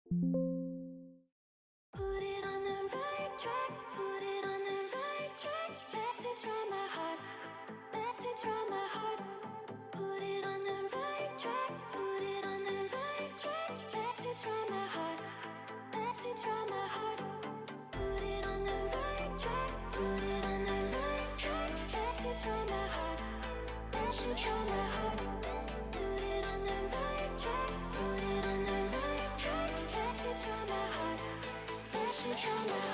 Put it on the right track, put it on the right track. Message from my heart, message from my heart. Put it on the right track, put it on the right track. Message from my heart, message from my heart. Put it on the right track, put it on the right track. Message from my heart, message from my heart. Put it on the right track, put it on the right track. Message from my heart, message from my heart.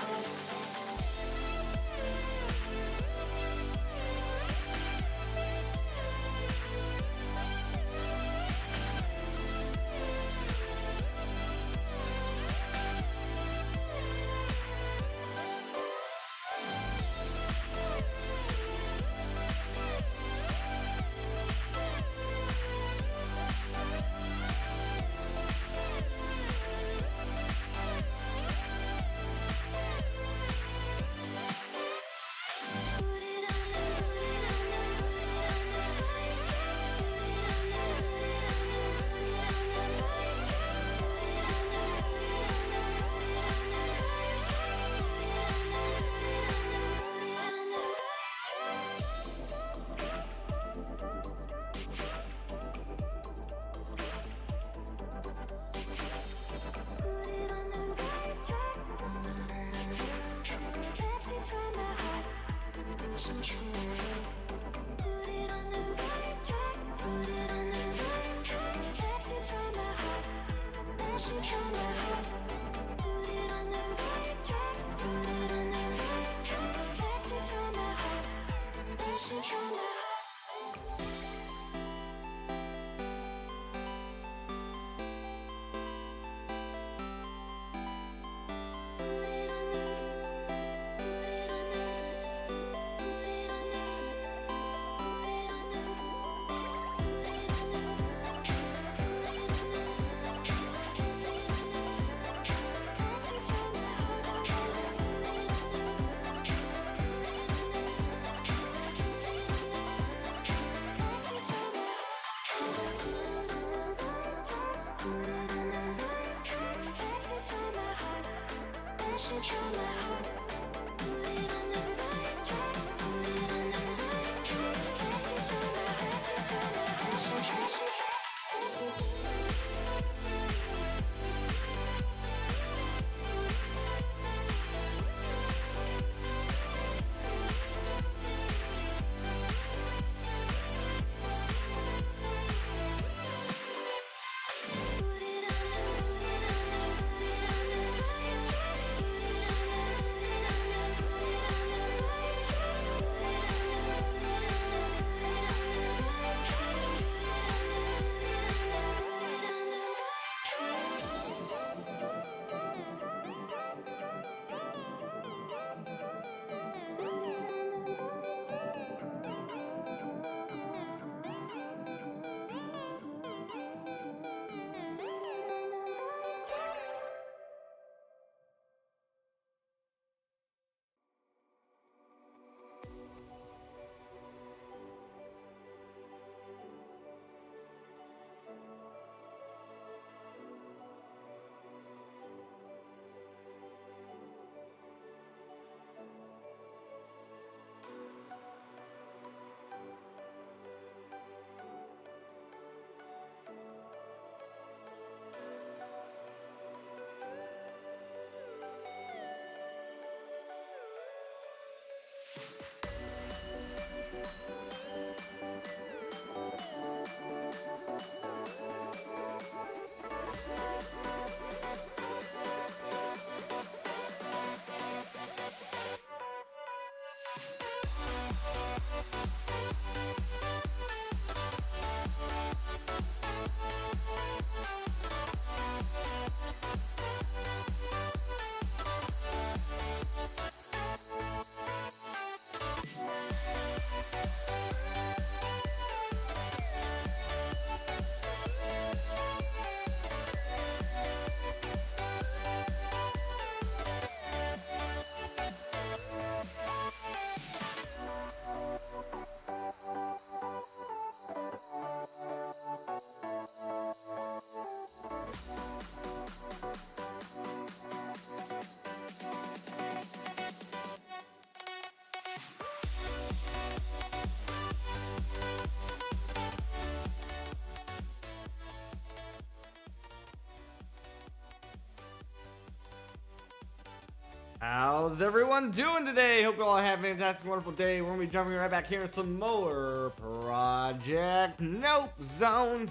How's everyone doing today? Hope you all have a fantastic, wonderful day. We're gonna be jumping right back here in some more Project Note Zone.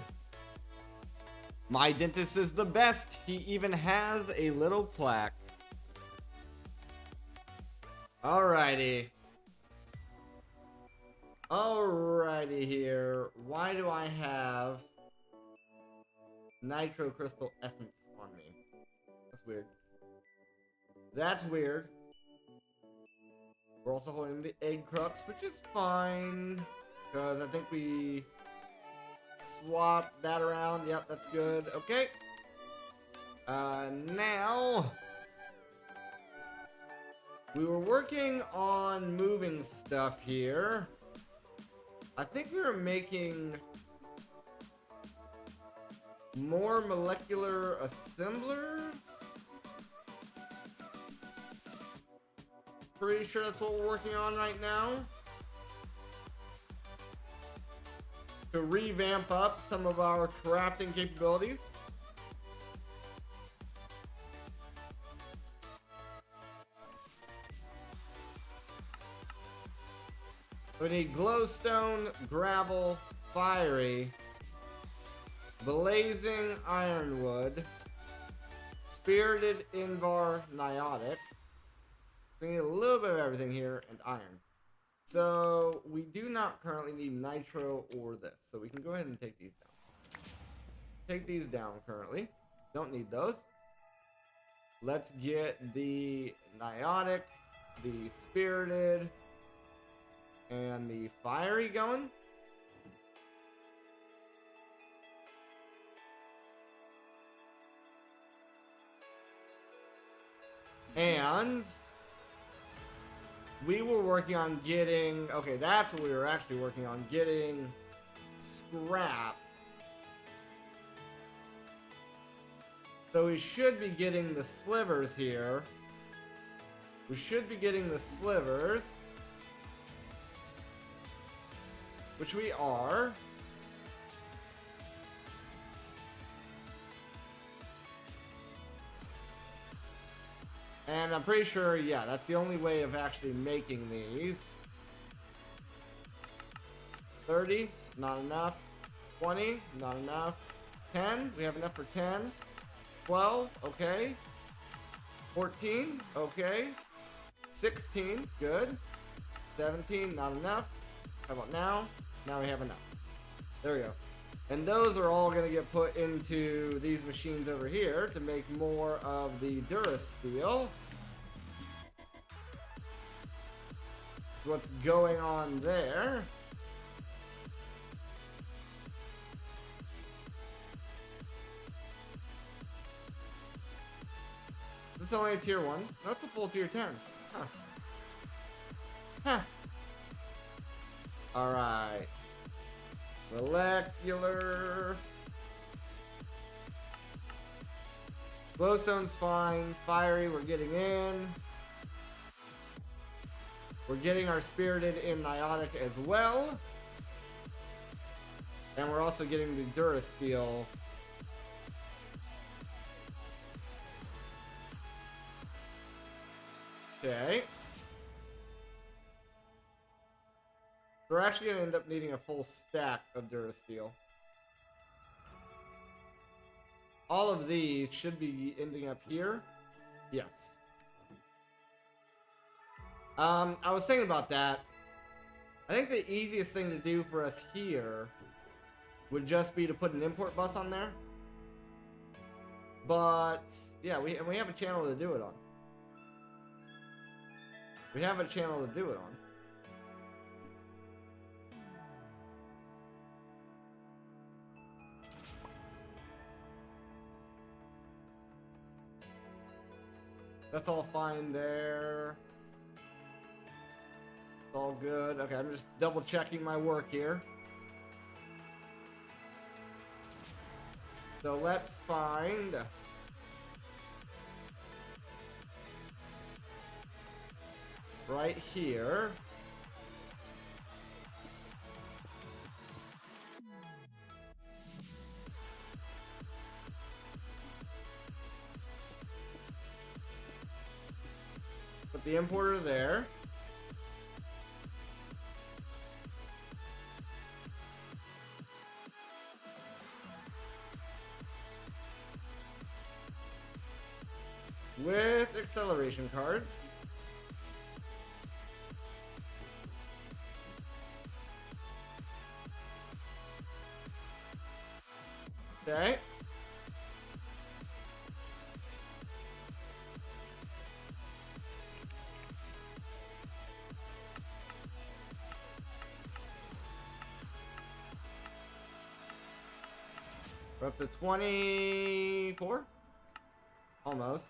My dentist is the best. He even has a little plaque. Alrighty. Alrighty here. Why do I have Nitro Crystal Essence on me? That's weird. That's weird. We're also holding the Egg Crux, which is fine. Because I think we swapped that around. Yep, that's good. Okay. Now... we were working on moving stuff here. I think we were making more molecular assemblers. Pretty sure that's what we're working on right now. To revamp up some of our crafting capabilities. We need glowstone, gravel, fiery, blazing ironwood, spirited invar niotic. We need a little bit of everything here, and iron. So we do not currently need nitro or this, so we can go ahead and take these down. Take these down currently. Don't need those. Let's get the niotic, the spirited, and the fiery going. And we were working on getting... okay, that's what we were actually working on. Getting scrap. So we should be getting the slivers here. We should be getting the slivers. Which we are. And I'm pretty sure, yeah, that's the only way of actually making these. 30, not enough. 20, not enough. 10, we have enough for 10. 12, okay. 14, okay. 16, good. 17, not enough. How about now? Now we have enough. There we go. And those are all going to get put into these machines over here to make more of the Durasteel. What's going on there? This is only a tier 1. That's a full tier 10. Huh. Huh. Alright. Molecular. Glowstone's fine. Fiery, we're getting in. We're getting our spirited in niotic as well. And we're also getting the Durasteel. Okay. We're actually going to end up needing a full stack of Durasteel. All of these should be ending up here. Yes. I was thinking about that. I think the easiest thing to do for us here would just be to put an import bus on there. But, yeah, we have a channel to do it on. We have a channel to do it on. That's all fine there. It's all good. Okay, I'm just double checking my work here. So let's find right here. Put the importer there. With acceleration cards. Okay. We're up to 24? Almost.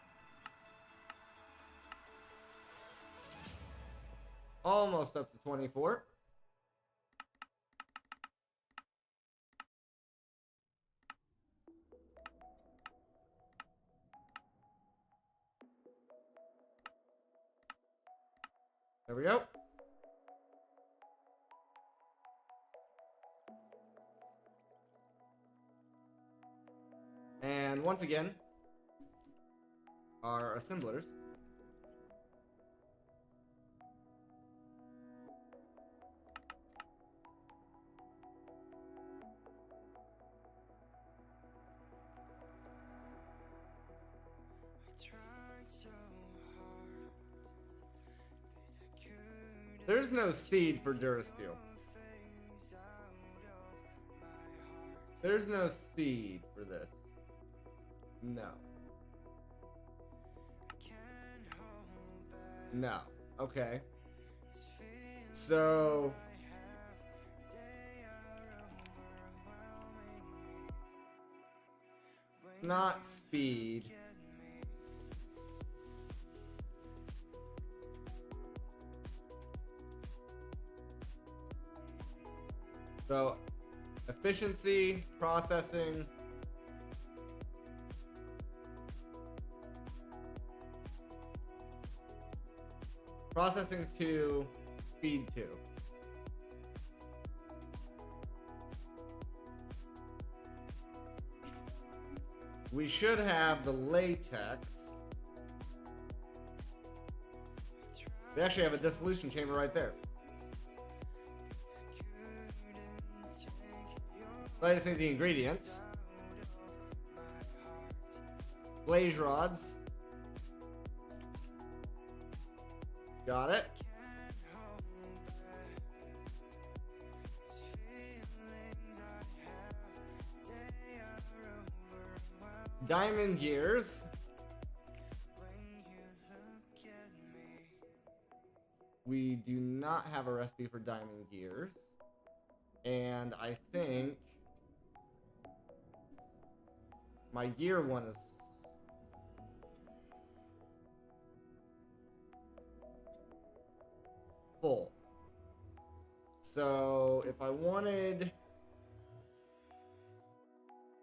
Almost up to 24. There we go. And once again, our assemblers. There's no seed for Durasteel. There's no seed for this. No. No. Okay. So... not speed. So, efficiency, processing. Processing 2, speed 2. We should have the latex. We actually have a dissolution chamber right there. So I just need the ingredients. Blaze rods. Got it. Diamond gears. We do not have a recipe for diamond gears. And I think my gear one is full. So if I wanted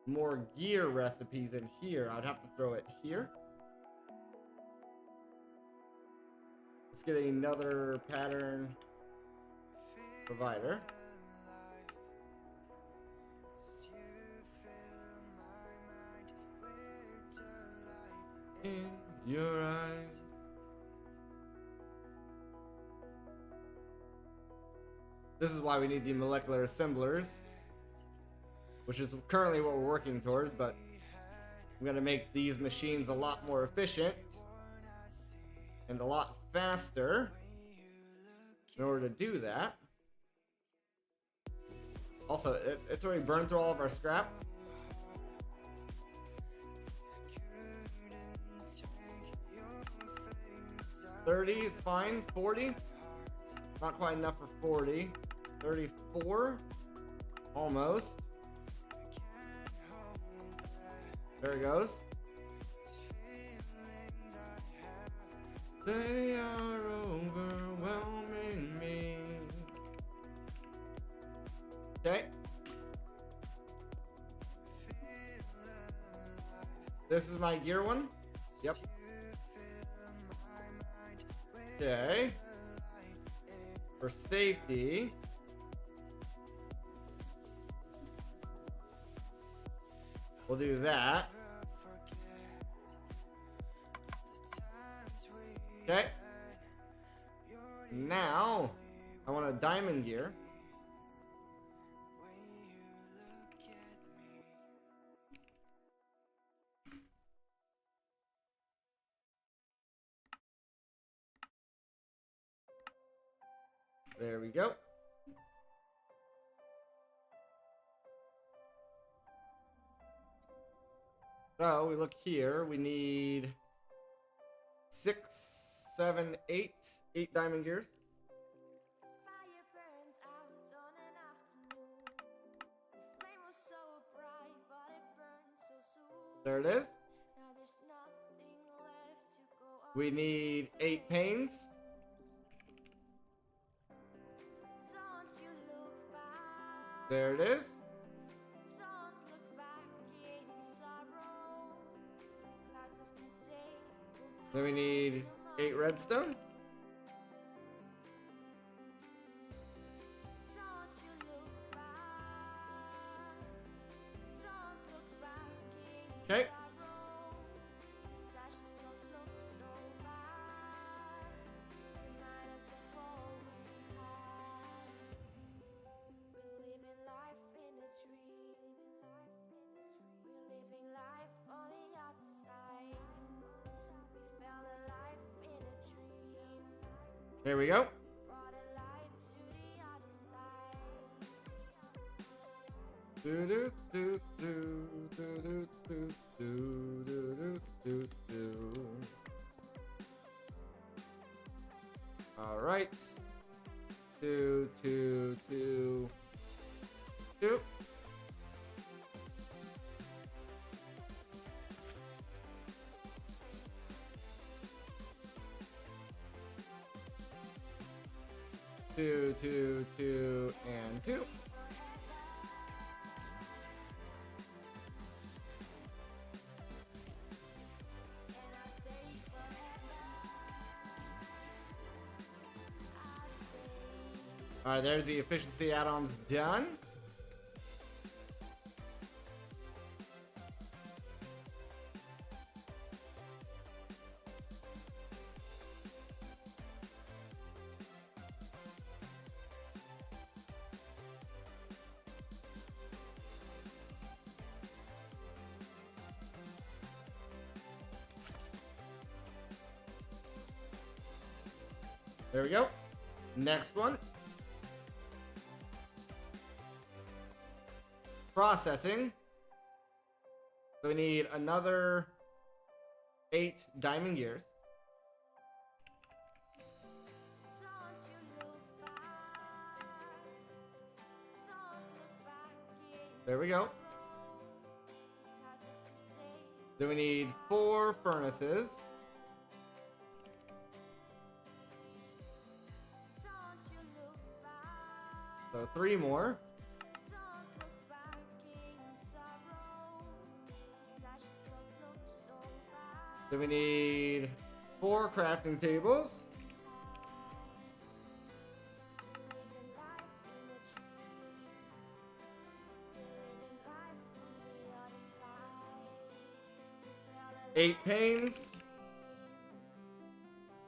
more gear recipes in here, I'd have to throw it here. Let's get another pattern provider. In your eyes. This is why we need the molecular assemblers, which is currently what we're working towards, but I'm going to make these machines a lot more efficient and a lot faster in order to do that. Also, it's already burned through all of our scrap. $30 is fine. 40, not quite enough for 40. 34, almost. There it goes. They are overwhelming me. Okay. This is my gear one. Yep. Okay. For safety, we'll do that. Okay. Now, I want a diamond gear. There we go. So we look here. We need 6, 7, 8. 8 diamond gears. Fire burns out on an afternoon. The flame was so bright, but it burned so soon. There it is. Now there's nothing left to go on. We need 8 panes. Don't you look back. There it is. Don't look back in sorrow. The clouds of today will Then we need 8 redstone. Don't you look back. Don't look back in Okay. sorrow. These ashes don't look so bad. Remind us of all we had. We're living life in a dream. We're living life on the other side. We felt alive in a dream. There we go. Brought a light to the other side. Do do do do do do do do do do. All right. 2, 2, 2, 2. Two, two, two, and 2. And I'll stay forever. I'll stay. All right, there's the efficiency add-ons done. There we go. Next one. Processing. So we need another 8 diamond gears. Don't you look back. Don't look back in There we go. sorrow. Clouds of today. Then we need 4 furnaces. Don't you look back. So 3 more. Don't look back in sorrow. These ashes don't look so bad. Then we need 4 crafting tables. Living life in a dream. Living life on the other side. We felt alive. 8 panes.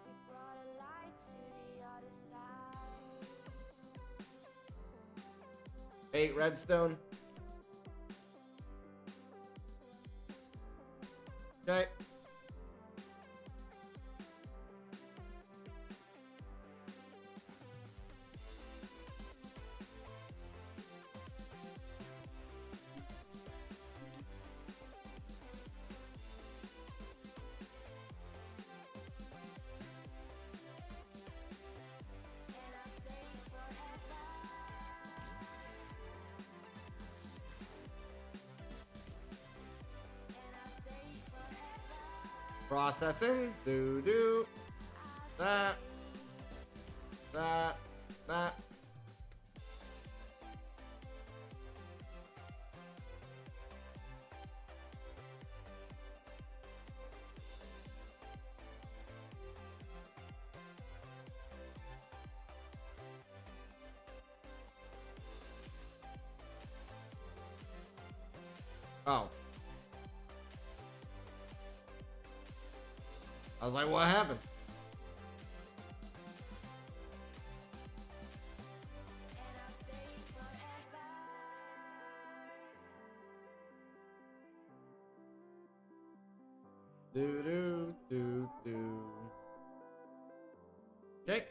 We brought a light to the other side. 8 redstone. Okay. And I'll stay forever. And I'll stay forever. Processing. Do do. That. That. That. Oh. I was like, what happened? Do do do do. Okay.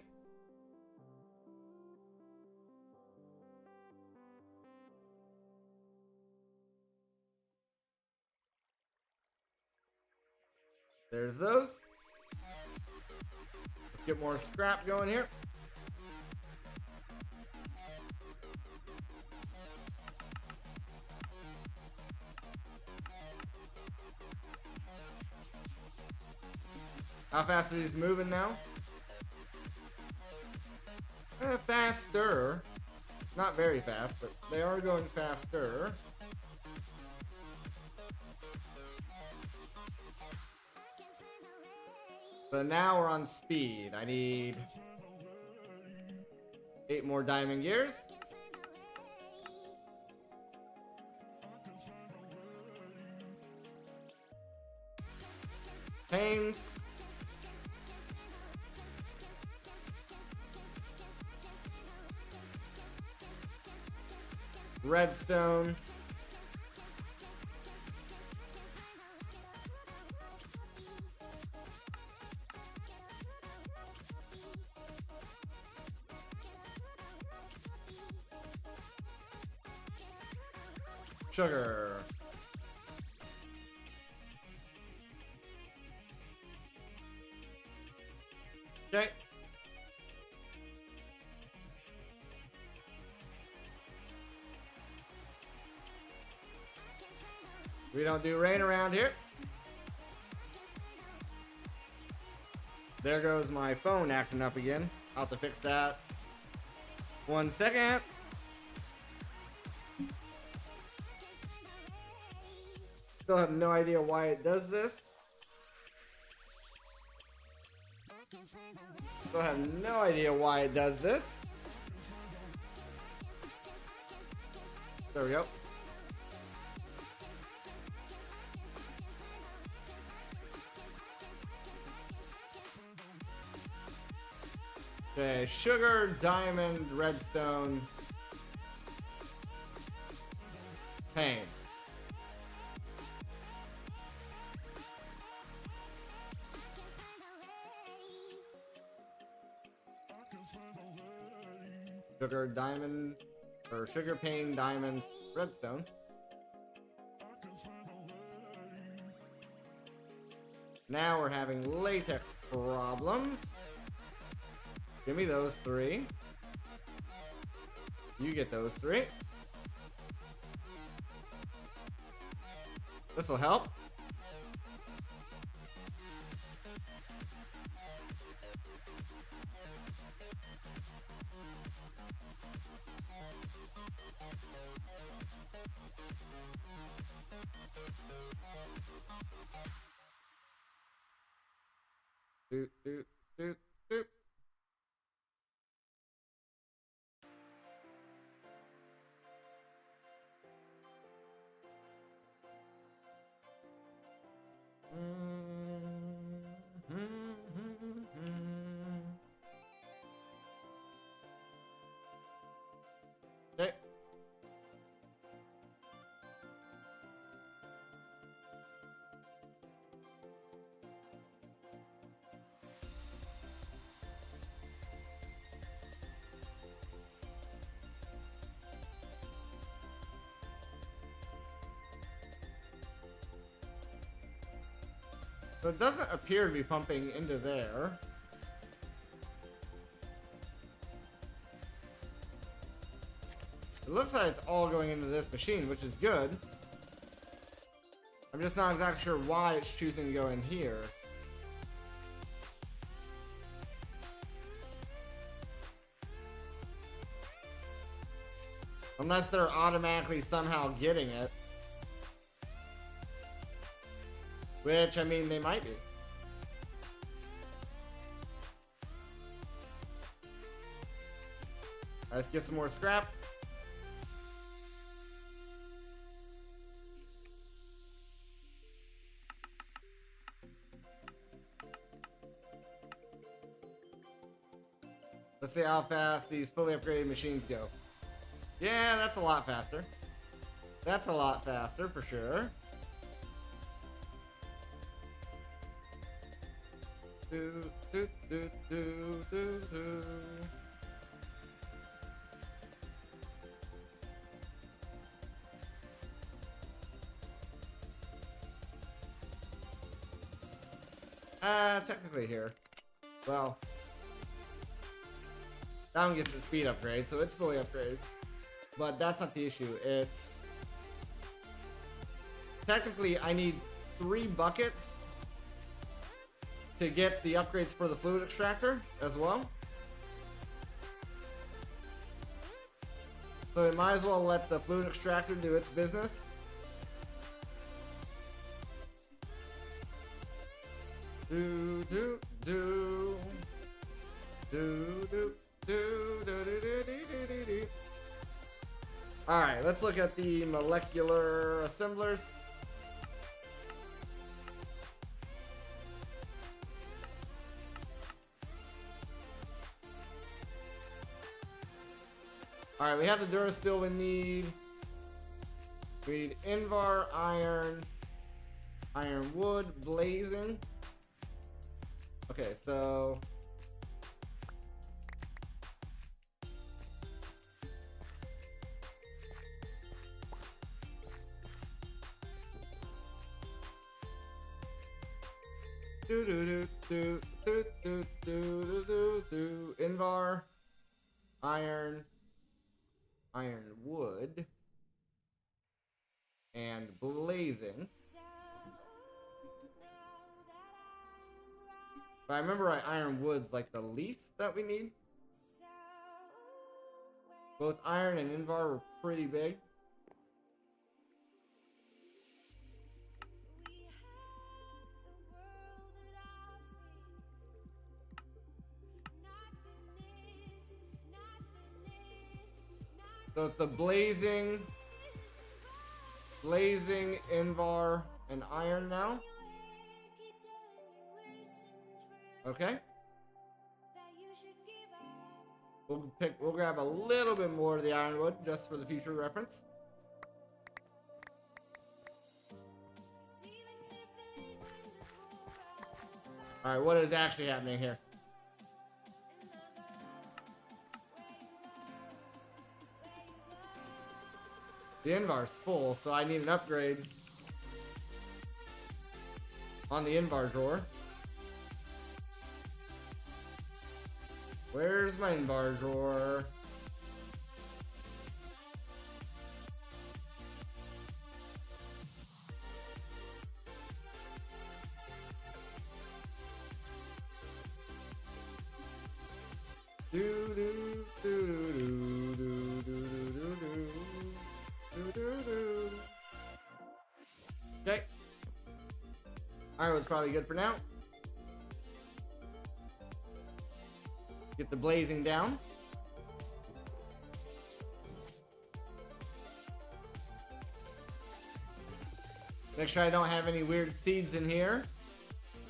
There's those. Let's get more scrap going here. How fast are these moving now? Faster. Not very fast, but they are going faster. So now we're on speed. I need 8 more diamond gears. Paints. Redstone. Sugar. Okay. We don't do rain around here. There goes my phone acting up again. I'll have to fix that. 1 second. Still have no idea why it does this. Still have no idea why it does this. There we go. Okay, sugar, diamond, redstone, paints. Sugar, diamond, or sugar, pane, diamond, redstone. Now we're having latex problems. Give me those 3. You get those 3. This will help. Doot, doot, doot, doot. Okay. So it doesn't appear to be pumping into there. It looks like it's all going into this machine, which is good. I'm just not exactly sure why it's choosing to go in here. Unless they're automatically somehow getting it. Which, I mean, they might be. Let's get some more scrap. Let's see how fast these fully upgraded machines go. Yeah, that's a lot faster. That's a lot faster for sure. do, do, do, do, do, do. Technically here. Well, that one gets a speed upgrade, so it's fully upgraded. But that's not the issue. It's technically I need 3 buckets to get the upgrades for the fluid extractor as well. So we might as well let the fluid extractor do its business. Do do do do do do do do do do do. All right, let's look at the molecular assemblers. All right, we have the Durasteel we need. We need Invar, iron, iron wood, blazing. Okay, so do do do do do do do do do Invar, iron, iron wood, and blazing. But I remember right, iron wood's like the least that we need. Both iron and Invar were pretty big. So it's the blazing, Invar, and iron now. Okay. We'll grab a little bit more of the ironwood just for the future reference. All right, what is actually happening here? The Invar's full, so I need an upgrade on the Invar drawer. Where's my Invar drawer? Do do do do do do do do do do. Okay. Ironwood's probably good for now. Get the blazing down. Make sure I don't have any weird seeds in here.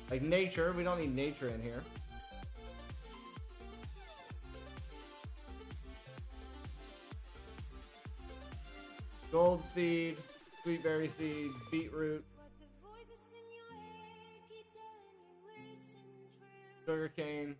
Like nature. We don't need nature in here. Gold seed, sweet berry seed, beetroot, sugarcane.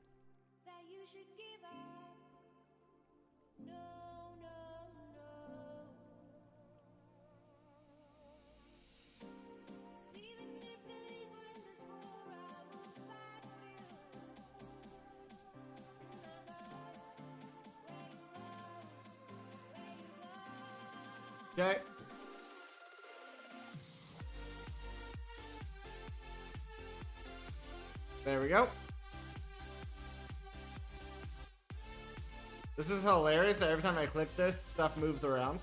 Okay. There we go. This is hilarious that every time I click this, stuff moves around.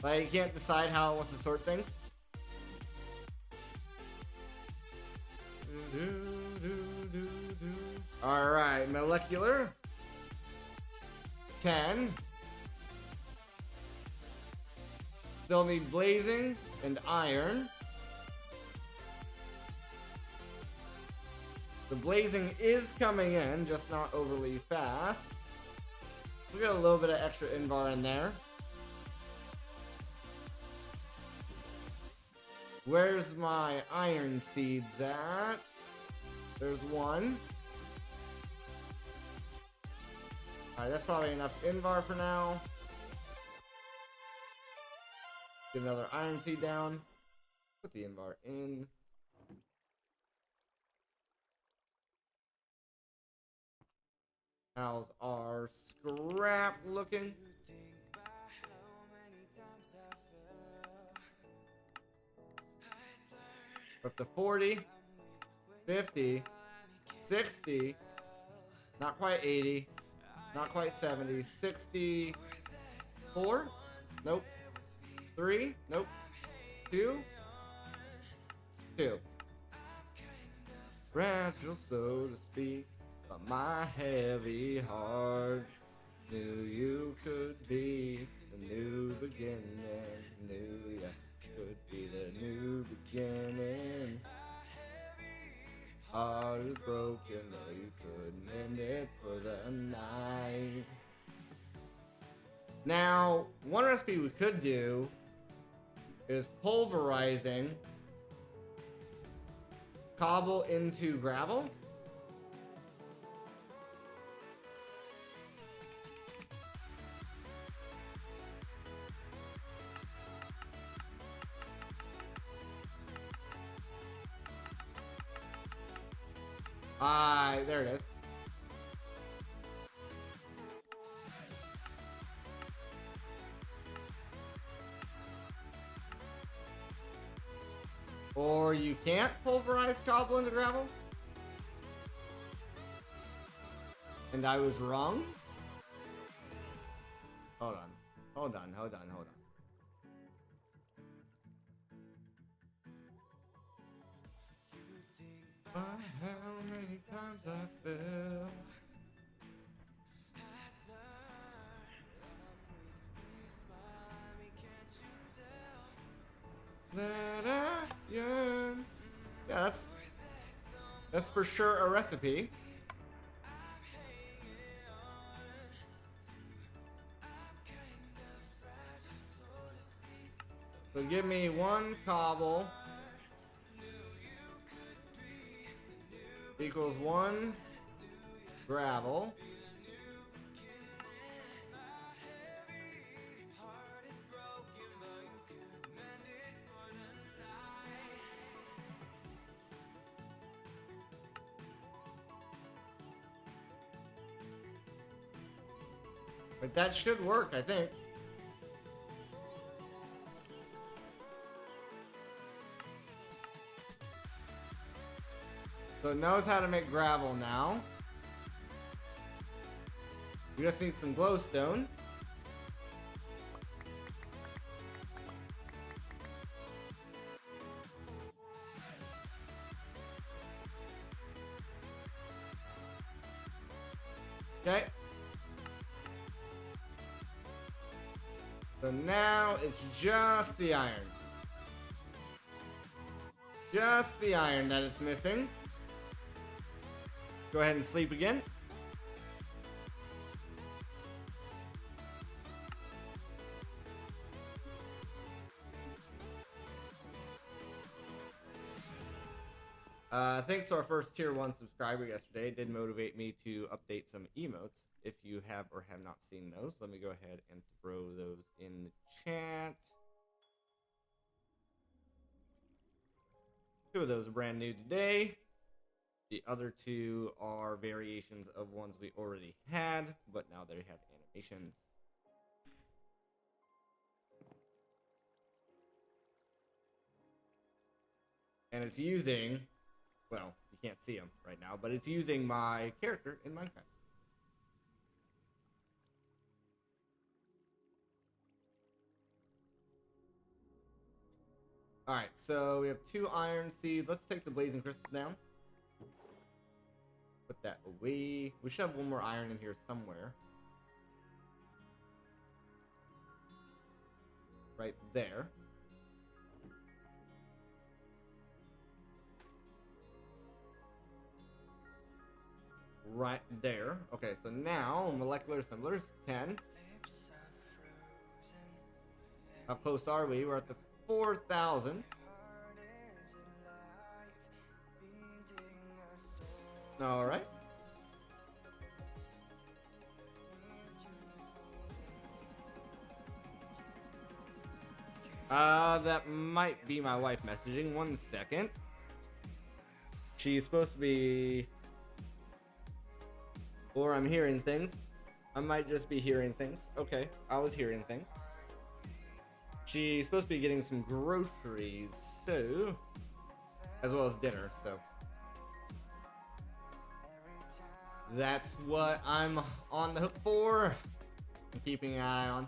Like, you can't decide how it wants to sort things. Alright, molecular. 10. Still need blazing and iron. The blazing is coming in, just not overly fast. We got a little bit of extra Invar in there. Where's my iron seeds at? There's one. Alright, that's probably enough Invar for now. Get another Iron Seed down. Put the Invar in. How's our scrap looking? Up to 40, 50, 60, not quite 80, not quite 70, 64, nope, 3, nope, 2, 2. Fragile, so to speak, but my heavy heart knew you could be the new beginning, knew you could be the new beginning. Heart is broken, though you could mend it for the night. Now, one recipe we could do is pulverizing cobble into gravel. There it is. Or you can't pulverize cobble into gravel? And I was wrong? Hold on. Hold on, hold on, hold on. How many times I fell. That I yearn. Yeah, that's for sure a recipe. So give me one cobble equals one gravel. But that should work, I think. So it knows how to make gravel now. We just need some glowstone. Okay. So now it's just the iron. Just the iron that it's missing. Go ahead and sleep again. Thanks to our first tier 1 subscriber yesterday. It did motivate me to update some emotes. If you have or have not seen those, let me go ahead and throw those in the chat. 2 of those are brand new today. The other 2 are variations of ones we already had, but now they have animations. And it's using, well, you can't see them right now, but it's using my character in Minecraft. Alright, so we have 2 iron seeds. Let's take the blazing crystal down. Put that away. We should have one more iron in here somewhere. Right there. Right there. Okay, so now molecular assemblers 10. How close are we? We're at the 4,000. All right. That might be my wife messaging. 1 second. She's supposed to be... Or I'm hearing things. I might just be hearing things. Okay, I was hearing things. She's supposed to be getting some groceries, so... As well as dinner, so... That's what I'm on the hook for. I'm keeping an eye on.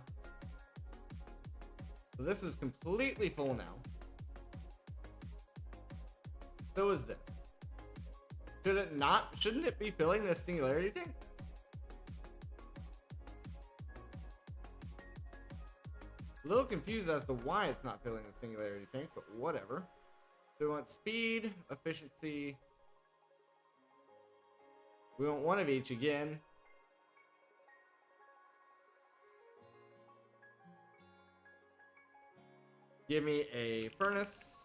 So this is completely full now. So is this. Should it not? Shouldn't it be filling this singularity tank? A little confused as to why it's not filling the singularity tank, but whatever. So we want speed, efficiency. We want one of each again. Give me a furnace.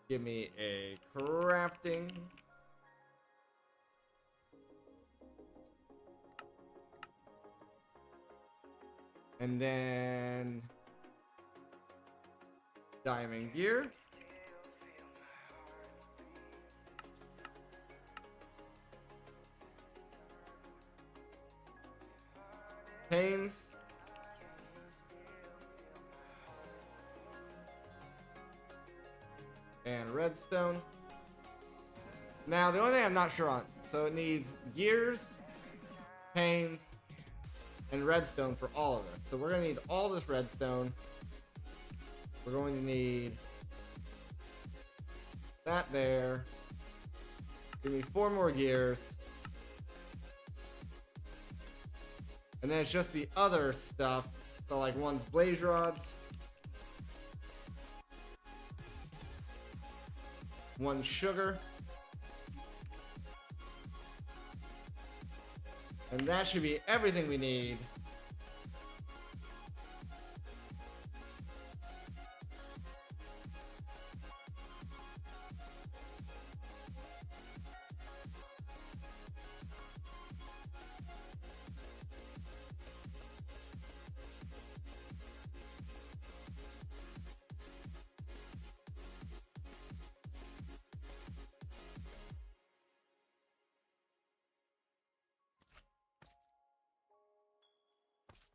Give me a crafting. And then diamond gear. Panes. And redstone. Now, the only thing I'm not sure on, so it needs gears, panes, and redstone for all of this. So we're going to need all this redstone. We're going to need that there. Give me 4 more gears. And then it's just the other stuff. So like one's blaze rods. One sugar. And that should be everything we need.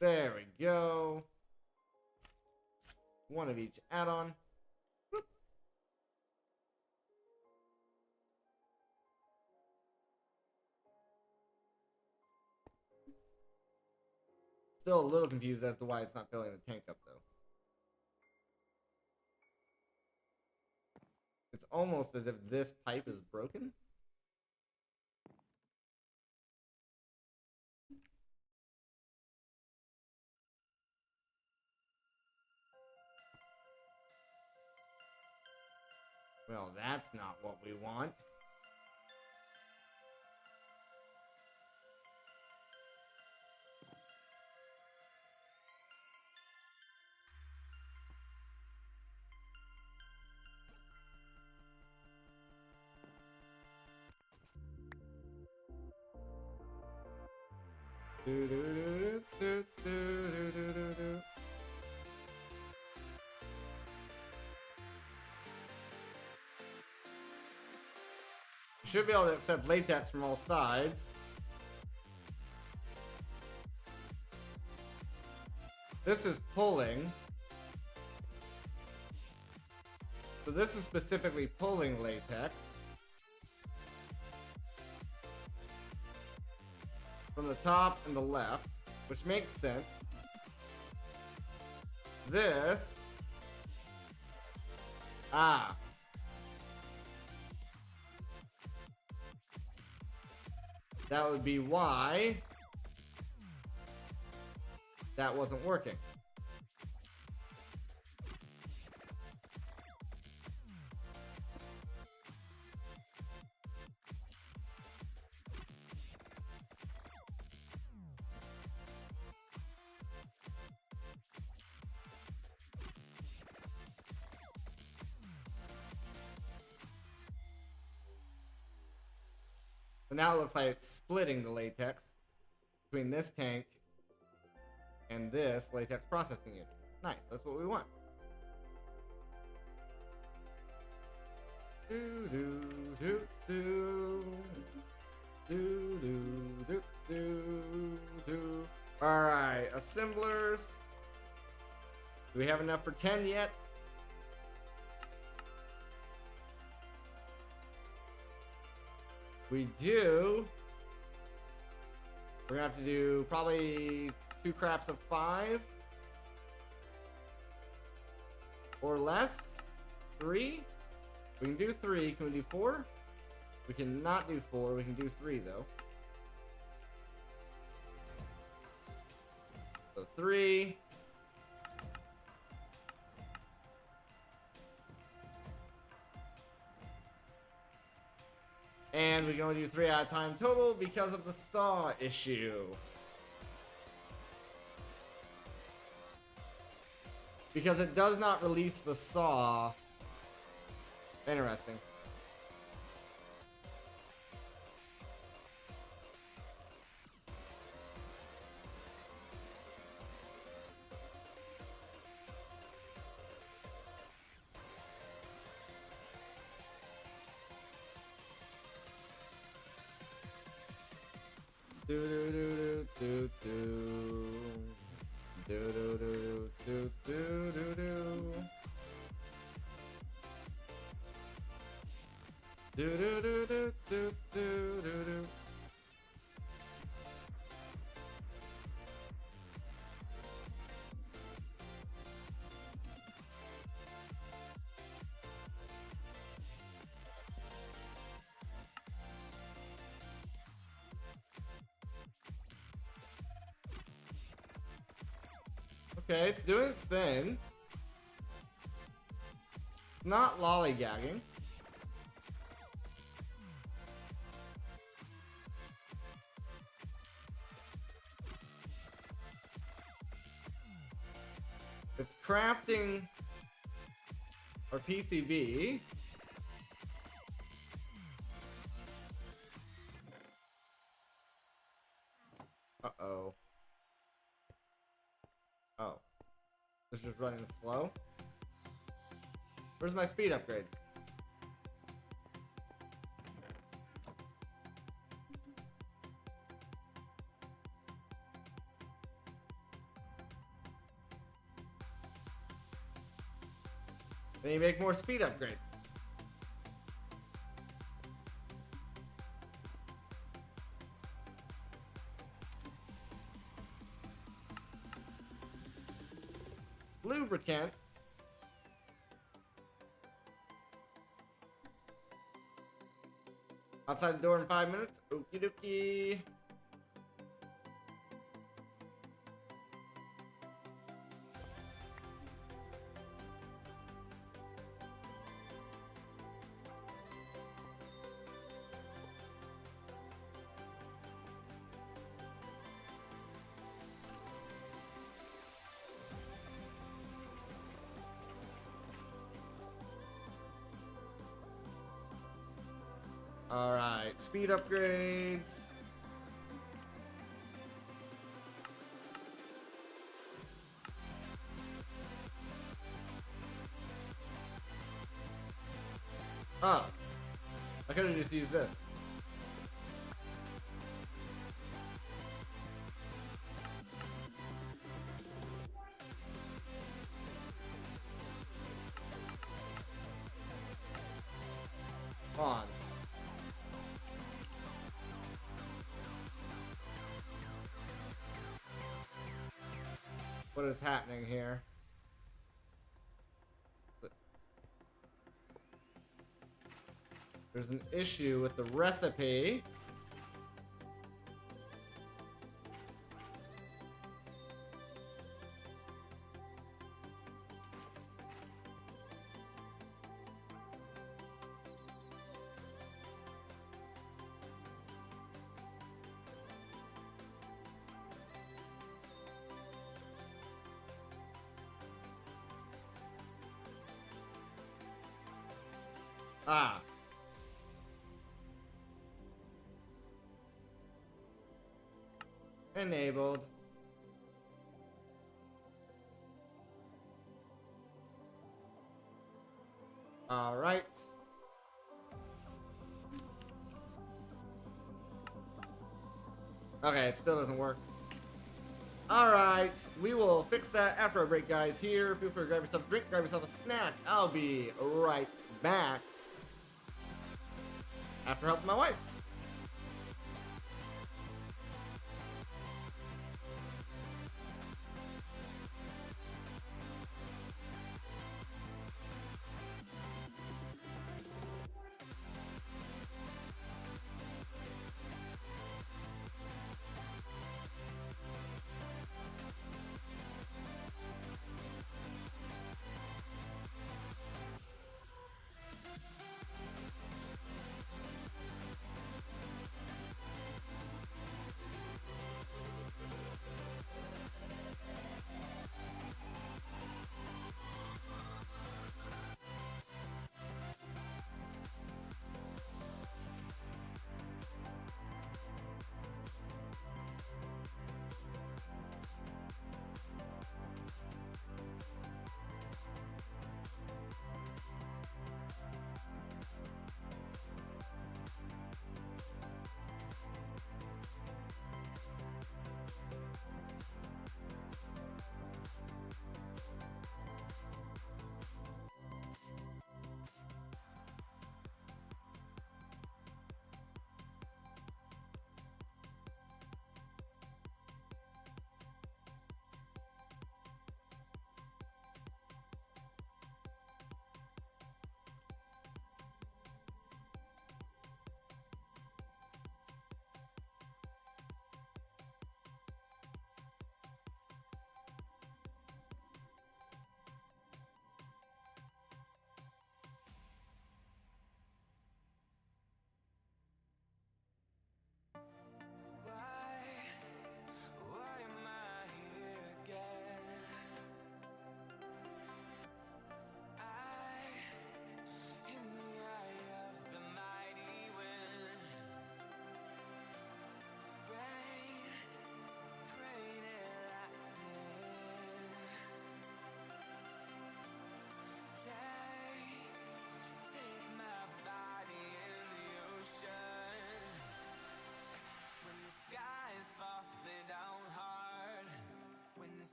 There we go. One of each add-on. Still a little confused as to why it's not filling the tank up, though. It's almost as if this pipe is broken. Well, that's not what we want. You should be able to accept latex from all sides. This is pulling. So this is specifically pulling latex. From the top and the left, which makes sense. This. Ah. That would be why that wasn't working. now it looks like it's splitting the latex between this tank and this latex processing unit. Nice, that's what we want. Do do do do do do do do do. All right, assemblers. Do we have enough for 10 yet? We do. We're gonna have to do probably 2 craps of 5 or less. 3. We can do 3. Can we do 4? We cannot do 4. We can do 3 though. So 3. And we can only do 3 at a time total because of the saw issue. Because it does not release the saw. Interesting. Do do do do do do do do do do do do. Do do do do do do do do. Okay, it's doing its thing. It's not lollygagging. It's crafting our PCB. Uh-oh. Oh. This is just running slow? Where's my speed upgrades? Then you make more speed upgrades. Lubricant. Outside the door in 5 minutes. Okie dokie. Alright, speed upgrades. Oh. I could have just used this. On. What is happening here? There's an issue with the recipe. Ah. Enabled. Alright. Okay, it still doesn't work. Alright, we will fix that after our break, guys. Here, feel free to grab yourself a drink, grab yourself a snack. I'll be right back after helping my wife.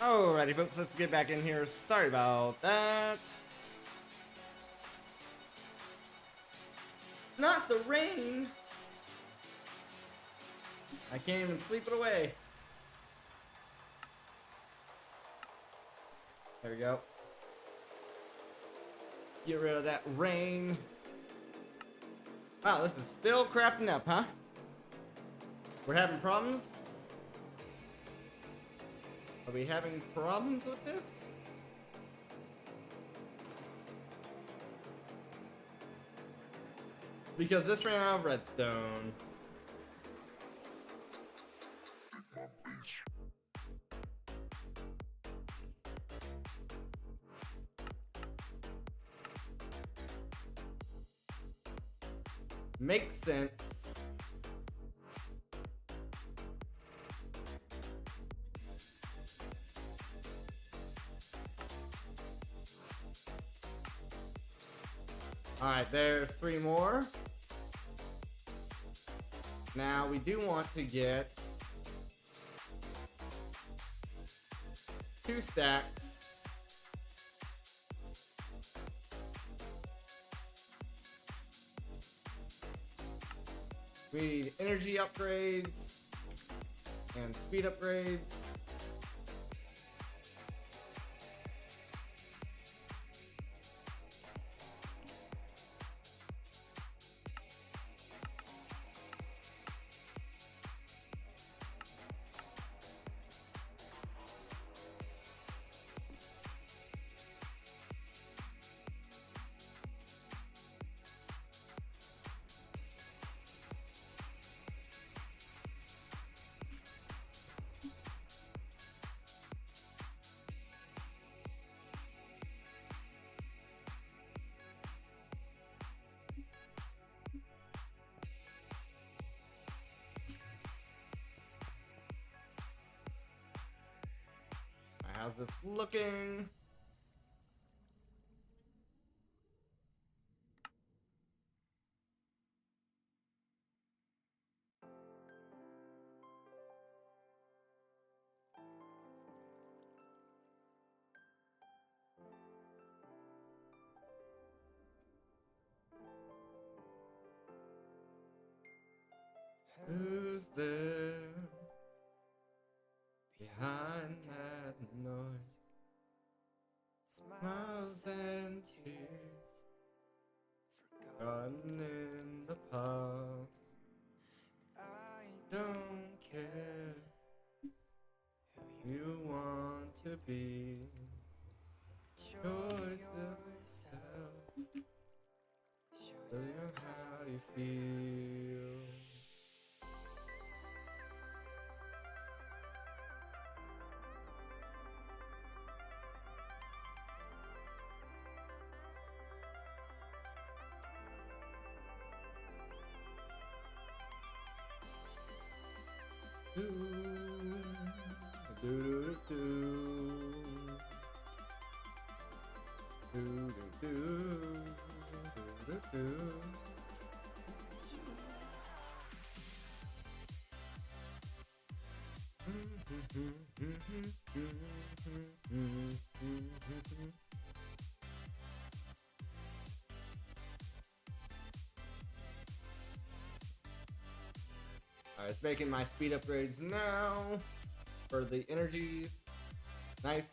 Alrighty, folks, let's get back in here. Sorry about that. Not the rain. I can't even sleep it away. There we go. Get rid of that rain. Wow, this is still crafting up, huh? We're having problems? Are we having problems with this? Because this ran out of redstone. Makes sense. Alright, there's 3 more. Now we do want to get 2 stacks. We need energy upgrades and speed upgrades. How's this looking? Who's there behind that noise? Smiles and tears forgotten in the past. I don't care who you want to be. Choice yourself. Show them how you feel. Alright, it's making my speed upgrades now for the energies. Nice.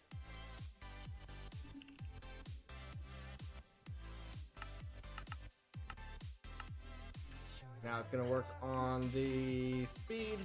Now it's gonna work on the speed.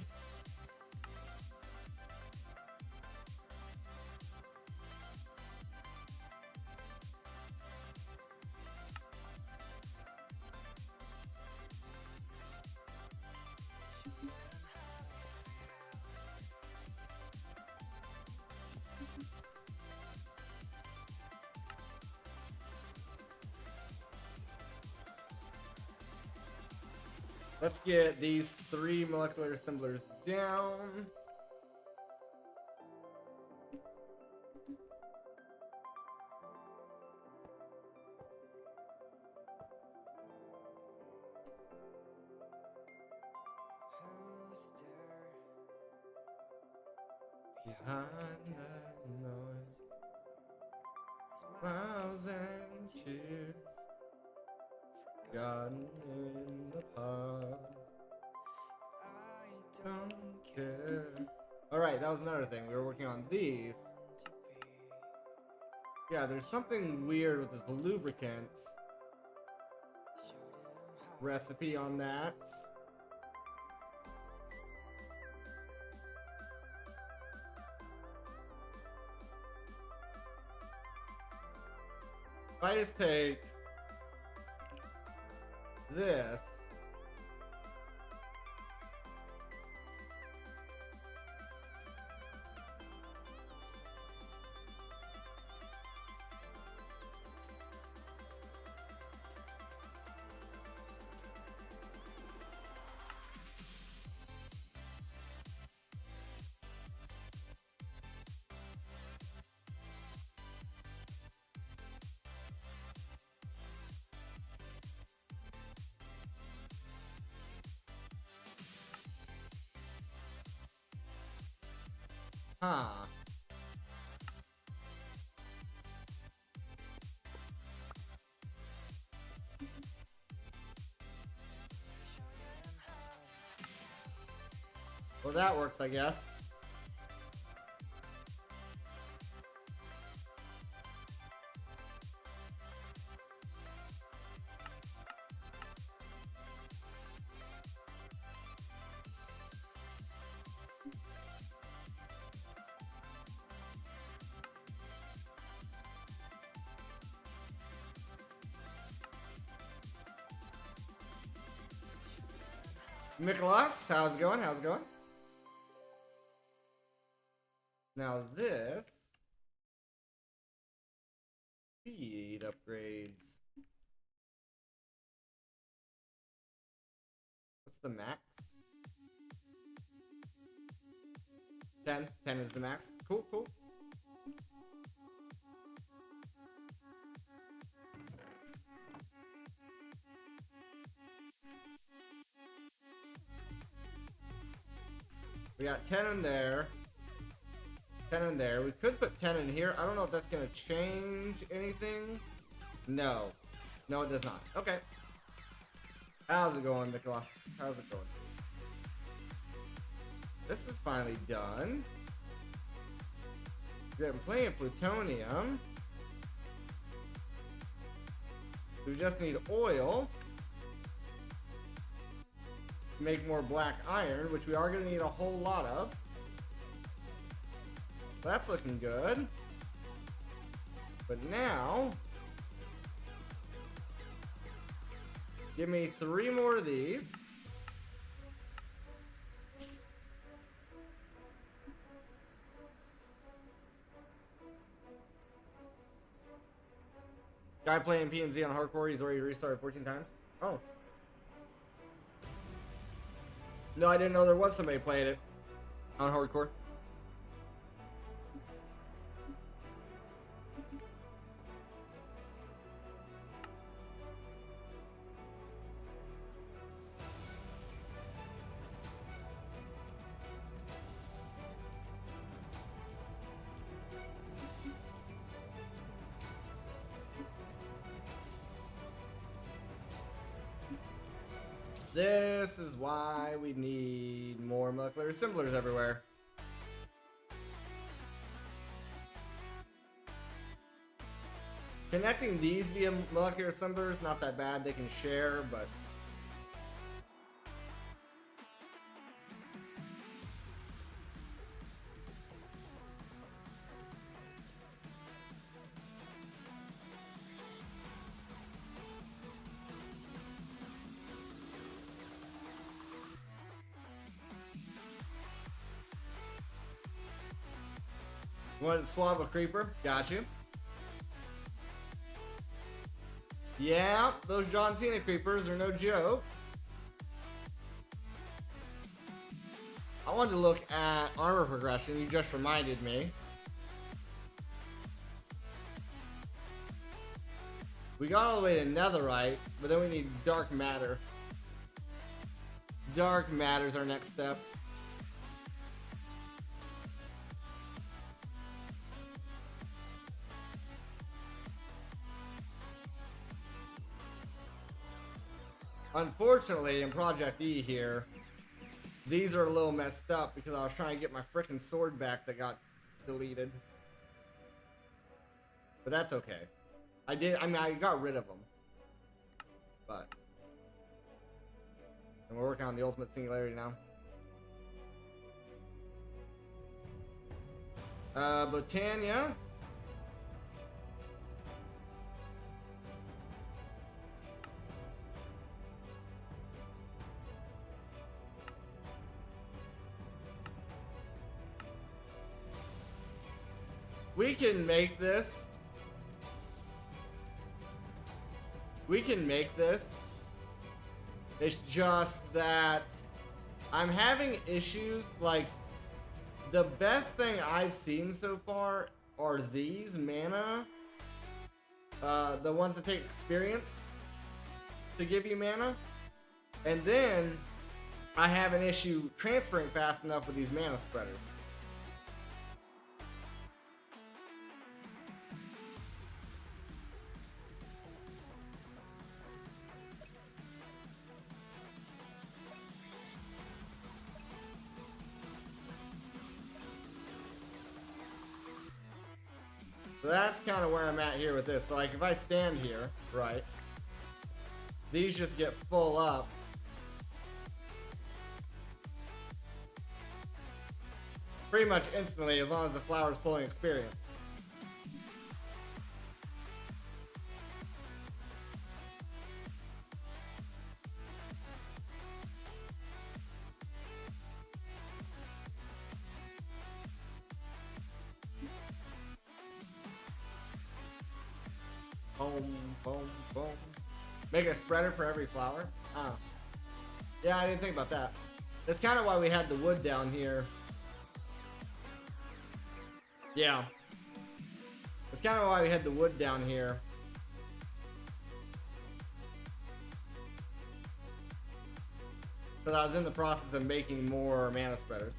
Let's get these 3 molecular assemblers down. Who's there behind that noise, smiles and cheers, forgotten in the pub. I don't care. Alright, that was another thing. We were working on these. Yeah, there's something weird with this lubricant recipe on that. If I just take this, huh. Well, that works, I guess. Nicholas, how's it going? How's it going? Now this speed upgrades. What's the max? 10. 10 is the max. Cool, cool. We got 10 in there. 10 in there. We could put 10 in here. I don't know if that's going to change anything. No. No, it does not. Okay. How's it going, Nicholas? How's it going? This is finally done. We're getting plenty of plutonium. We just need oil. Make more black iron, which we are going to need a whole lot of. That's looking good. But now, give me 3 more of these. Guy playing PNZ on hardcore, he's already restarted 14 times. Oh. No, I didn't know there was somebody playing it on hardcore. This is why we need more molecular assemblers everywhere. Connecting these via molecular assemblers, not that bad. They can share, but... Want to swab a creeper? Got you. Yeah, those John Cena creepers are no joke. I wanted to look at armor progression. You just reminded me. We got all the way to netherite, but then we need dark matter. Dark matter's our next step. Unfortunately, in Project E here, these are a little messed up because I was trying to get my frickin' sword back that got deleted. But that's okay. I got rid of them. But... And we're working on the ultimate singularity now. Botania. We can make this. We can make this. It's just that I'm having issues. Like, the best thing I've seen so far are these mana. The ones that take experience to give you mana. And then I have an issue transferring fast enough with these mana spreaders. So that's kind of where I'm at here with this. So like if I stand here, right, these just get full up. Pretty much instantly as long as the flower's pulling experience. Boom, boom, boom. Make a spreader for every flower? Oh. Yeah, I didn't think about that. That's kind of why we had the wood down here. Yeah. That's kind of why we had the wood down here. Because I was in the process of making more mana spreaders.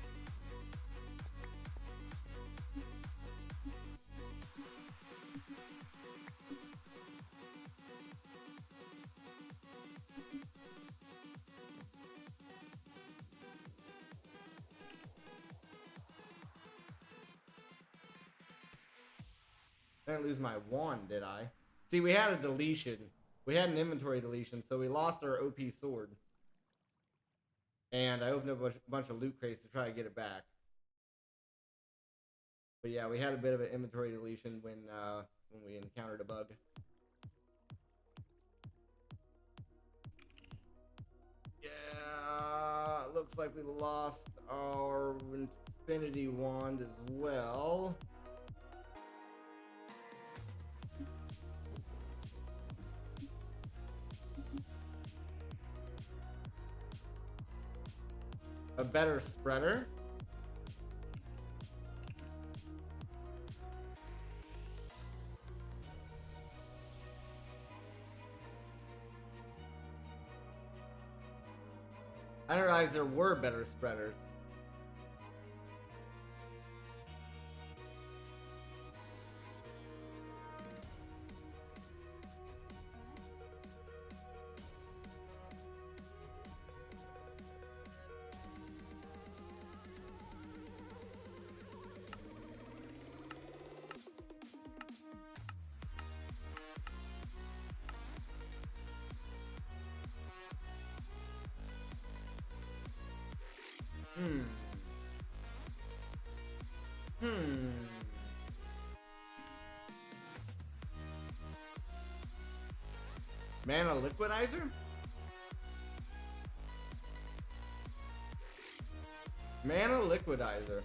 I didn't lose my wand, did I? See, we had a deletion. We had an inventory deletion, so we lost our OP sword. And I opened up a bunch of loot crates to try to get it back. But yeah, we had a bit of an inventory deletion when we encountered a bug. Yeah, looks like we lost our infinity wand as well. A better spreader. I didn't realize there were better spreaders. Mana liquidizer? Mana liquidizer.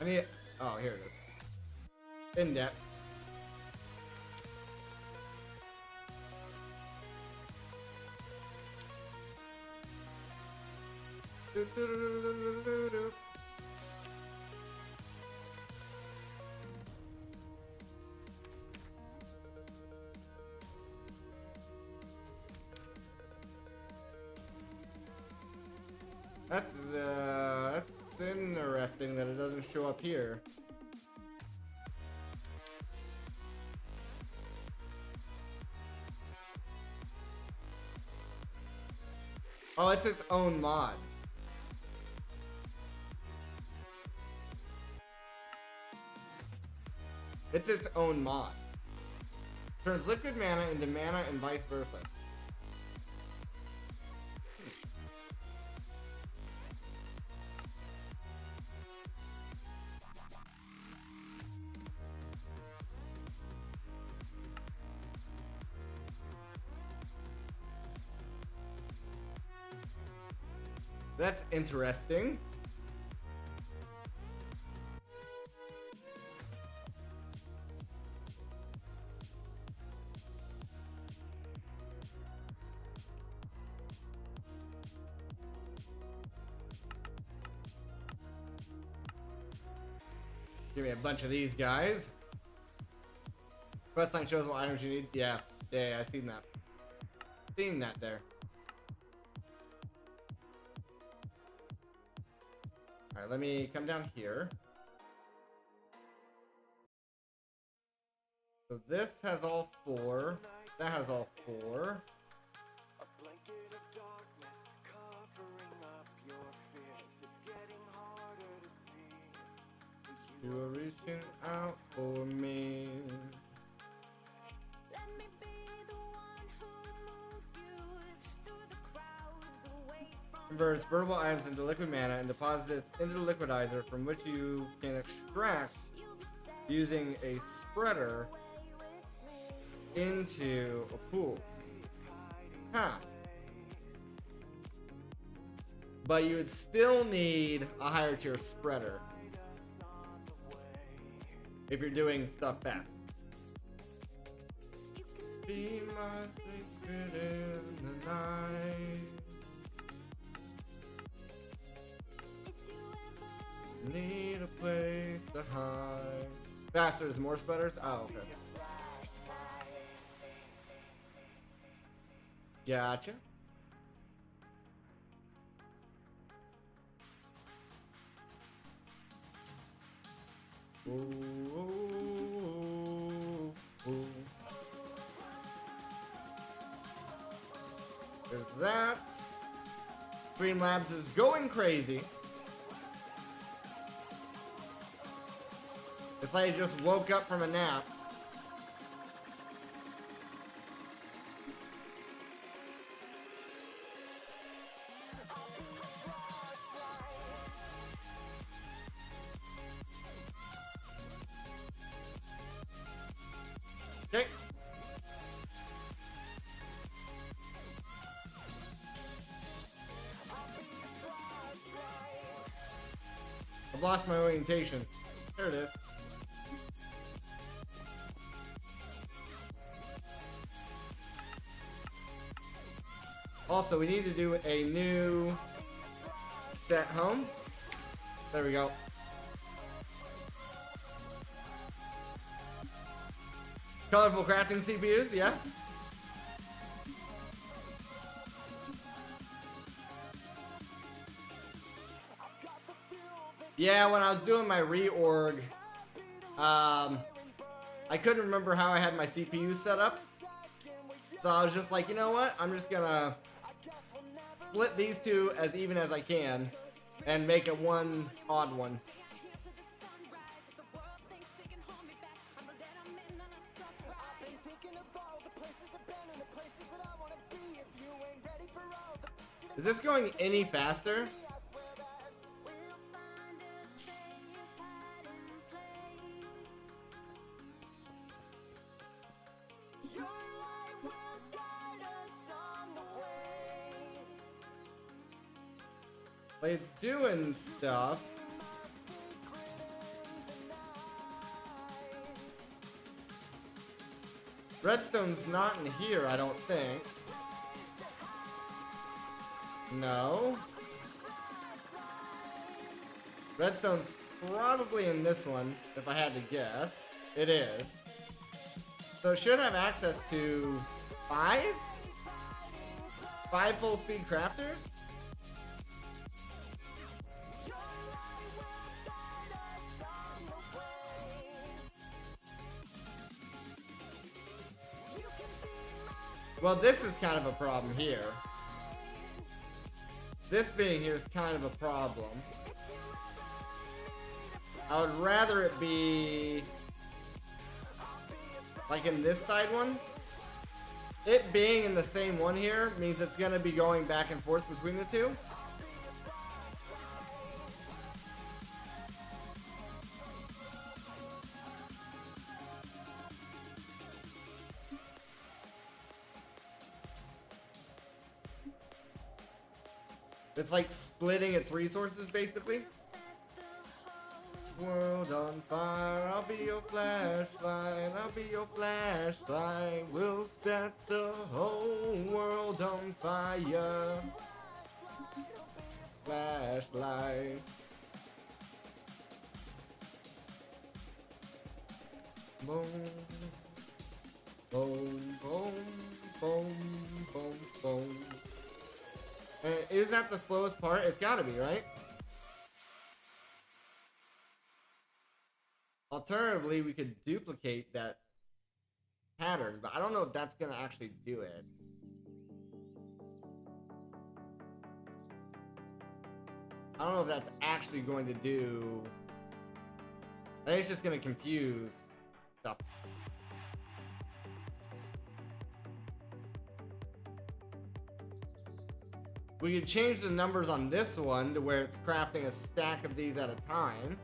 need. Oh, here it is. In depth. That's interesting that it doesn't show up here. Oh, it's its own mod. It's its own mod. Turns liquid mana into mana and vice versa. That's interesting. Give me a bunch of these guys. Quest line shows what items you need. Yeah, I seen that. Seen that there. Alright, let me come down here. So this has all 4. That has all 4. A blanket of darkness covering up your fears. It's getting harder to see. You are reaching out for me. Let me be the one who moves you through the crowds away from. Converts burnable items into liquid mana and deposits into the liquidizer, from which you can extract using a spreader into a pool. Huh. But you would still need a higher tier spreader if you're doing stuff fast. Be my secret in the night. Need a place to hide. Faster is more spreaders? Oh, okay. Gotcha. Ooh, ooh, ooh. There's that. Streamlabs is going crazy. It's like he just woke up from a nap. Okay. I've lost my orientation. There it is. Also, we need to do a new set home. There we go. Colorful crafting CPUs, yeah. Yeah, when I was doing my reorg, I couldn't remember how I had my CPU set up. So I was just like, you know what? I'm just gonna split these two as even as I can and make it one odd one. Is this going any faster? Like, it's doing stuff. Redstone's not in here, I don't think. No. Redstone's probably in this one, if I had to guess. It is. So it should have access to 5? 5 full speed crafters? Well, this is kind of a problem here. This being here is kind of a problem. I would rather it be like in this side one. It being in the same one here means it's going to be going back and forth between the two. It's like splitting its resources, basically. World on fire, I'll be your flashlight, I'll be your flashlight. We'll set the whole world on fire. Flashlight. Boom. Boom, boom, boom, boom, boom. And is that the slowest part? It's gotta be, right? Alternatively, we could duplicate that pattern, but I don't know if that's gonna actually do it. I don't know if that's actually going to do... I think it's just gonna confuse stuff. We could change the numbers on this one to where it's crafting a stack of these at a time.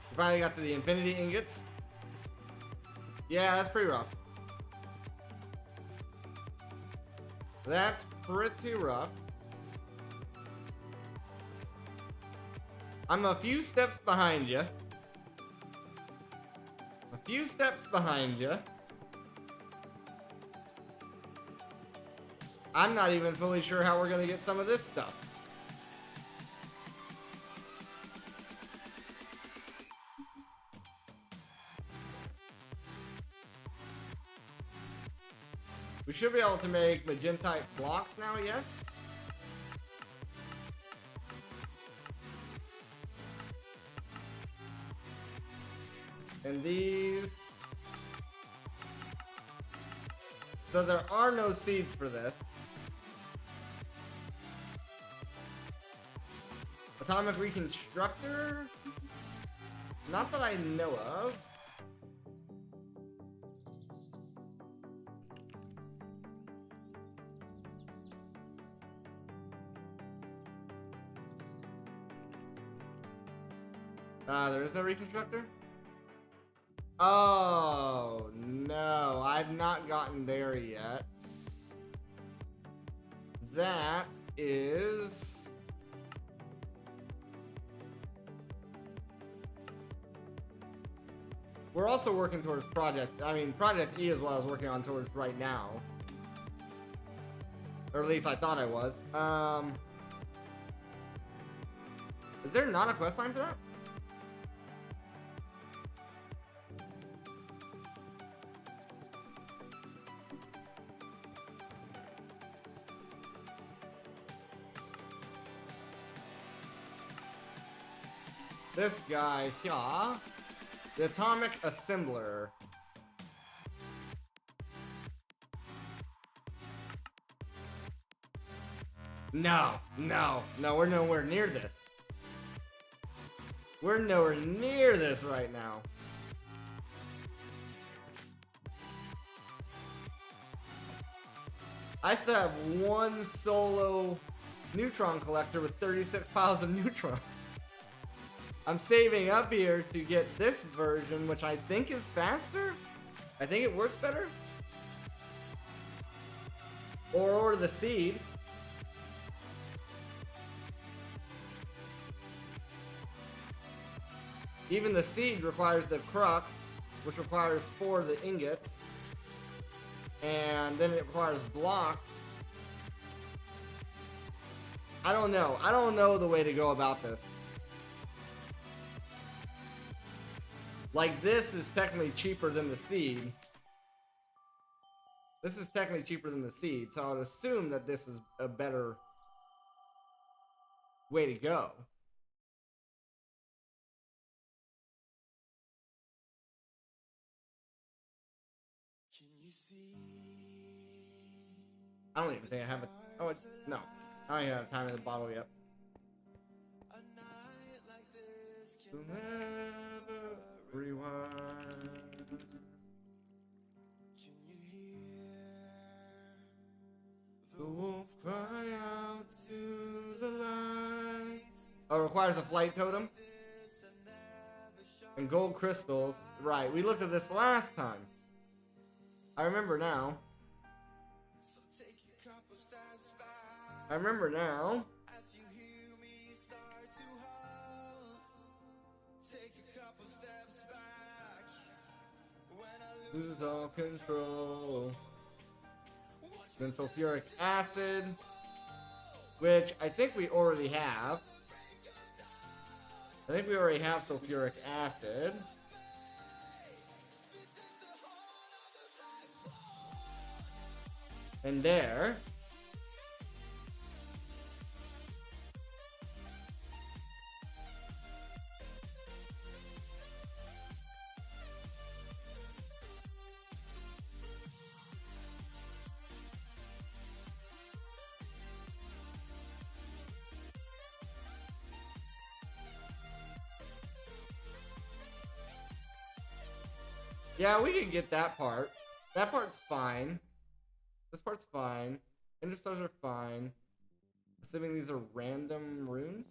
We finally got to the infinity ingots. Yeah, that's pretty rough. That's pretty rough. I'm a few steps behind you. A few steps behind you. I'm not even fully sure how we're gonna get some of this stuff. We should be able to make magentite blocks now, yes? And these... So there are no seeds for this. Atomic Reconstructor? Not that I know of. There is no Reconstructor? Oh, no. I've not gotten there yet. That is... We're also working towards Project E is what I was working on towards right now. Or at least I thought I was. Is there not a questline for that? This guy here, the Atomic Assembler. No, we're nowhere near this. We're nowhere near this right now. I still have one solo neutron collector with 36 piles of neutrons. I'm saving up here to get this version, which I think is faster. I think it works better. Or order the seed. Even the seed requires the crux, which requires 4 of the ingots. And then it requires blocks. I don't know. I don't know the way to go about this. Like, this is technically cheaper than the seed. This is technically cheaper than the seed, so I would assume that this is a better way to go. Can you see? I don't even think I have it. Oh, no. I don't even have time in the bottle yet. A night like this can We'll never rewind. Can you hear The wolf cry out to the light. Oh, it requires a flight totem? And gold crystals. Right, we looked at this last time. I remember now. So take a couple steps back I remember now. as you hear me start to howl. Take a couple steps back when I Lose all control. Then sulfuric acid, which I think we already have. I think we already have sulfuric acid. And there. Yeah, we can get that part. That part's fine. This part's fine. Interstars are fine. Assuming these are random runes.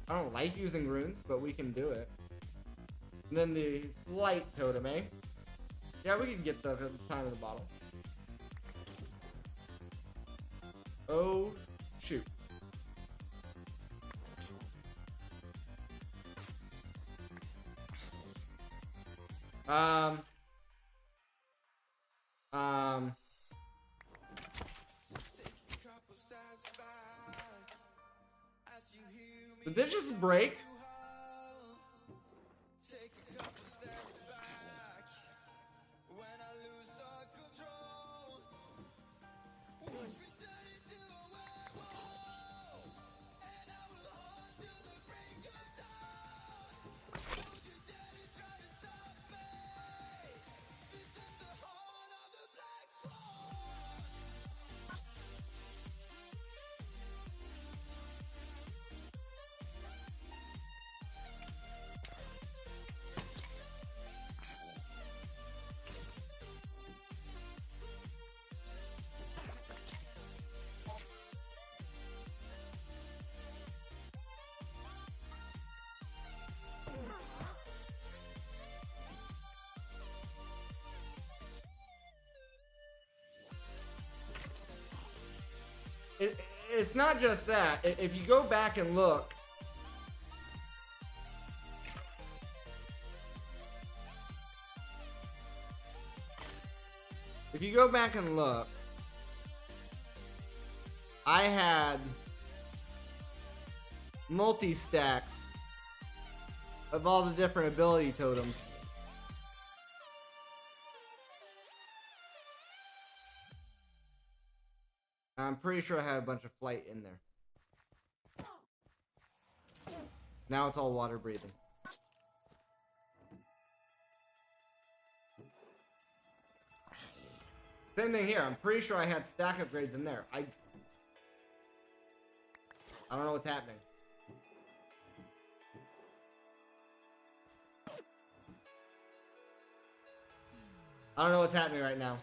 I don't like using runes, but we can do it. And then the light totem, eh? Yeah, we can get the time of the bottle. Oh, shoot. Did this just break? take a couple steps back when I lose all control. Watch me turn into a werewolf, and I will haunt till the break of dawn. Don't you dare to try to stop me. This is the horn of the black swan. It's not just that. If you go back and look, I had multi-stacks of all the different ability totems. I'm pretty sure I had a bunch of flight in there. Now it's all water breathing. Same thing here. I'm pretty sure I had stack upgrades in there. I don't know what's happening. I don't know what's happening right now.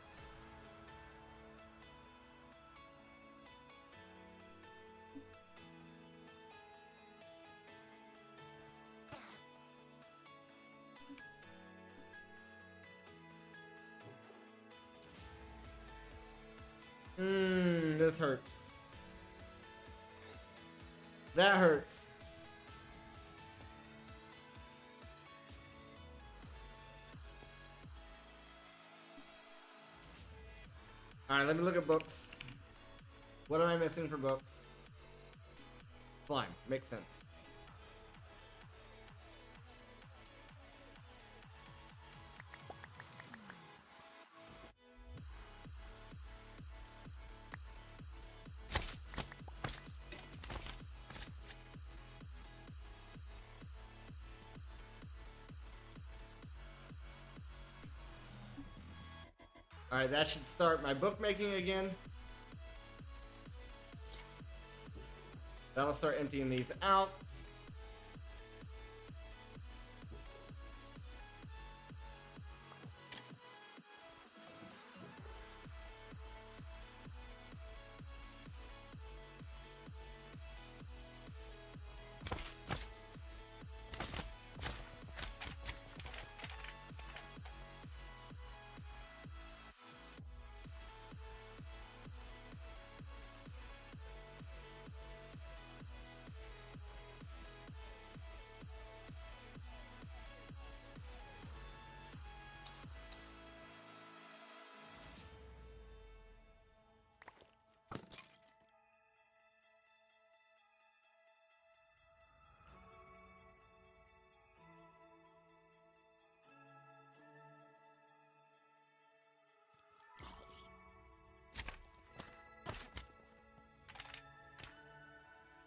This hurts. That hurts. Alright, let me look at books. What am I missing for books? Slime. Makes sense. Alright, that should start my bookmaking again. That'll start emptying these out.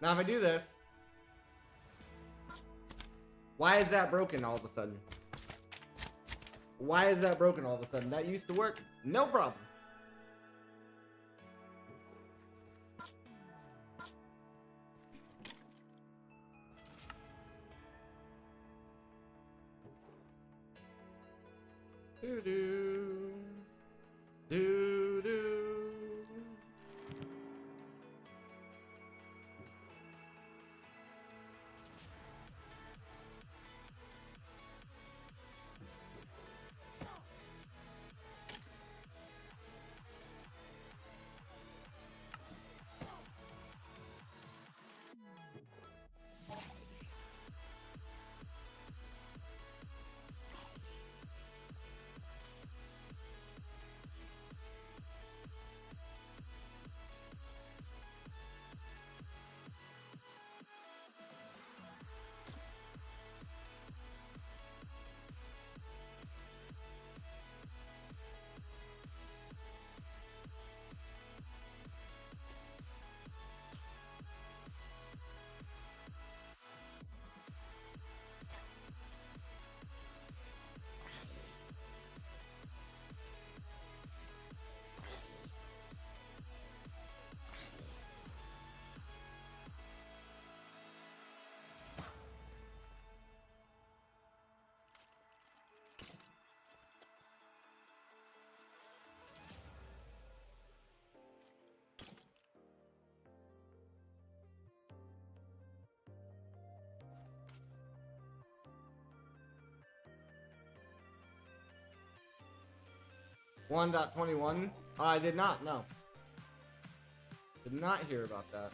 Now if I do this, why is that broken all of a sudden? Why is that broken all of a sudden? That used to work, no problem. Do do do do. One point 21. Oh, I did not. No, did not hear about that.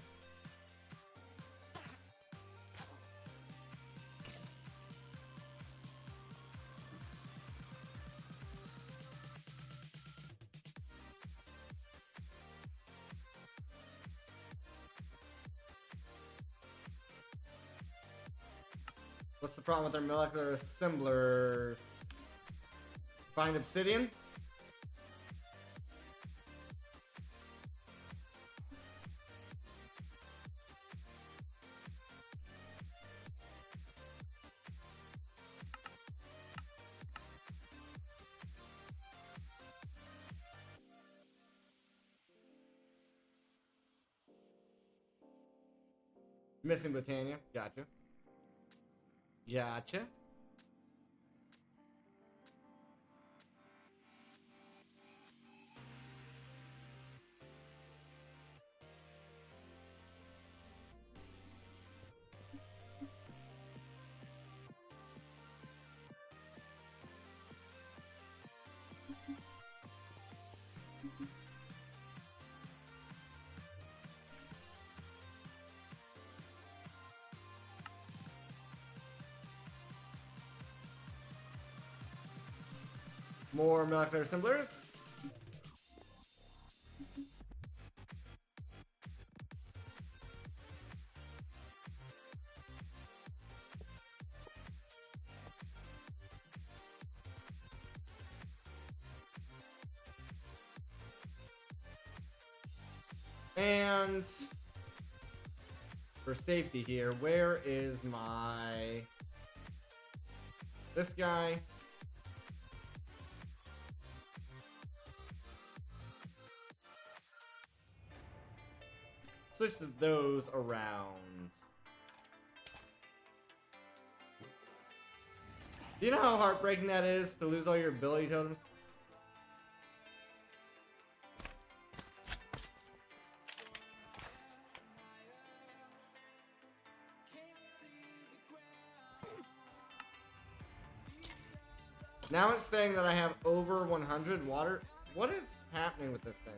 What's the problem with their molecular assemblers? Find obsidian? Missing Britannia. Gotcha. Gotcha. More molecular assemblers. And for safety here, where is my... This guy? Switch those around. Do you know how heartbreaking that is to lose all your ability totems? Now it's saying that I have over 100 water. What is happening with this thing?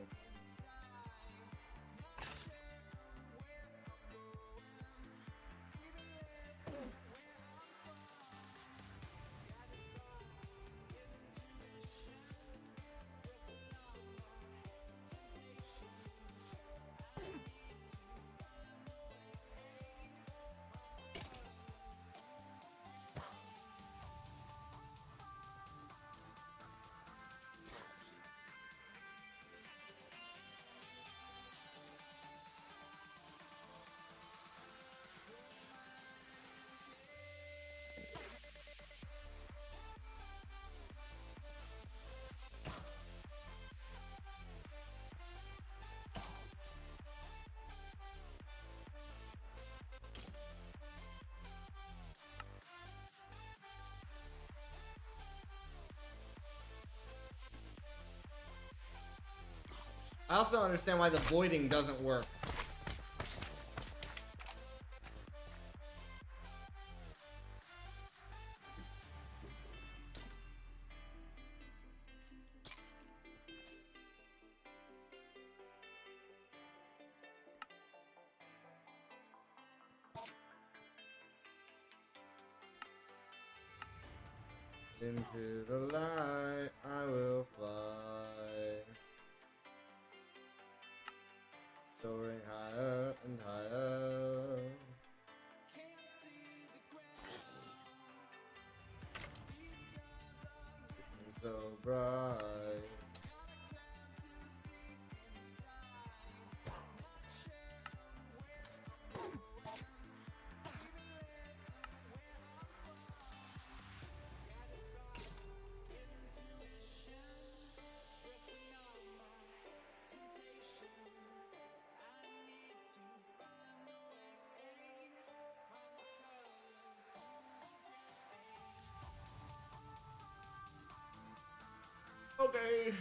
I also don't understand why the voiding doesn't work. Into the light I will fly, soaring higher and higher. And so bright. Okay.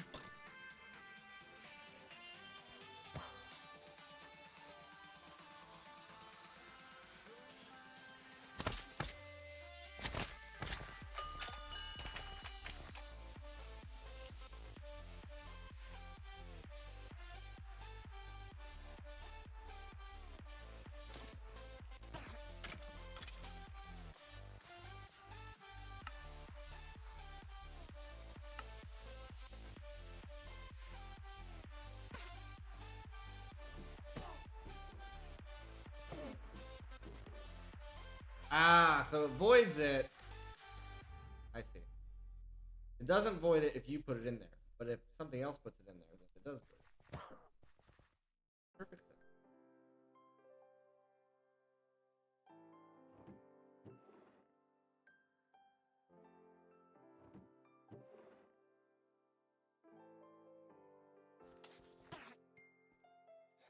Ah, so it voids it. I see. It doesn't void it if you put it in there, but if something else puts it in there, then it does void it. Perfect sense.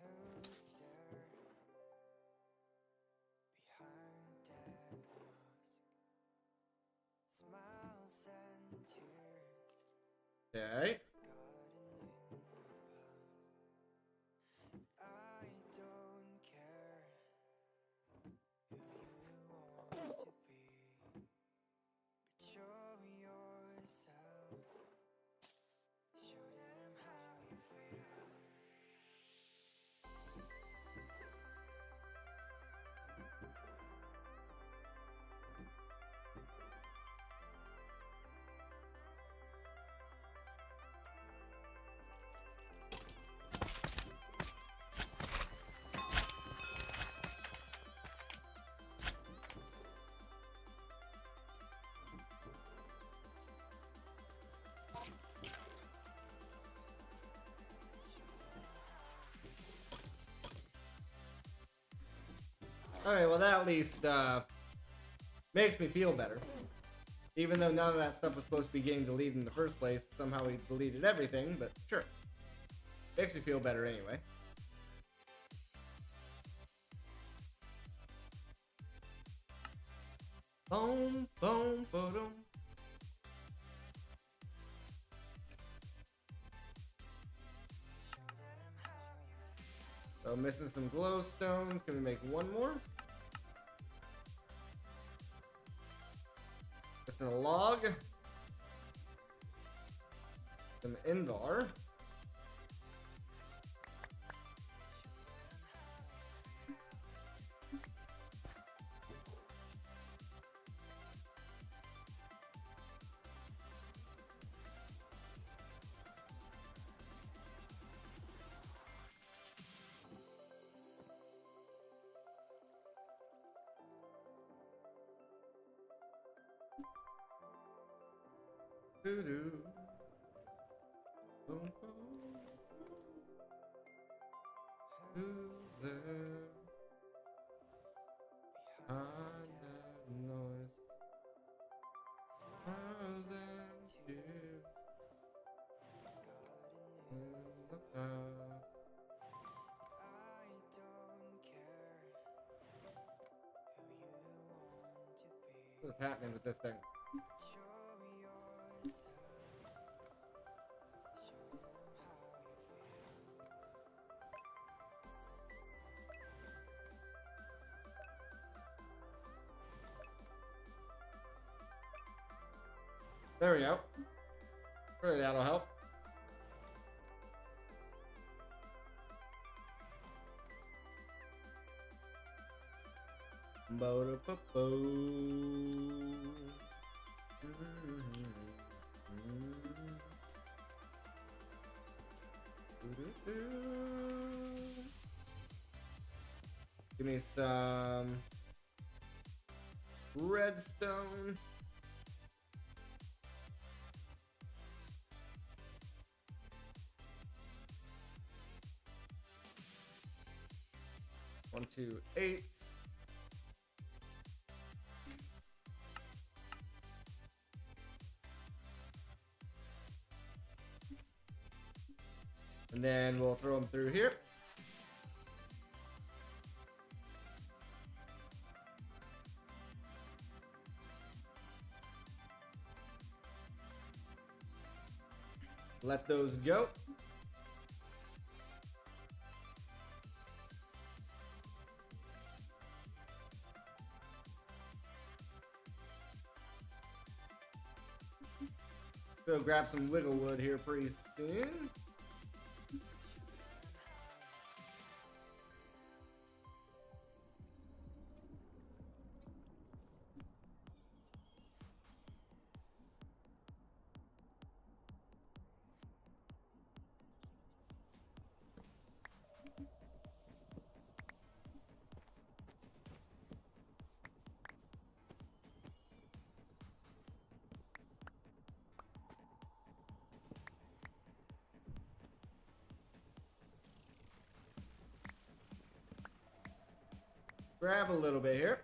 Who's there behind that mask? Smiles and tears Okay. forgotten in the past. I don't care who you want to be, but show yourself. Show them how you feel. Alright, well that at least makes me feel better. Even though none of that stuff was supposed to be getting deleted in the first place, somehow we deleted everything, but sure. Makes me feel better anyway. Boom, boom, boom. So missing some glowstones. Can we make one more? Missing a log. Some Invar. Doo-doo. Boom, boom. Who's there? Behind that noise. Smiles and tears. In the past. What's happening with this thing? There we go. Really, that'll help. Give me some redstone. One, 2, 8. And then we'll throw them through here. Let those go. So grab some wiggle wood here pretty soon. Grab a little bit here.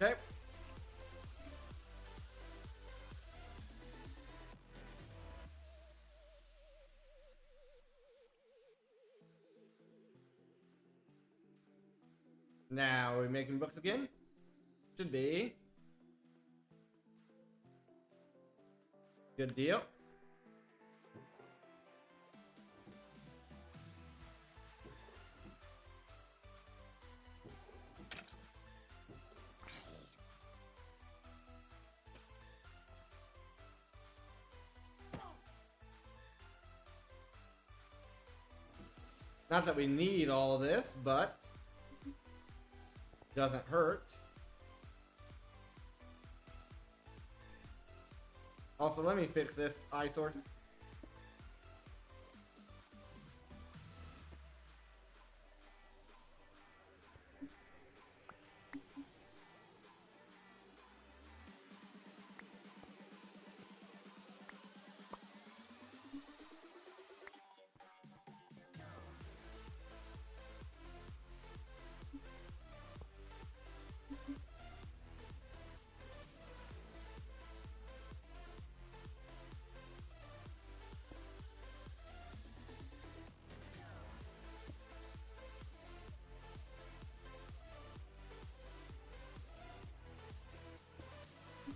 Okay. Now, are we making books again? Should be. Good deal. Not that we need all of this, but doesn't hurt. Also, let me fix this eyesore.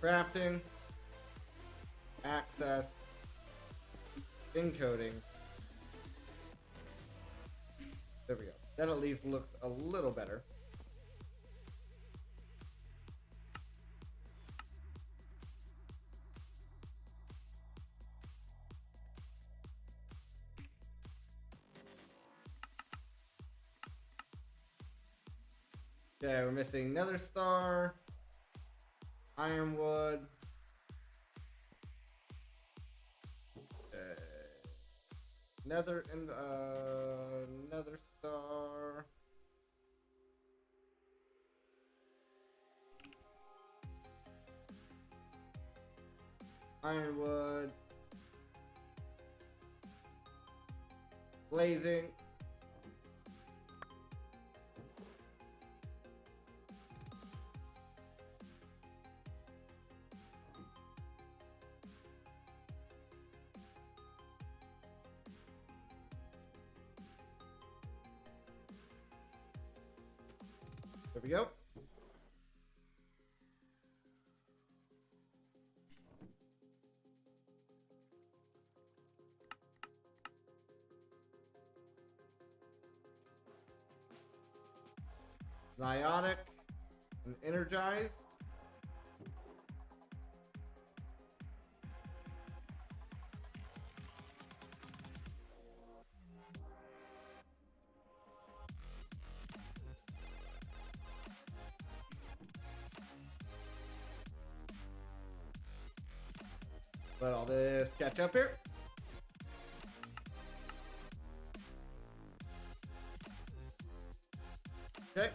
Crafting, access, encoding. There we go. That at least looks a little better. Okay, we're missing another star. Ironwood. Another star. Ironwood. Blazing. There we go. Niotic and energized. Let all this catch up here. Okay.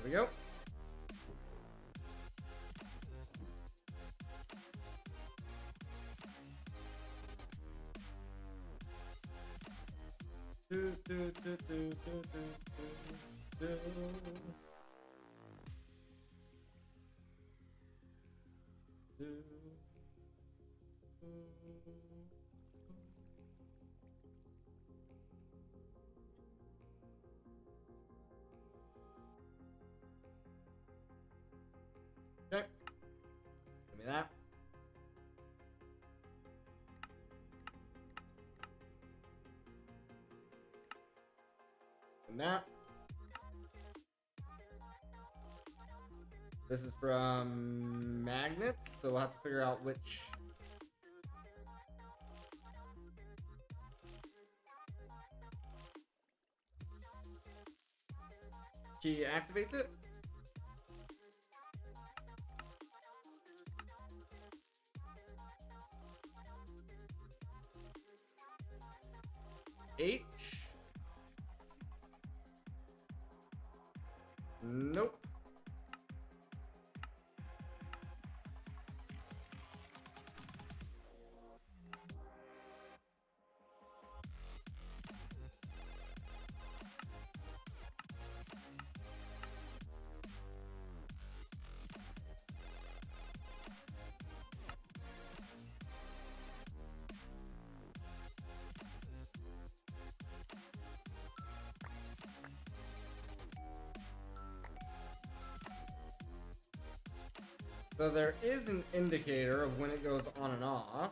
There we go. Okay. Give me that. And that. This is from magnets, so we'll have to figure out which. Key activates it. H. Nope. So there is an indicator of when it goes on and off.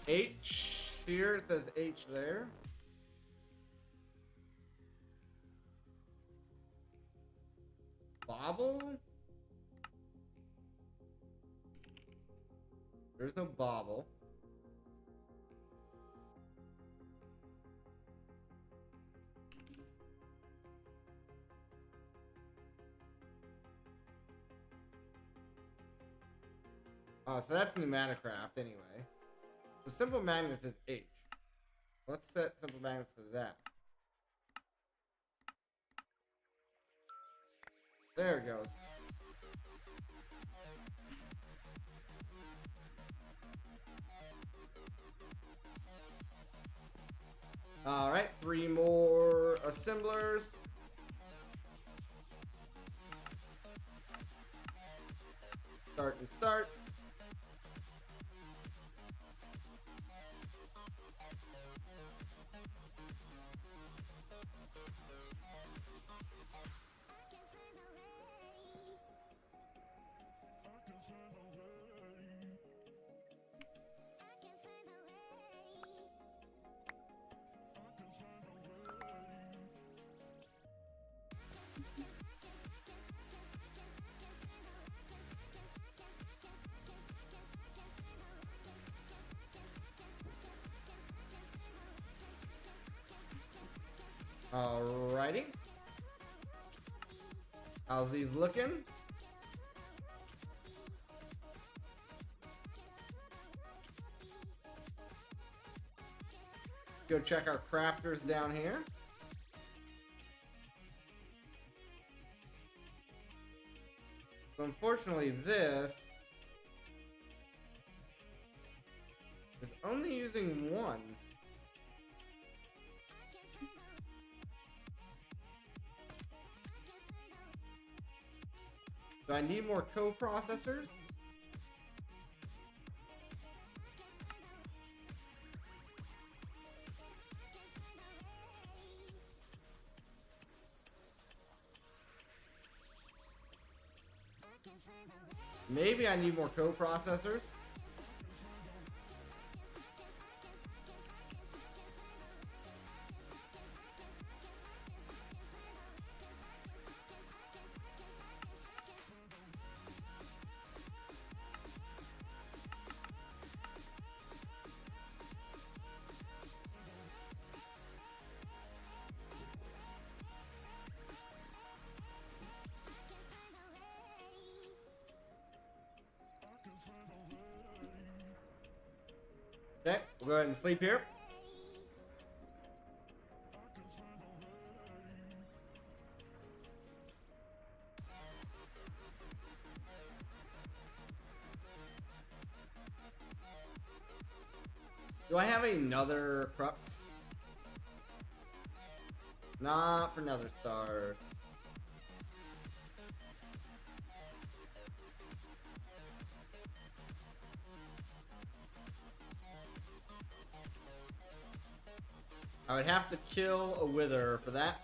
H here, it says H there. Bobble? There's no bobble. Oh, so that's pneumaticraft anyway. The simple magnet says H. Let's set simple magnets to that. There it goes. Alright, 3 more assemblers. Start and start. Alrighty. How's these looking? Go check our crafters down here. So unfortunately this is only using one. Do I need more co-processors? Maybe I need more co-processors. Okay, we'll go ahead and sleep here. Do I have another crux? Not for nether stars. I would have to kill a wither for that.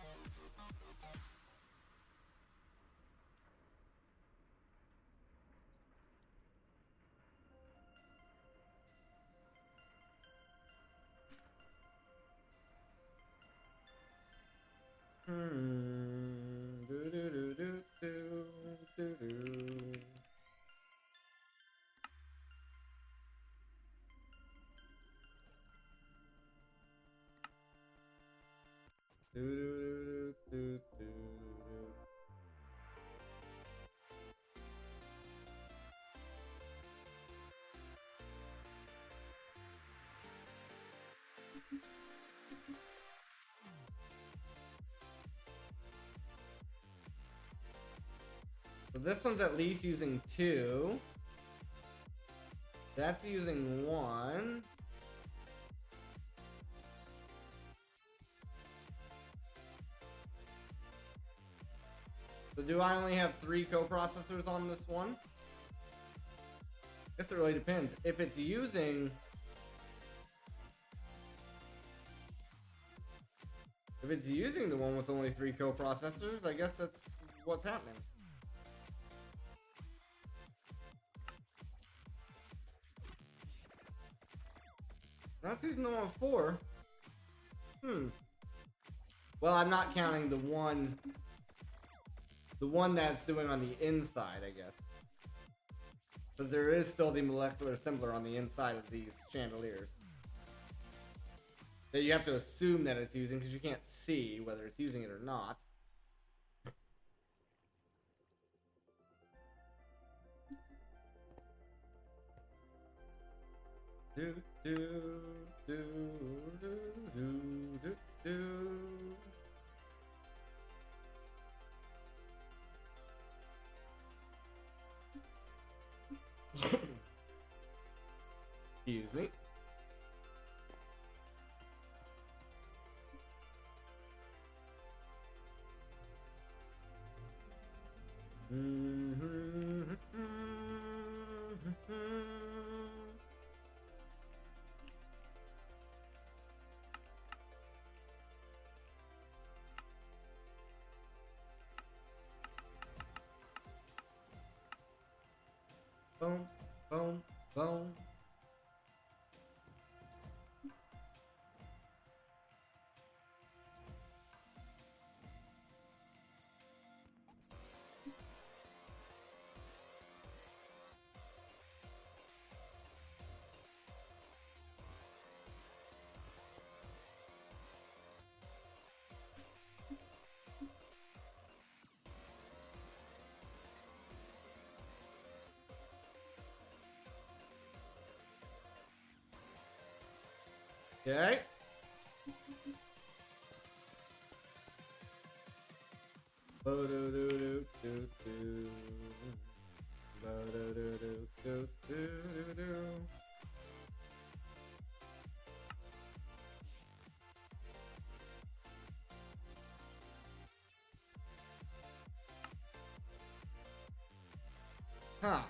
Do do do do do do do. Do do do do do. So this one's at least using 2. That's using 1. So do I only have 3 coprocessors on this one? I guess it really depends. If it's using... If it's using the one with only 3 coprocessors, I guess that's what's happening. That's using the one with 4. Well, I'm not counting the one that's doing on the inside, I guess. Because there is still the molecular assembler on the inside of these chandeliers. That you have to assume that it's using because you can't see whether it's using it or not. Do do do do do do do. Excuse me. Boom, boom, boom. Okay. Huh.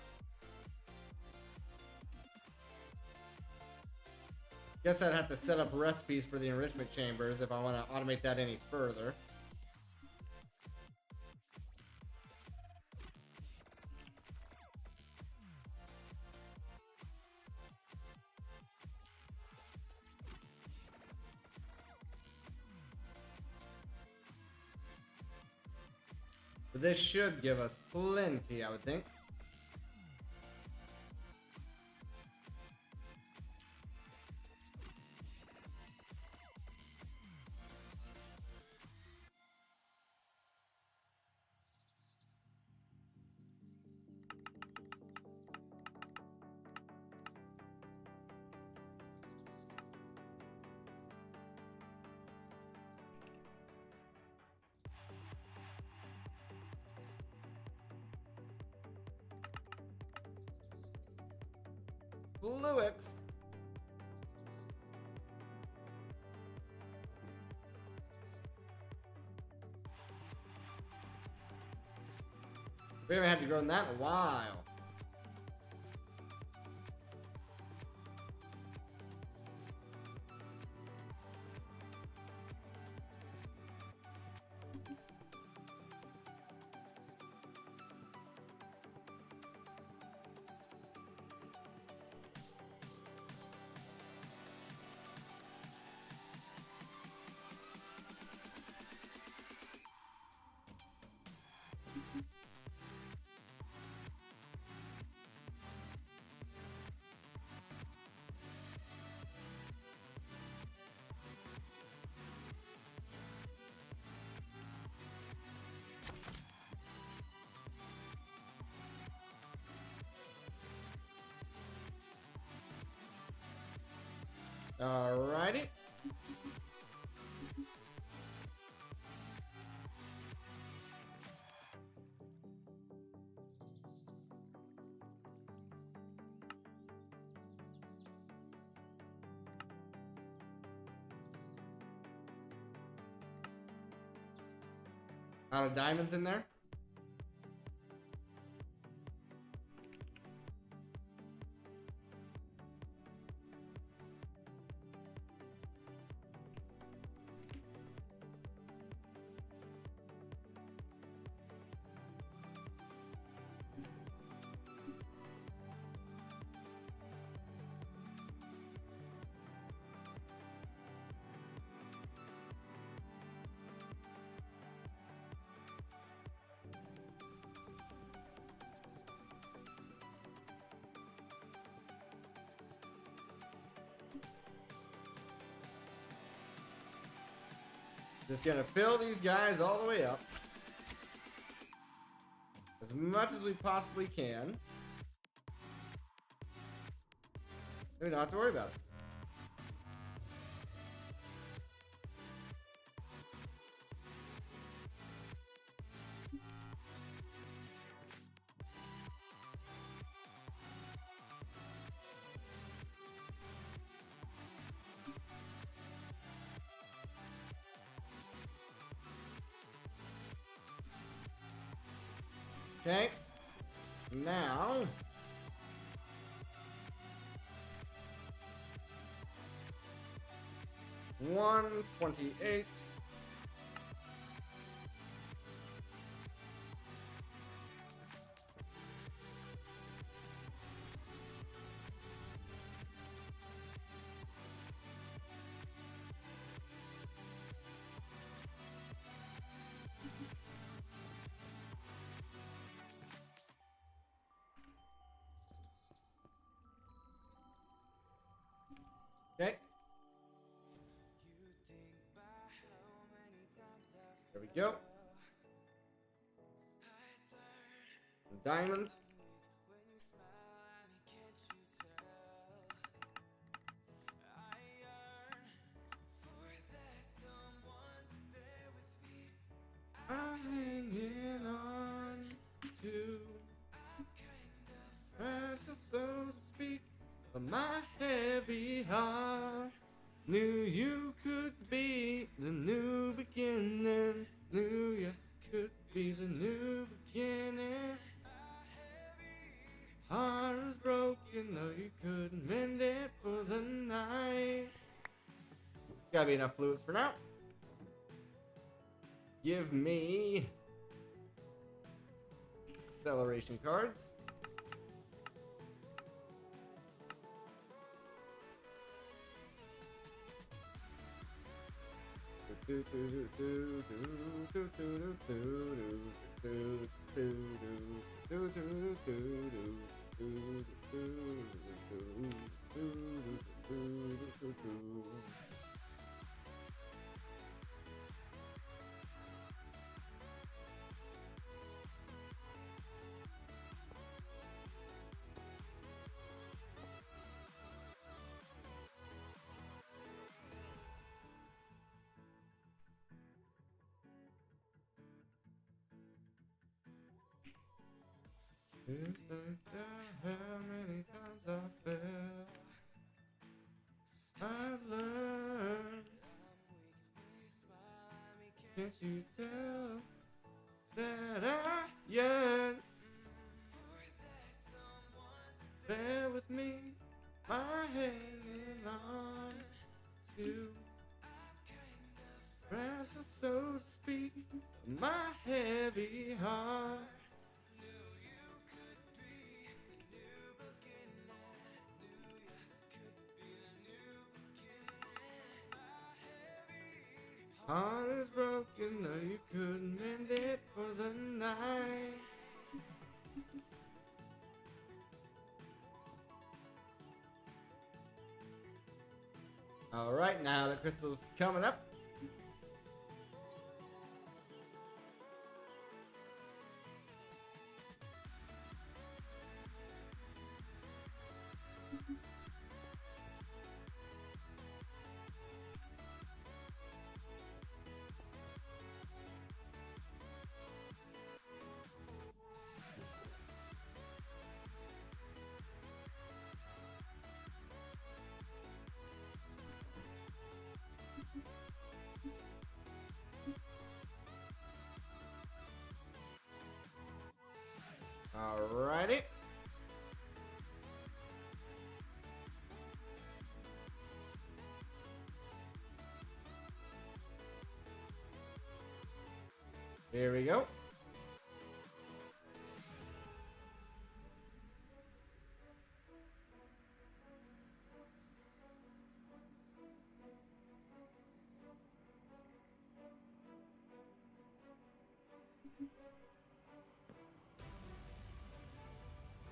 Guess I'd have to set up recipes for the enrichment chambers if I want to automate that any further. But this should give us plenty, I would think. Fluix. We haven't had to grow in that in a while. Alrighty. A lot of diamonds in there. Just gonna fill these guys all the way up. As much as we possibly can. We don't have to worry about it. Okay. Now. 128. Okay. There we go. Diamond. I'm hanging on to precious, so to speak, of my heavy heart. Knew you could be the new beginning. Knew you could be the new beginning. Heart is broken, though you couldn't mend it for the night. Gotta be enough fluids for now. Give me acceleration cards. How many times I fell, I've learned. Can't you tell that I yearn? Bear with me, my hanging on to precious, so to speak, my heavy heart. Heart is broken, though you couldn't mend it for the night. Alright, now the crystal's coming up. Alrighty. Here we go.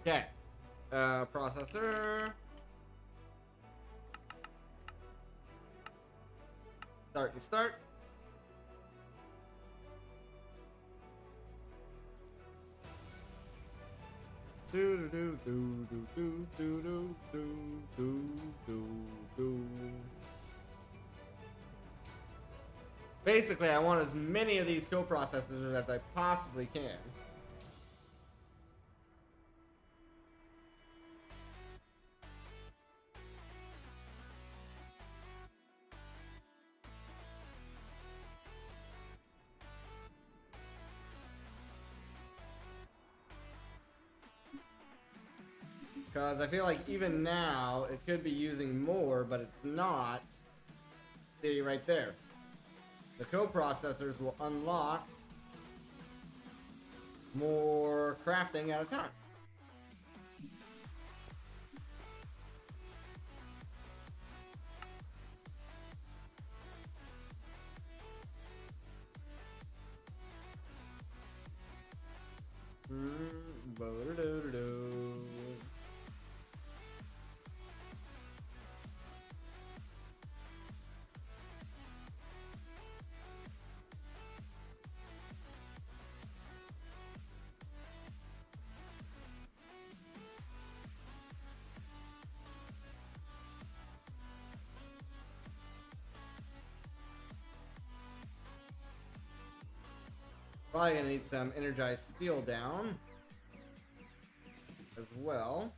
Okay. Processor. Start and start. Do do do do do do do do do do do. Basically, I want as many of these coprocessors as I possibly can. Because I feel like even now, it could be using more, but it's not. See, right there. The coprocessors will unlock more crafting at a time. Bo-do-do-do-do. Probably gonna need some energized steel down as well.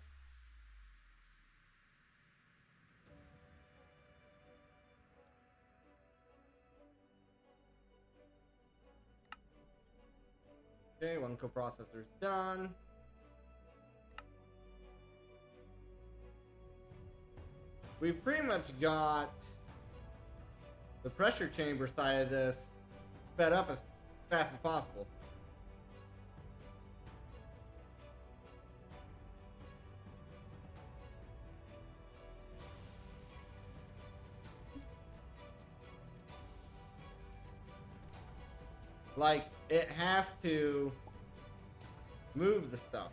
Okay, one coprocessor's done. We've pretty much got the pressure chamber side of this sped up as fast as possible. Like, it has to move the stuff.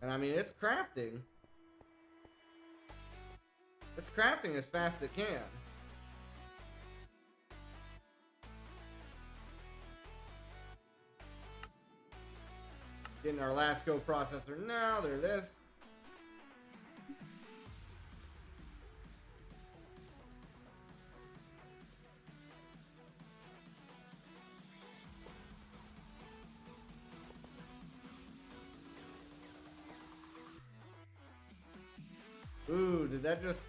And I mean, it's crafting. It's crafting as fast as it can. Getting our last coprocessor now. There it is. Ooh, did that just...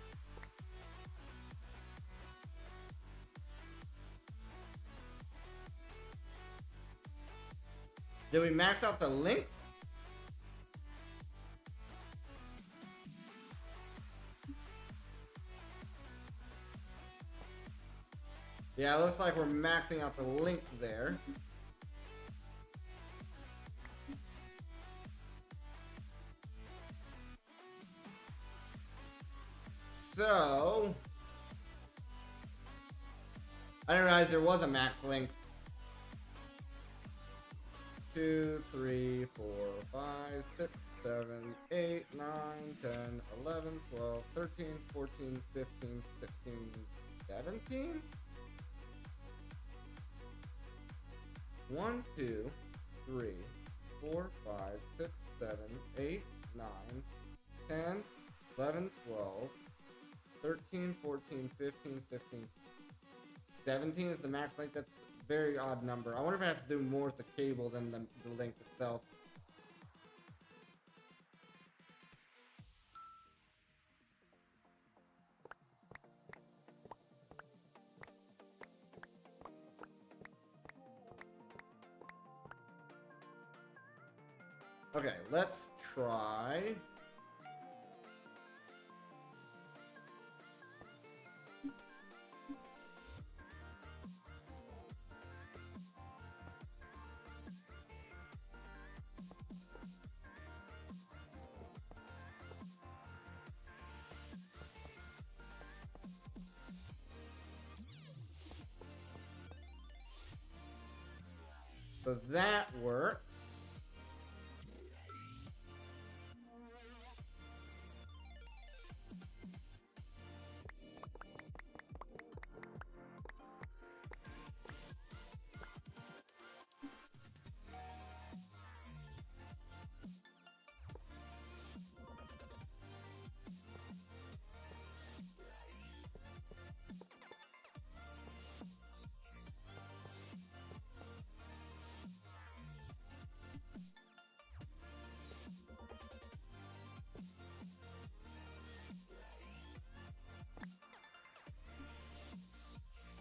Did we max out the link? Yeah, it looks like we're maxing out the link there. So... I didn't realize there was a max length. 2, 3, 4, 5, 6, 7, 8, 9, 10, 11, 12, 13, 14, 15, 16, 17? 1, 2, 3, 4, 5, 6, 7, 8, 9, 10, 11, 12, 13, 14, 15, 16, 17 is the max length. That's a very odd number. I wonder if it has to do more with the cable than the length itself. Okay, let's try. So that works.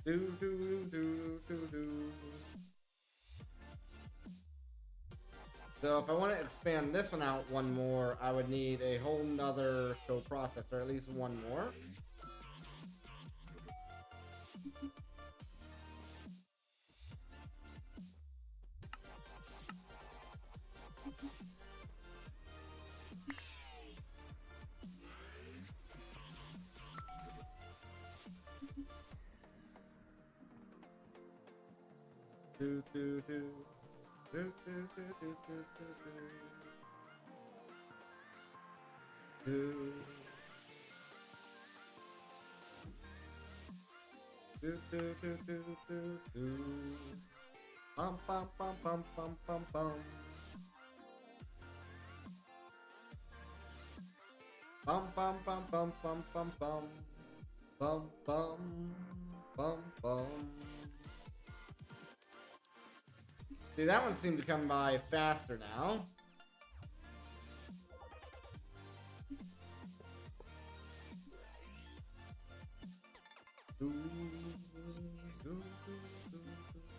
Do do do do do. So if I want to expand this one out one more, I would need a whole nother coprocessor, at least one more. Do do do. Do do do do do do do. Do. Do do do do do do. Bum bum bum bum bum bum bum. Bum bum bum bum bum bum bum. Bum bum bum bum. See, that one seemed to come by faster now.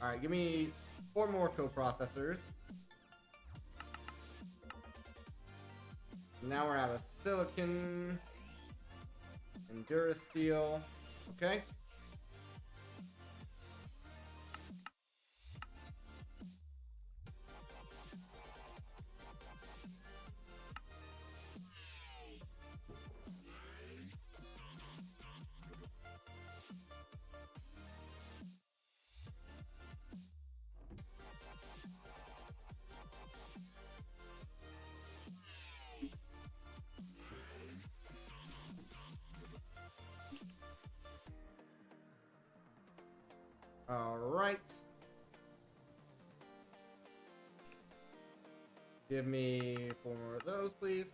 Alright, give me 4 more coprocessors. Now we're out of silicon and durasteel. Okay. Alright. Give me 4 more of those, please.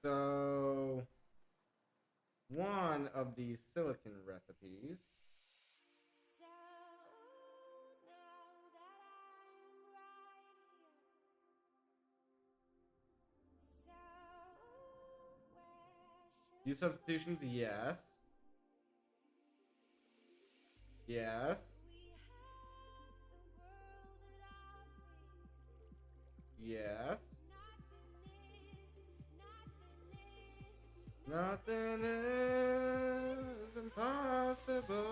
So, one of these silicon recipes. So now that I'm right here, so where Use substitutions, yes. Yes. we have the world at our feet? Yes. Nothing is Nothing is impossible.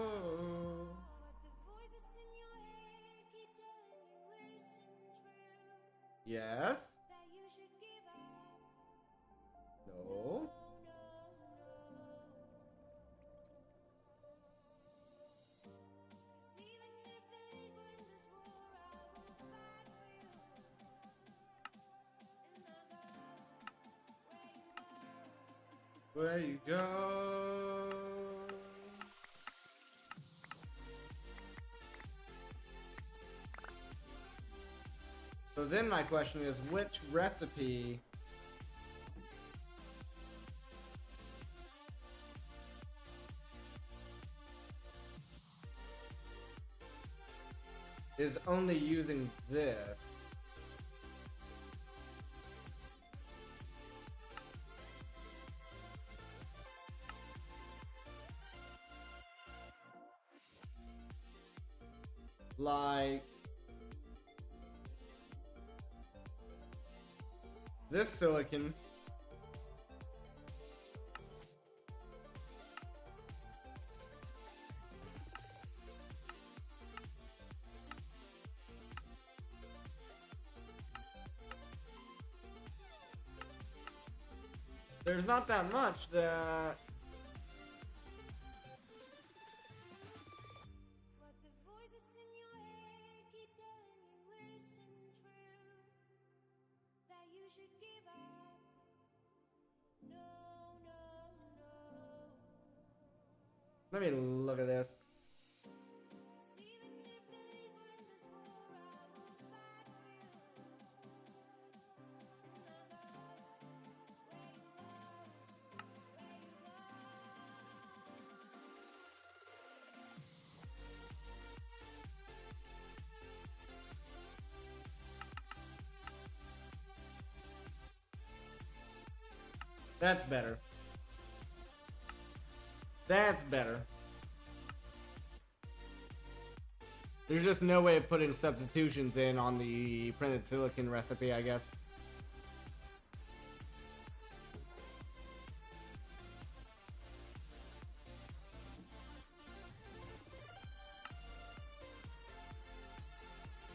what the voices in your head keep telling you isn't true. Yes. That you should give up. No. No. 'Cause even if the lead wins this war, I will fight for you. And I'll go where you go. Where you go. So then my question is, which recipe is only using this? Like this silicon there's not that much that What the voices in your head keep telling you isn't true. That you should give up. No. let me look at this. 'Cause even if the lead wins this war, I will fight for you. And I'll go where you go. That's better. That's better. There's just no way of putting substitutions in on the printed silicon recipe, I guess.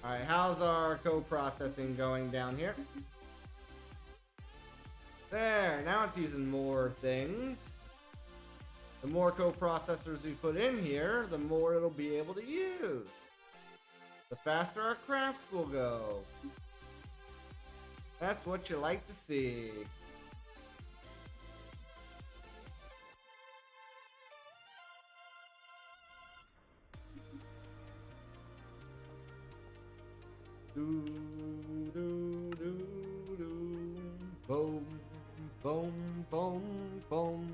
Alright, how's our co-processing going down here? There, now it's using more things. The more co-processors we put in here, the more it'll be able to use. The faster our crafts will go. That's what you like to see. Do, do, do, do. Boom, boom, boom, boom.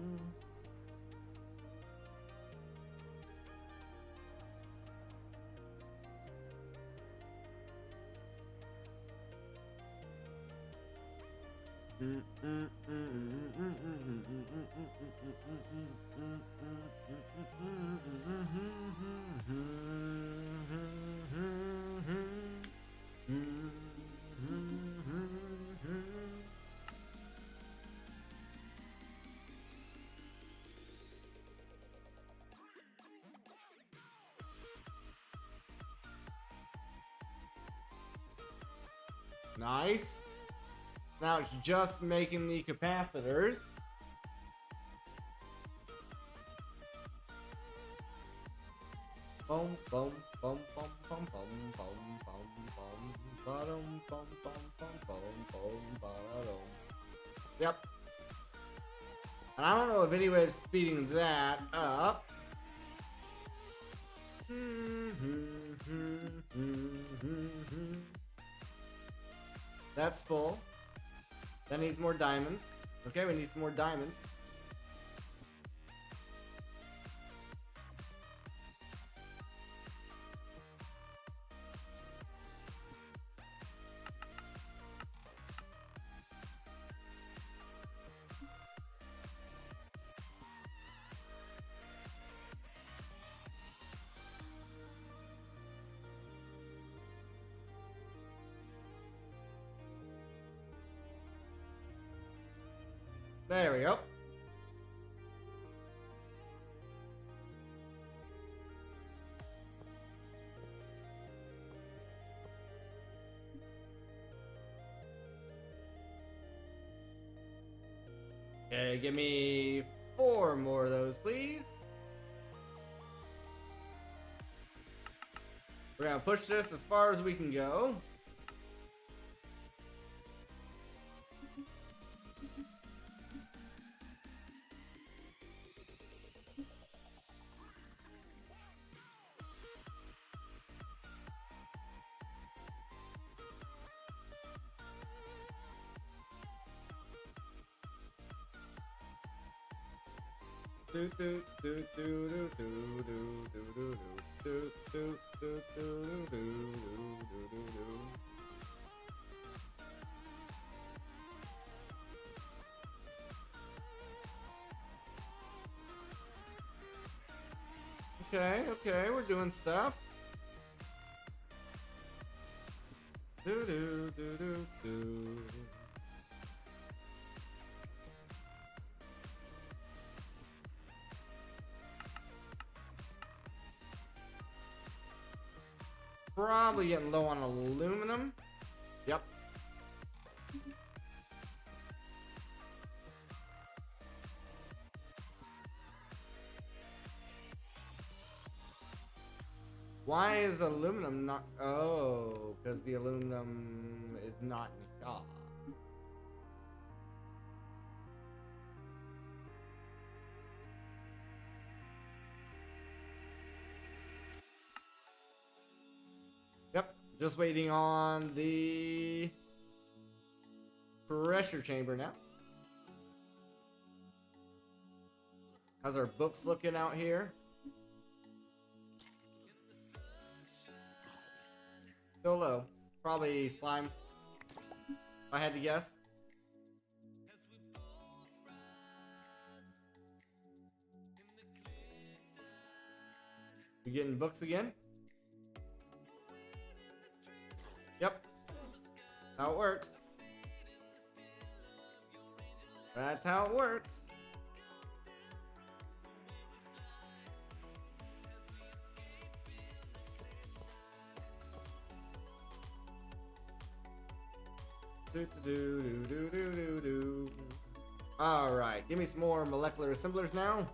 Nice. Now it's just making the capacitors. Boom, boom, boom, boom, boom, boom, boom, boom, boom, ba-dum, boom, boom, boom, boom, boom, ba-da-dum. Yep. And I don't know of any way of speeding that up. That's full. That needs more diamonds. Okay, we need some more diamonds. There we go. Okay, give me 4 more of those, please. We're gonna push this as far as we can go. Do do do do do do do do do do do do do do do. Okay, okay, we're doing stuff. Do do do do do. Probably getting low on aluminum. Yep. Why is aluminum not? Oh, because the aluminum is not in shop. Yep. Just waiting on the pressure chamber now. How's our books looking out here? Still low. Probably slimes. If I had to guess. You getting books again? Yep. How it works. That's how it works. Alright, give me some more molecular assemblers now.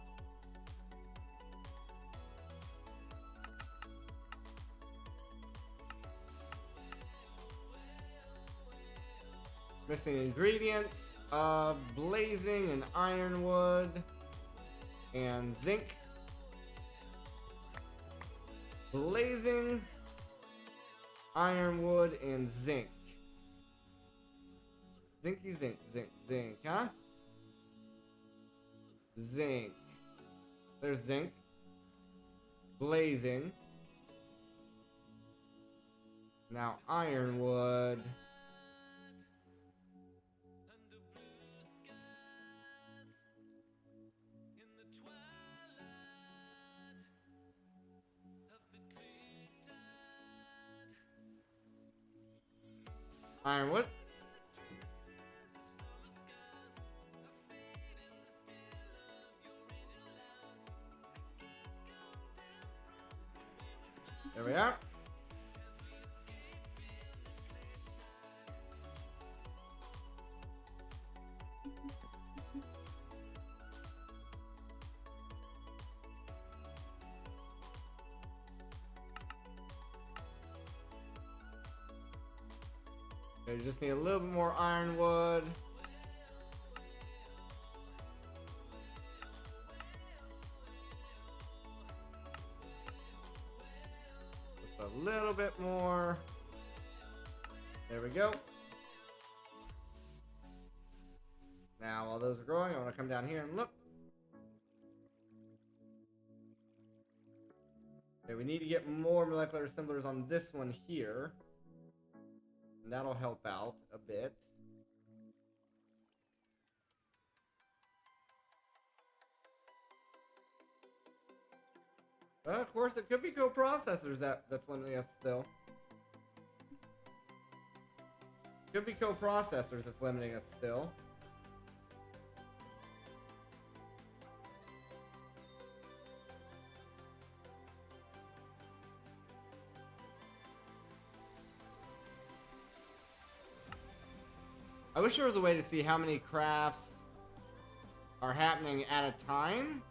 Missing ingredients of blazing and ironwood and zinc. Blazing, ironwood, and zinc. Zinky zinc, huh? Zinc. There's zinc. Blazing. Now ironwood. Ironwood. There we are. Okay, just need a little bit more ironwood. Just a little bit more. There we go. Now, while those are growing, I want to come down here and look. Okay, we need to get more molecular assemblers on this one here. And that'll help out a bit. Of course, it could be coprocessors that's limiting us still. Could be coprocessors that's limiting us still. I wish there was a way to see how many crafts are happening at a time.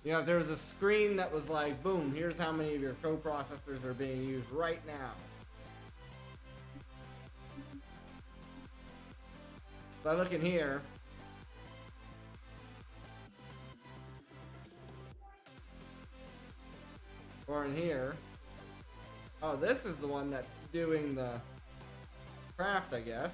You know, if there was a screen that was like, boom, here's how many of your coprocessors are being used right now. So I look in here. Or in here. Oh, this is the one that's doing the craft, I guess.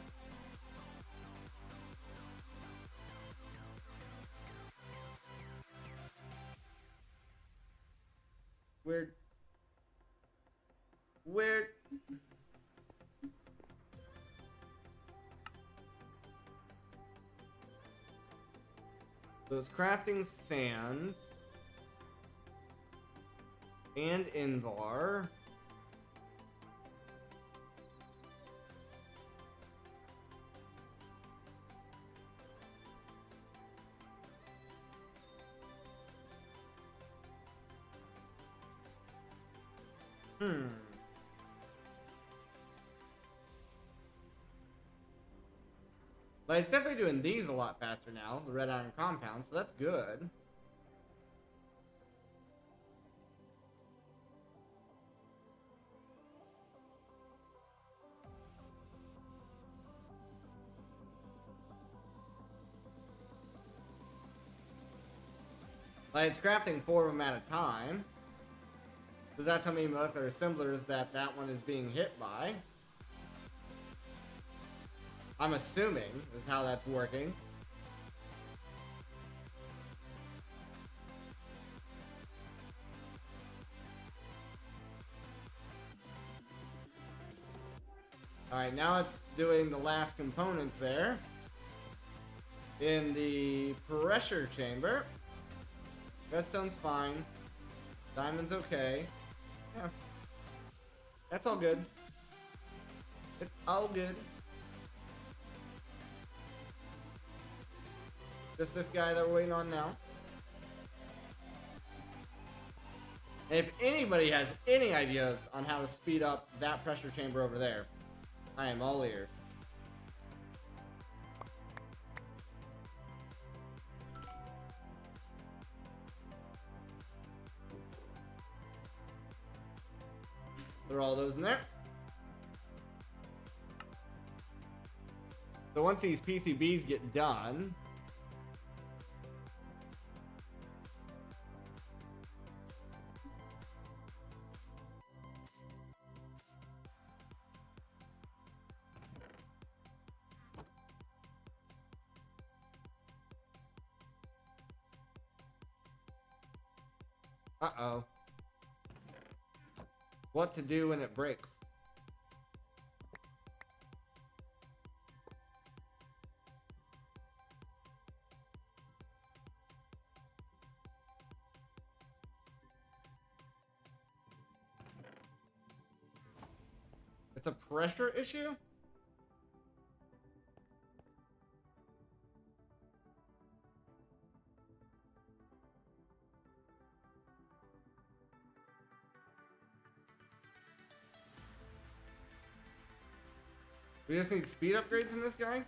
Weird. Weird. So it's crafting sand. And Invar. But it's definitely doing these a lot faster now, the red iron compound, so that's good. Like, it's crafting 4 of them at a time. Because that's how many molecular assemblers that one is being hit by. I'm assuming is how that's working. Alright, now it's doing the last components there. in the pressure chamber. Redstone's fine. Diamond's okay. Yeah. That's all good. It's all good. Just this guy that we're waiting on now. And if anybody has any ideas on how to speed up that pressure chamber over there, I am all ears. Throw all those in there. So once these PCBs get done, uh-oh. What to do when it breaks? It's a pressure issue? We just need speed upgrades in this guy?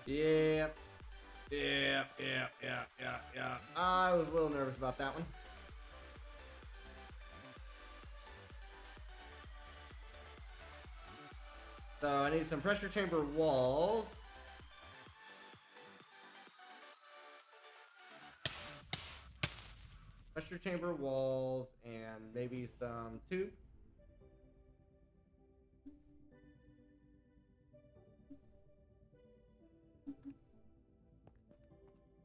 Yeah. I was a little nervous about that one. So I need some pressure chamber walls. Pressure chamber walls and maybe some tube.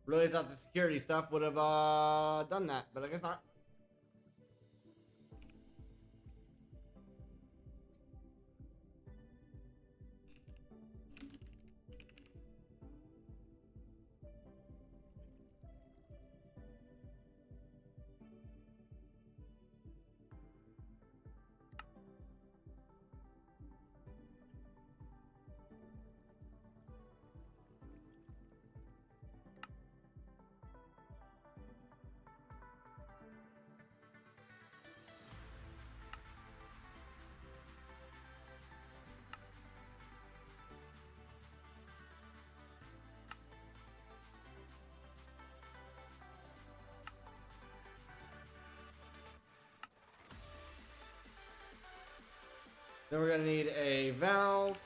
Really thought the security stuff would have done that, but I guess not. Then we're gonna need a valve.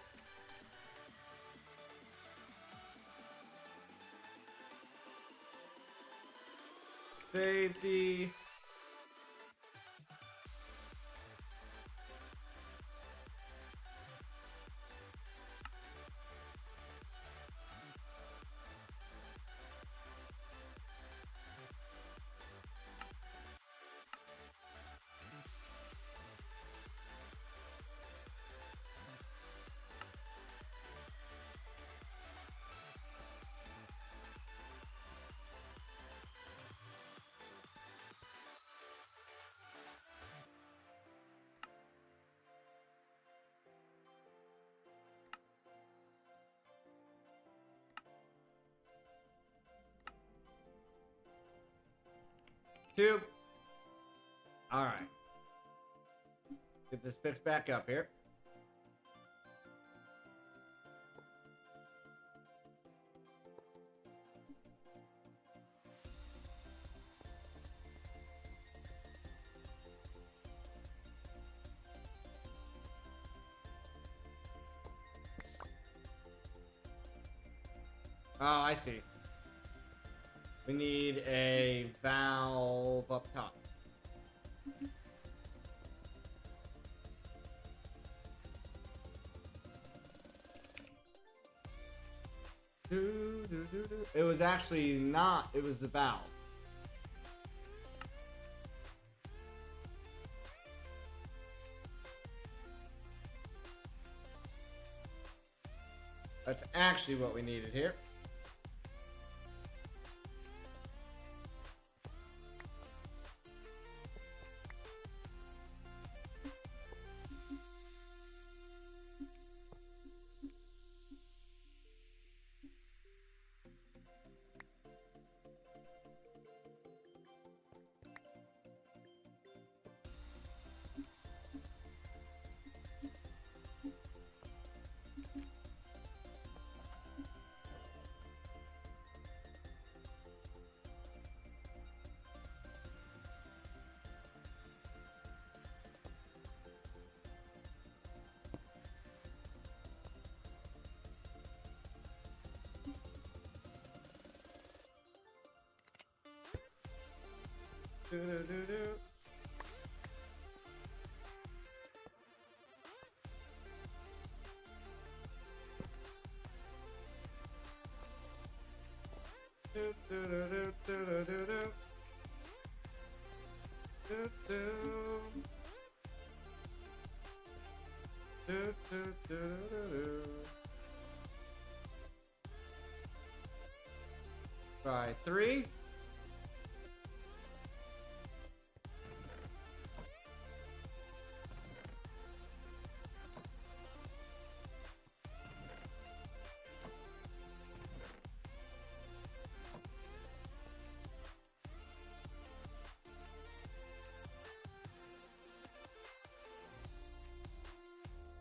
Safety. Tube. All right. Get this fixed back up here. Oh, I see. We need a valve up top. It was actually not, it was the valve. That's actually what we needed here. Try 3.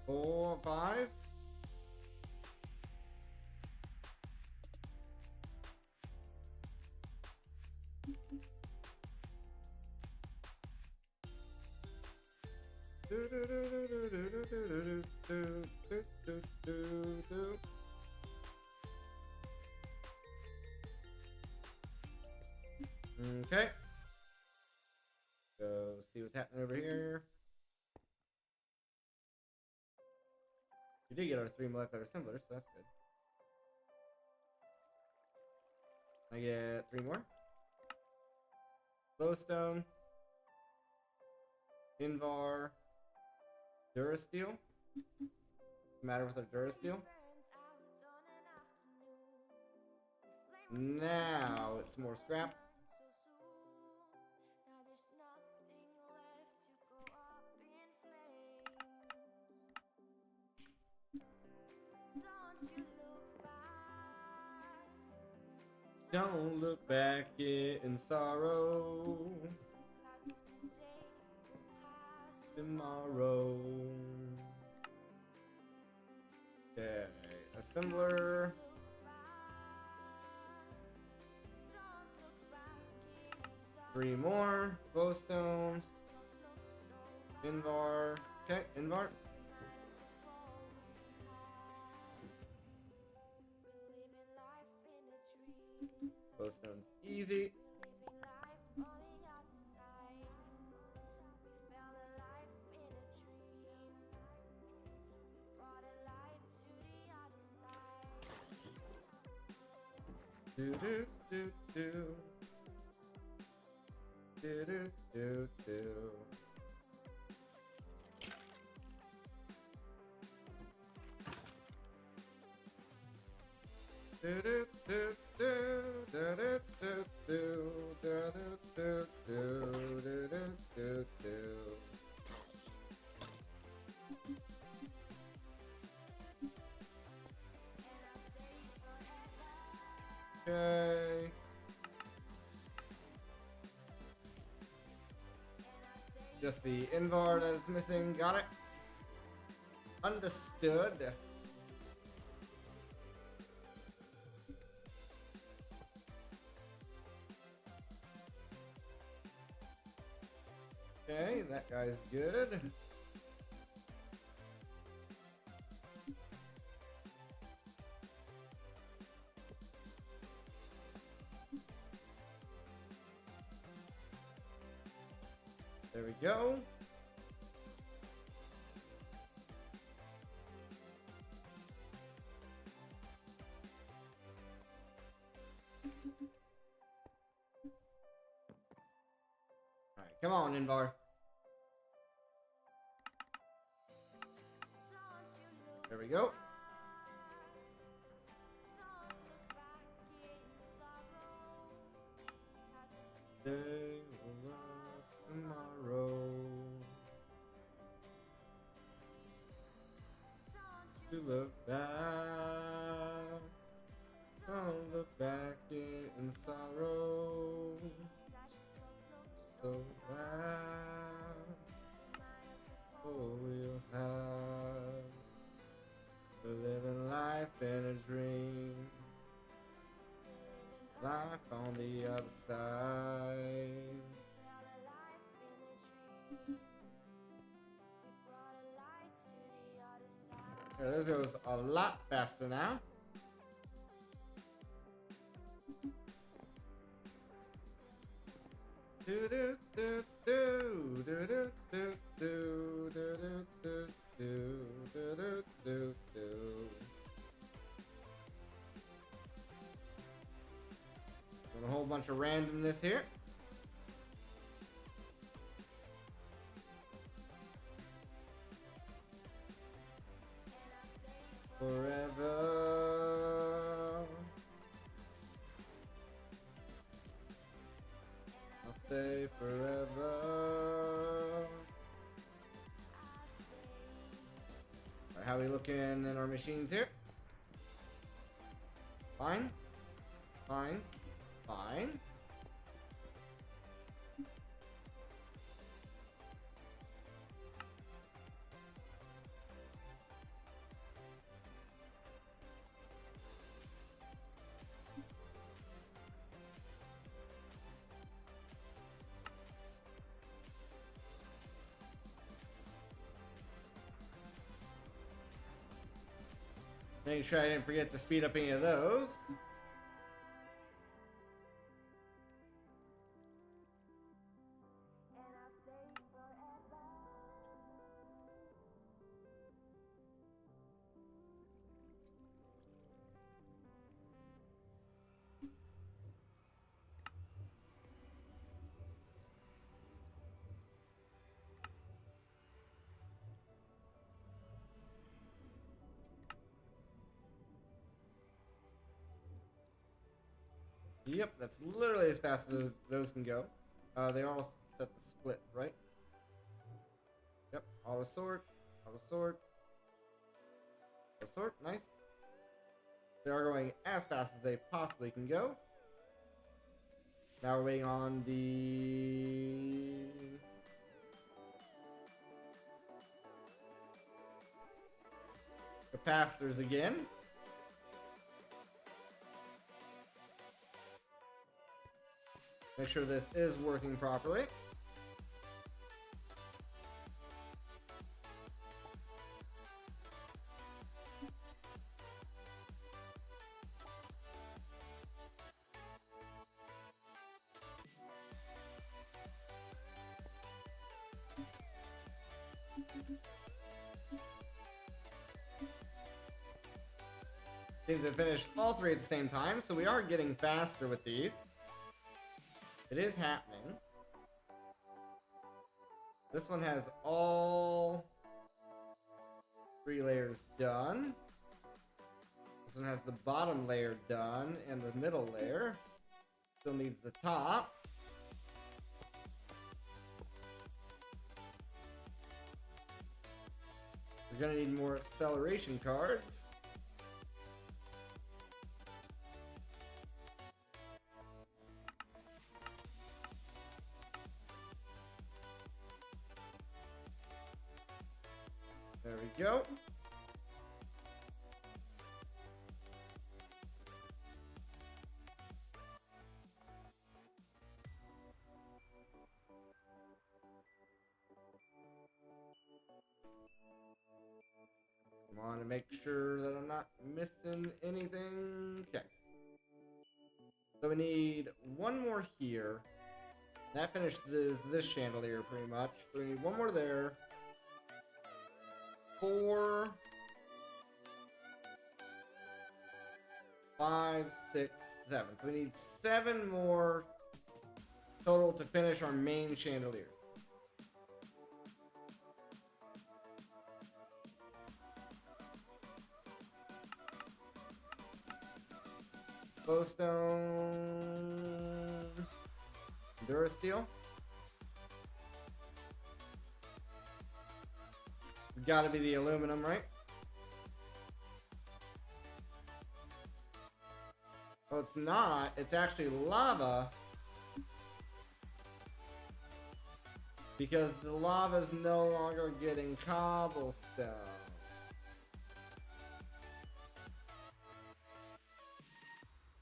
Four, 5. Okay. Go see what's happening over here. We did get our 3 molecular assemblers, so that's good. I get 3 more. Glowstone. Invar. Durasteel. Matter with our Durasteel. Now it's more scrap. Don't look back in sorrow. Tomorrow. Okay, assembler. Three more. Glowstone. Invar. Okay, Invar. Glowstone's easy. Do do do do. Do do do do. Do do do do do do do do do do do do do. Okay. Just the Invar that is missing. Got it. Understood. Okay, that guy's good. There we go. Alright, come on, Invar. There we go. Today will last tomorrow. To look back, don't look back in sorrow. So bad, all we'll have to living life in a dream. Life on the other side. Yeah, this goes a lot faster now. Do do do do do do do do do do do do do do. Got a whole bunch of randomness here. Forever, I'll stay forever. Alright, how we looking in our machines here? Fine, fine, fine. Make sure I didn't forget to speed up any of those. Yep, that's literally as fast as those can go. They all set to split, right? Yep, auto sort, auto sort, auto sort, nice. They are going as fast as they possibly can go. Now we're waiting on the capacitors again. Make sure this is working properly. Seems to finish all three at the same time, so we are getting faster with these. It is happening. This one has all three layers done. This one has the bottom layer done and the middle layer. Still needs the top. We're gonna need more acceleration cards. There we go. I want to make sure that I'm not missing anything. Okay. So we need one more here. That finishes this chandelier pretty much. So we need one more there. 4, 5, 6, 7. So we need 7 more total to finish our main chandeliers. Bowstone, Durasteel. It's gotta be the aluminum, right? Oh, it's not. It's actually lava. Because the lava's no longer getting cobblestone.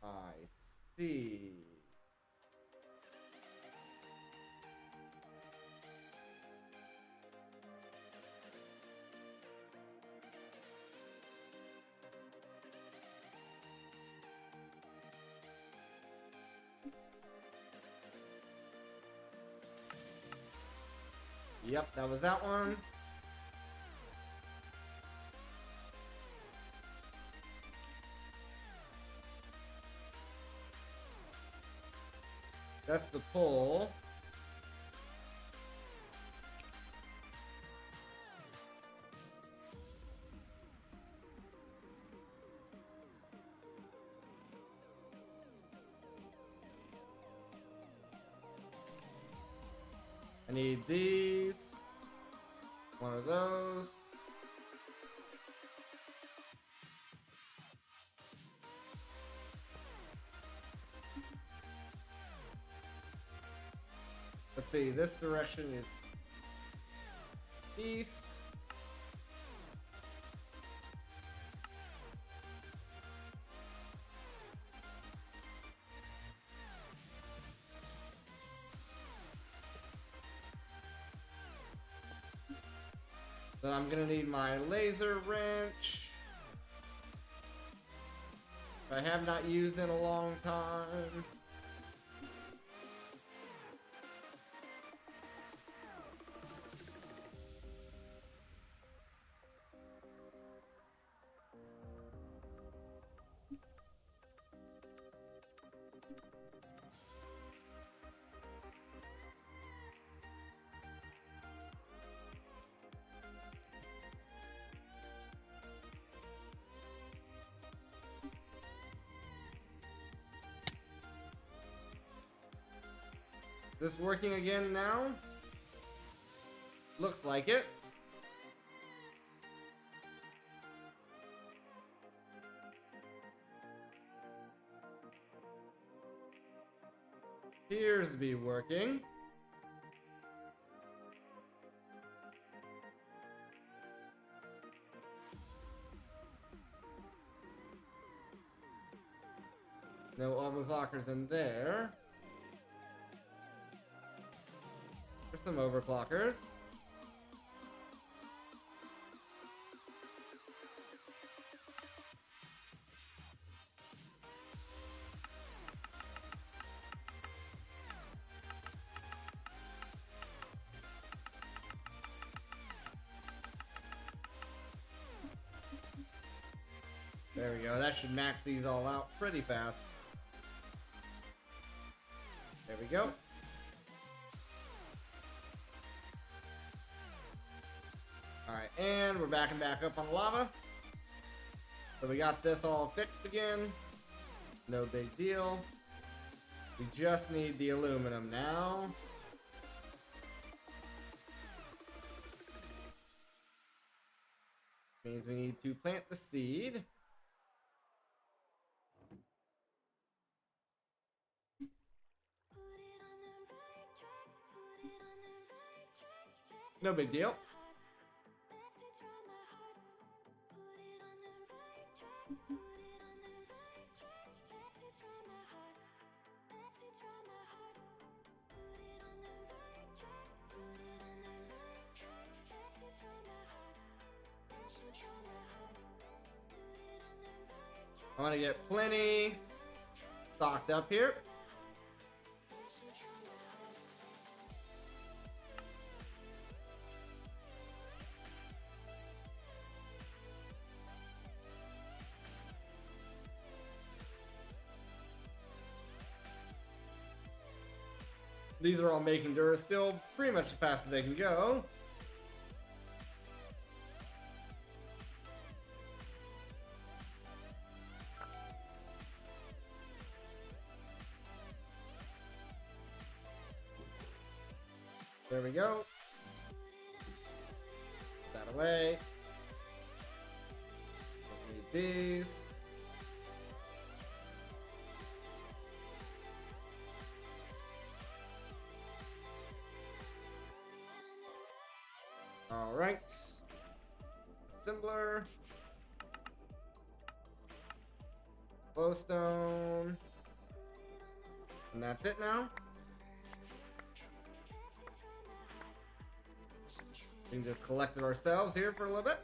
I see. Yep, that was that one. That's the pole. I need these. One of those. Let's see, this direction is east. So I'm gonna need my laser wrench. I have not used in a long time. This working again now? Looks like it. Appears to be working. No overclockers in there. There's some overclockers. There we go. That should max these all out pretty fast. There we go. Alright, and we're backing back up on the lava. So we got this all fixed again. No big deal. We just need the aluminum now. Means we need to plant the seed. No big deal. I want to get plenty stocked up here. These are all making Dura still pretty much as fast as they can go. There we go. Put that away. Don't need these. All right. Assembler. Glowstone. And that's it now. We can just collect it ourselves here for a little bit.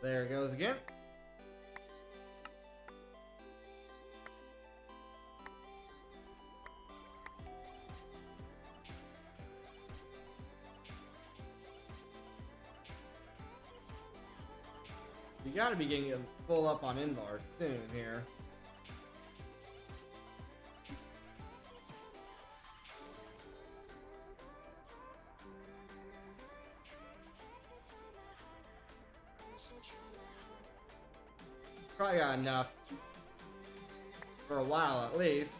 There it goes again. You gotta be getting full up on Invar soon here. Probably got enough for a while at least.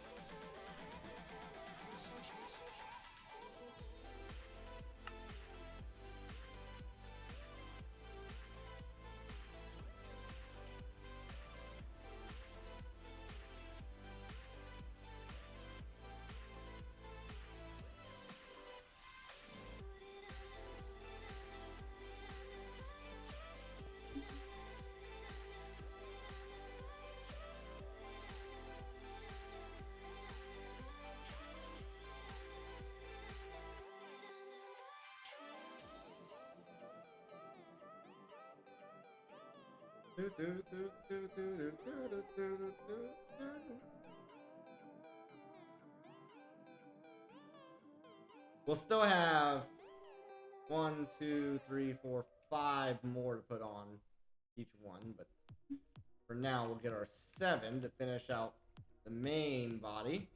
We'll still have 1, 2, 3, 4, 5 more to put on each one, but for now we'll get our 7 to finish out the main body.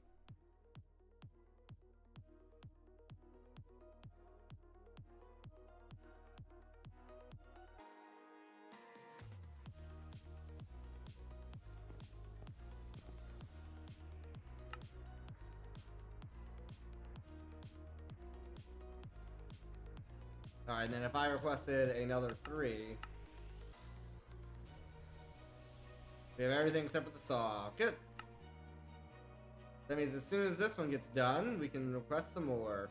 Alright, then if I requested another 3, we have everything except for the saw. Good. That means as soon as this one gets done, we can request some more.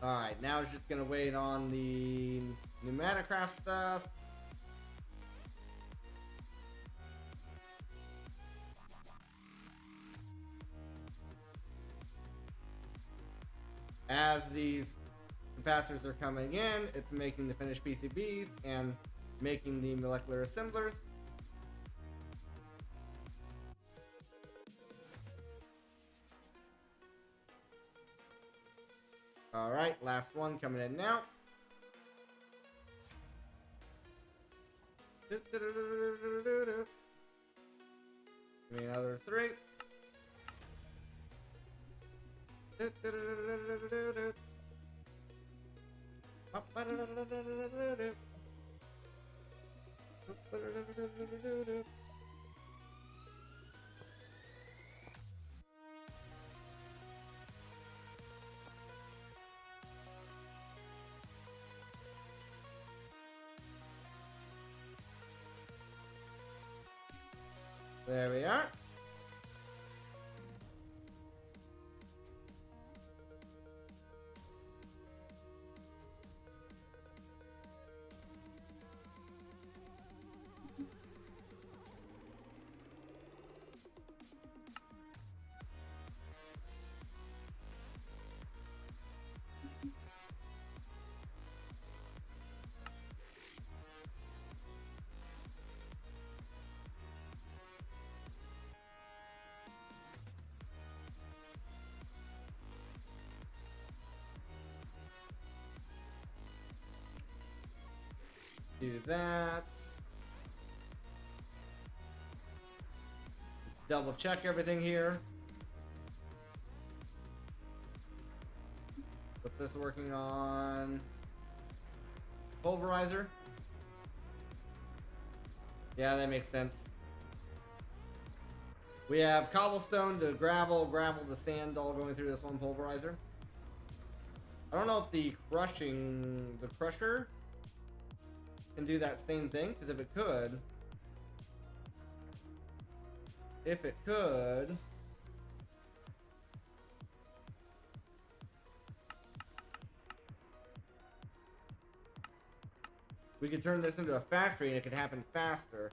Alright, now it's just gonna wait on the pneumaticraft stuff. As these capacitors are coming in, it's making the finished PCBs and making the molecular assemblers. Alright, last one coming in now. Give me another 3. There we are. Do that. Double check everything here. What's this working on? Pulverizer? Yeah, that makes sense. We have cobblestone to gravel, gravel to sand all going through this one pulverizer. I don't know if the crusher can do that same thing, because if it could, we could turn this into a factory and it could happen faster.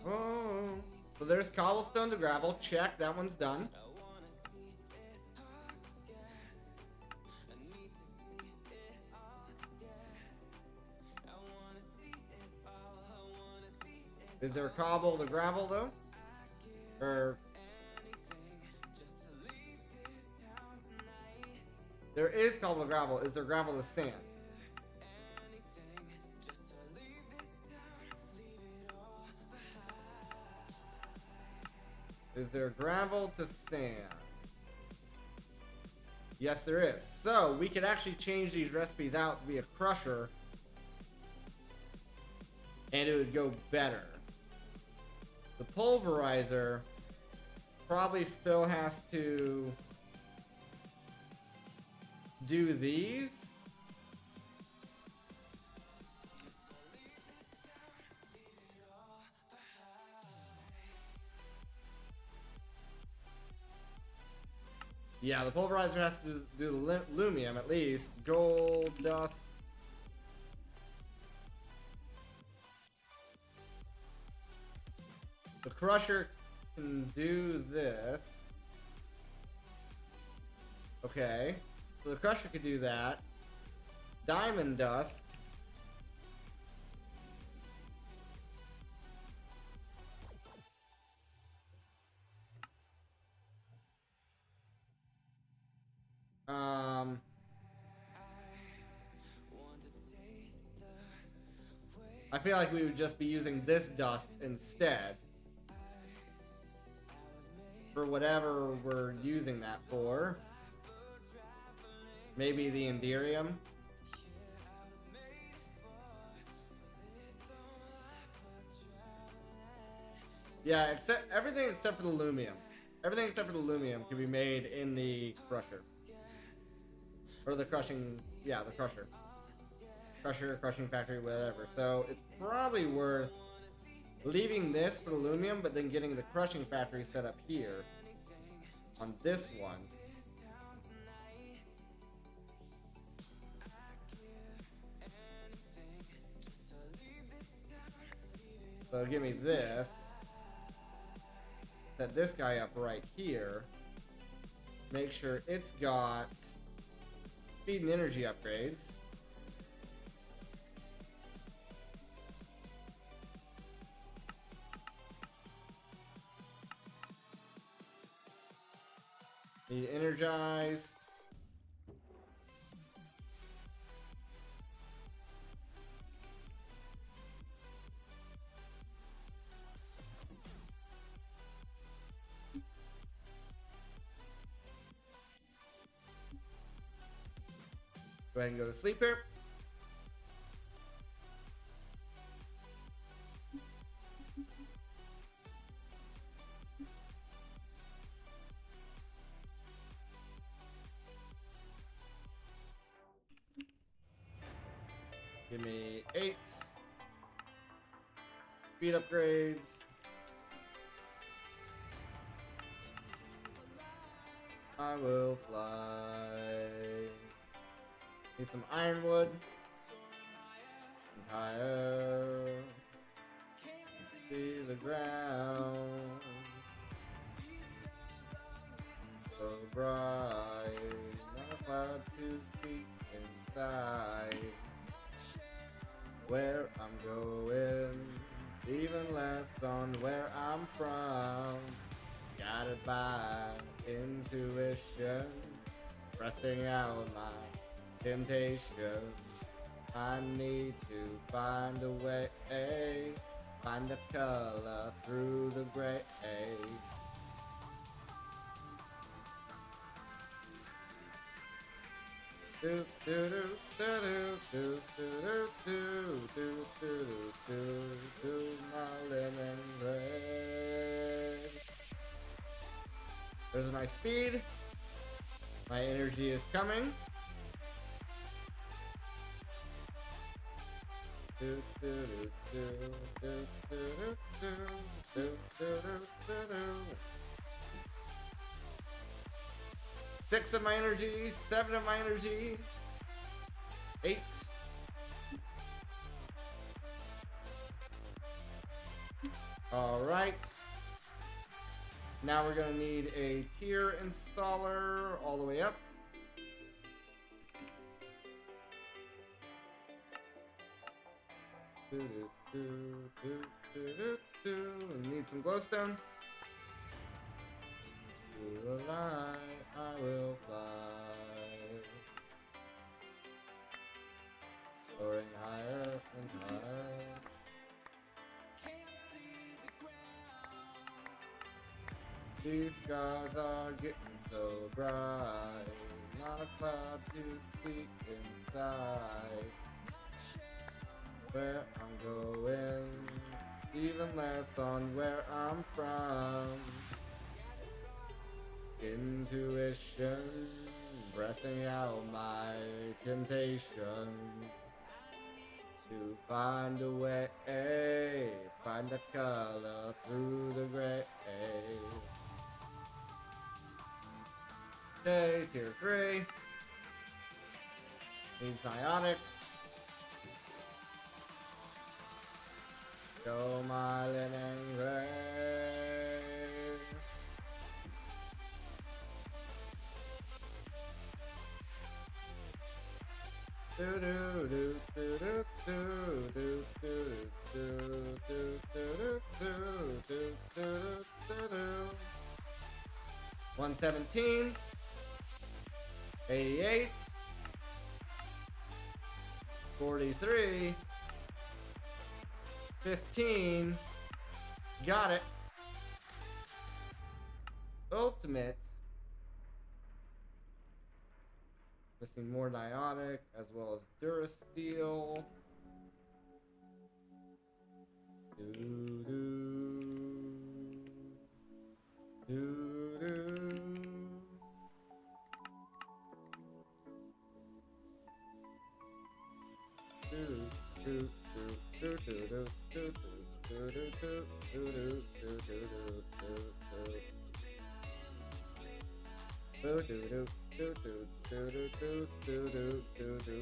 Oh, so there's cobblestone to gravel. Check, that one's done. Is there cobble to gravel though? Or there is cobble to gravel. Is there gravel to sand? Is there gravel to sand? Yes, there is. So we could actually change these recipes out to be a crusher, and it would go better. The pulverizer probably still has to do these. Yeah, the pulverizer has to do the lumium at least. Gold, dust. The crusher can do this. Okay. So the crusher could do that. Diamond dust. I feel like we would just be using this dust instead. For whatever we're using that for. Maybe the Enderium. Yeah, everything except for the lumium. Everything except for the lumium can be made in the crusher. Or the crushing, yeah, the crusher. Crusher, crushing factory, whatever. So it's probably worth leaving this for the lumium, but then getting the crushing factory set up here on this one. So give me this. Set this guy up right here. Make sure it's got speed and energy upgrades. Need energized. Go ahead and go to sleep here. Speed upgrades. I will fly. Need some ironwood. And higher. See the ground. So bright. Not a cloud to see inside. Where I'm going. Even less on where I'm from. Guided by intuition, pressing out my temptation. I need to find a way, find the color through the gray. Do do do do do do do do do do do my lemon bread. There's my speed. My energy is coming. Do do do do do do do do do do do. 6 of my energy, 7 of my energy, 8. All right. Now we're gonna need a tier installer all the way up. Need some glowstone. To the light I will fly. Soaring higher and higher. These skies are getting so bright. Not a cloud to see inside. Where I'm going, even less on where I'm from. Intuition, pressing out my temptation. To find a way, find the color through the gray. Okay, tier 3. Needs Nionic. Go my linen gray. Do do do do do do do do do do do do do do. 117. 88. 43. 15. Got it. Ultimate. Missing more Nionic as well as Durasteel. Do do do do. Do do do do do do do do do do do do do do do do. Do do do do do do do do do do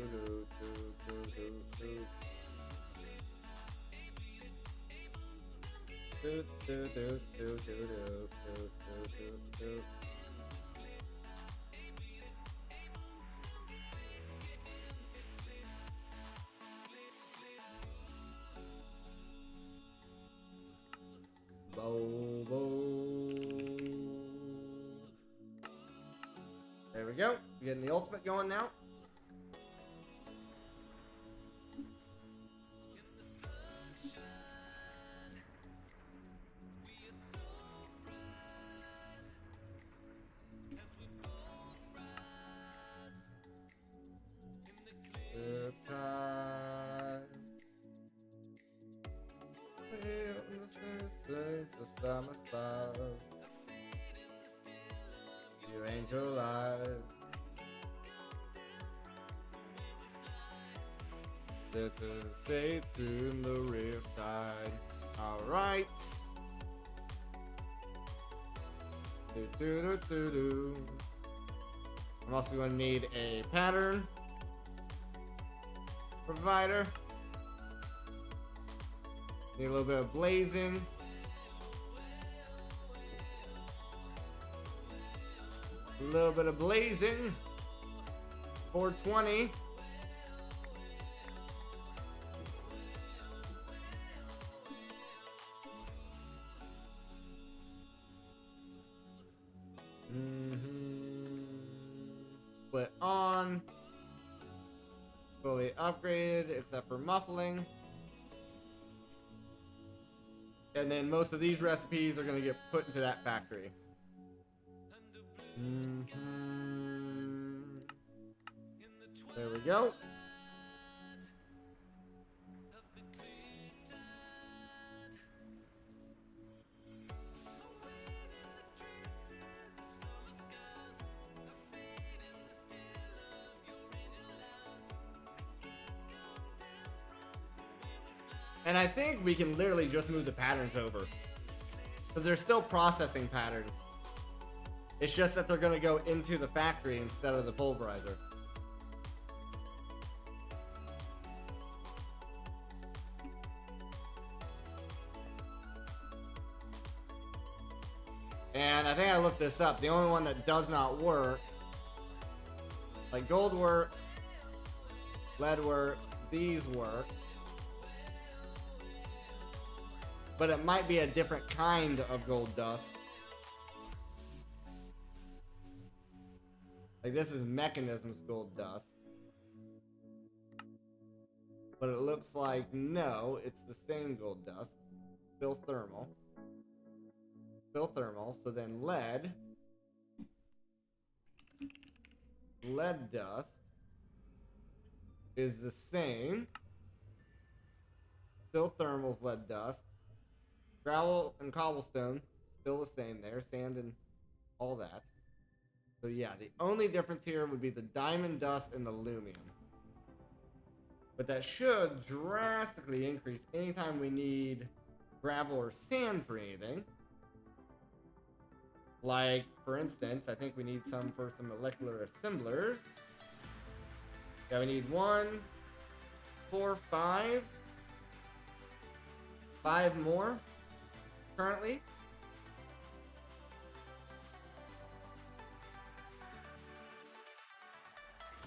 do do. There we go. We're getting the ultimate going now. Good time. The summer stars. You angel eyes. This is faith in the riptide. All right. I'm also going to need a pattern provider. Need a little bit of blazing. A little bit of blazing. 420. Split on. Fully upgraded except for muffling. And then most of these recipes are going to get put into that factory. There we go. And I think we can literally just move the patterns over. Because they're still processing patterns. It's just that they're going to go into the factory instead of the pulverizer. And I think I looked this up. The only one that does not work, like gold works, lead works, these work. But it might be a different kind of gold dust. Like this is Mechanisms gold dust. But it looks like no, it's the same gold dust. Still thermal. Still thermal, so then lead. Lead dust is the same. Still thermal's lead dust. Gravel and cobblestone, still the same there. Sand and all that. So yeah, the only difference here would be the diamond dust and the lumium. But that should drastically increase anytime we need gravel or sand for anything. Like, for instance, I think we need some for some molecular assemblers. Yeah, we need 1, 4, 5. 5 more currently.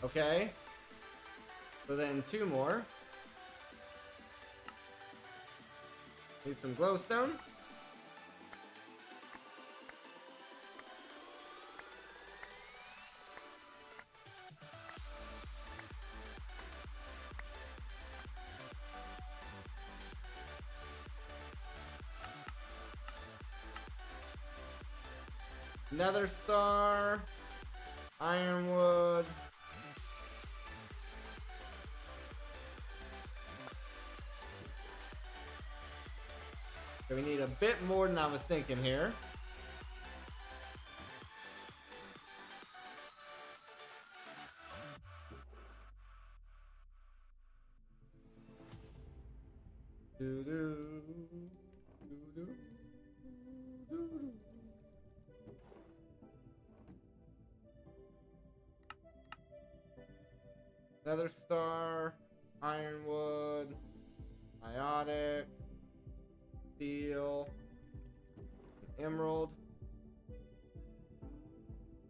Okay. So then 2 more. Need some glowstone. Nether star, ironwood. So we need a bit more than I was thinking here. Nether star, ironwood, biotic, steel, emerald,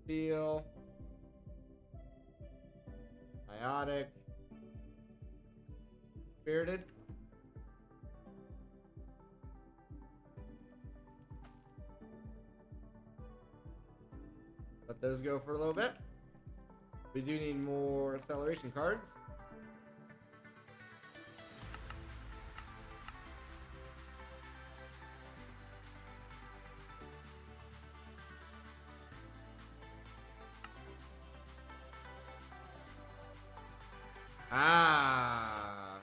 steel, biotic, spirited. Let those go for a little bit. We do need more acceleration cards. Ah.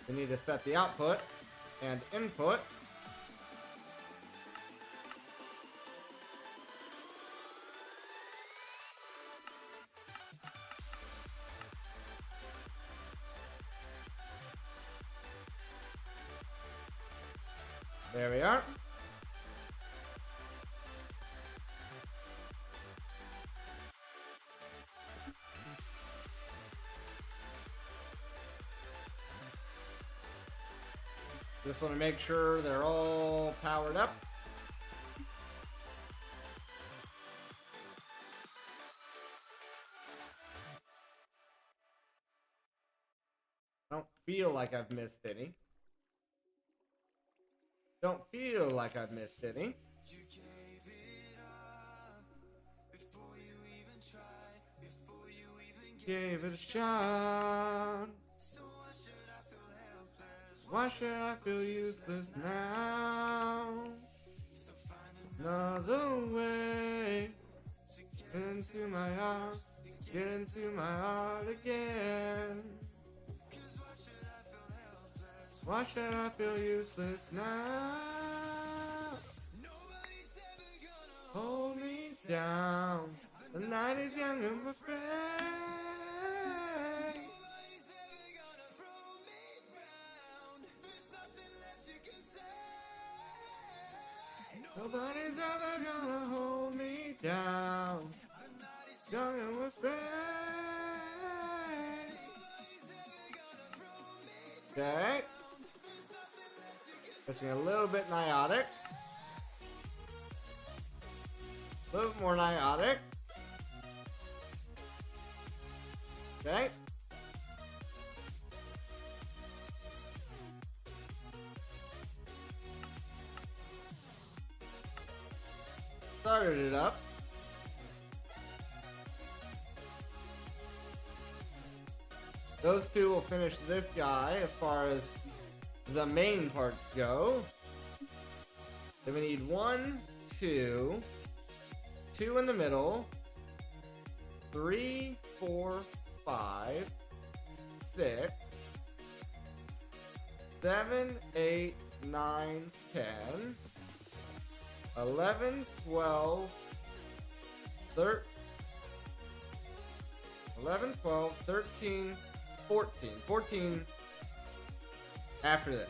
We need to set the output and input. There we are. Just want to make sure they're all powered up. I don't feel like I've missed any. Don't feel like I've missed any. You gave it up before you even tried, before you even Gave it a shot. So why should I feel helpless? Why should I feel useless now? So find Another way. Get into my heart. Get into my heart again. cause why should I feel helpless? Why should I feel useless now? Nobody's ever gonna Hold me down. The night is young and we're free. Nobody's ever gonna throw me down. There's nothing left you can say. Nobody's ever gonna hold me down. The night is Young and we're free. nobody's ever gonna throw me down. Okay. There's nothing left you can say. That's getting a little bit niotic. A little bit more niotic. Okay. Started it up. Those two will finish this guy as far as the main parts go. Then we need 1, 2, 2 in the middle, 3, 4, 5, 6, 7, 8, 9, 10, 11, 12, 13, 11, 12, 13, 14. 14 after this.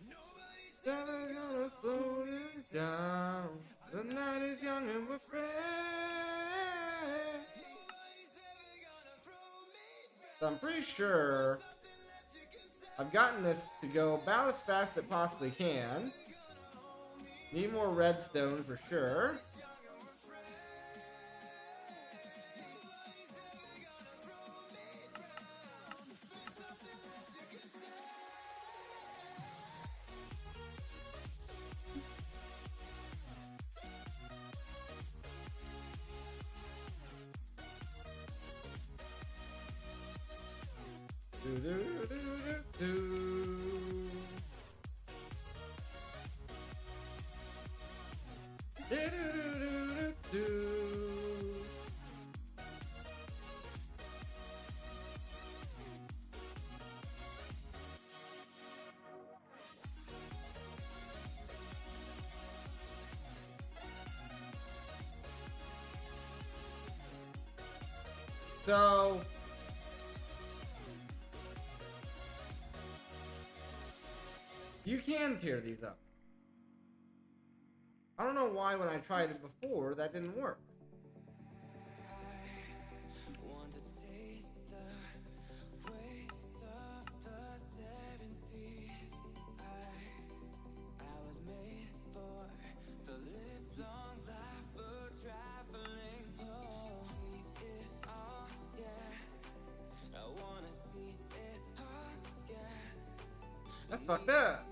Nobody's Never gonna slow you down. The night is young and we're free. nobody's ever gonna throw me down. So I'm pretty sure Nothing left you can say. I've gotten this to go about as fast as it possibly can. Need more redstone for sure. Do, do, do, do, do. Do, do, do, do, do. So you can tear these up. I don't know why when I tried it before that didn't work. Want to taste the waves of the seven seas. I was made for the livelong life of traveling. Oh, see it all, yeah. I wanna see it all, yeah. That's fucked up.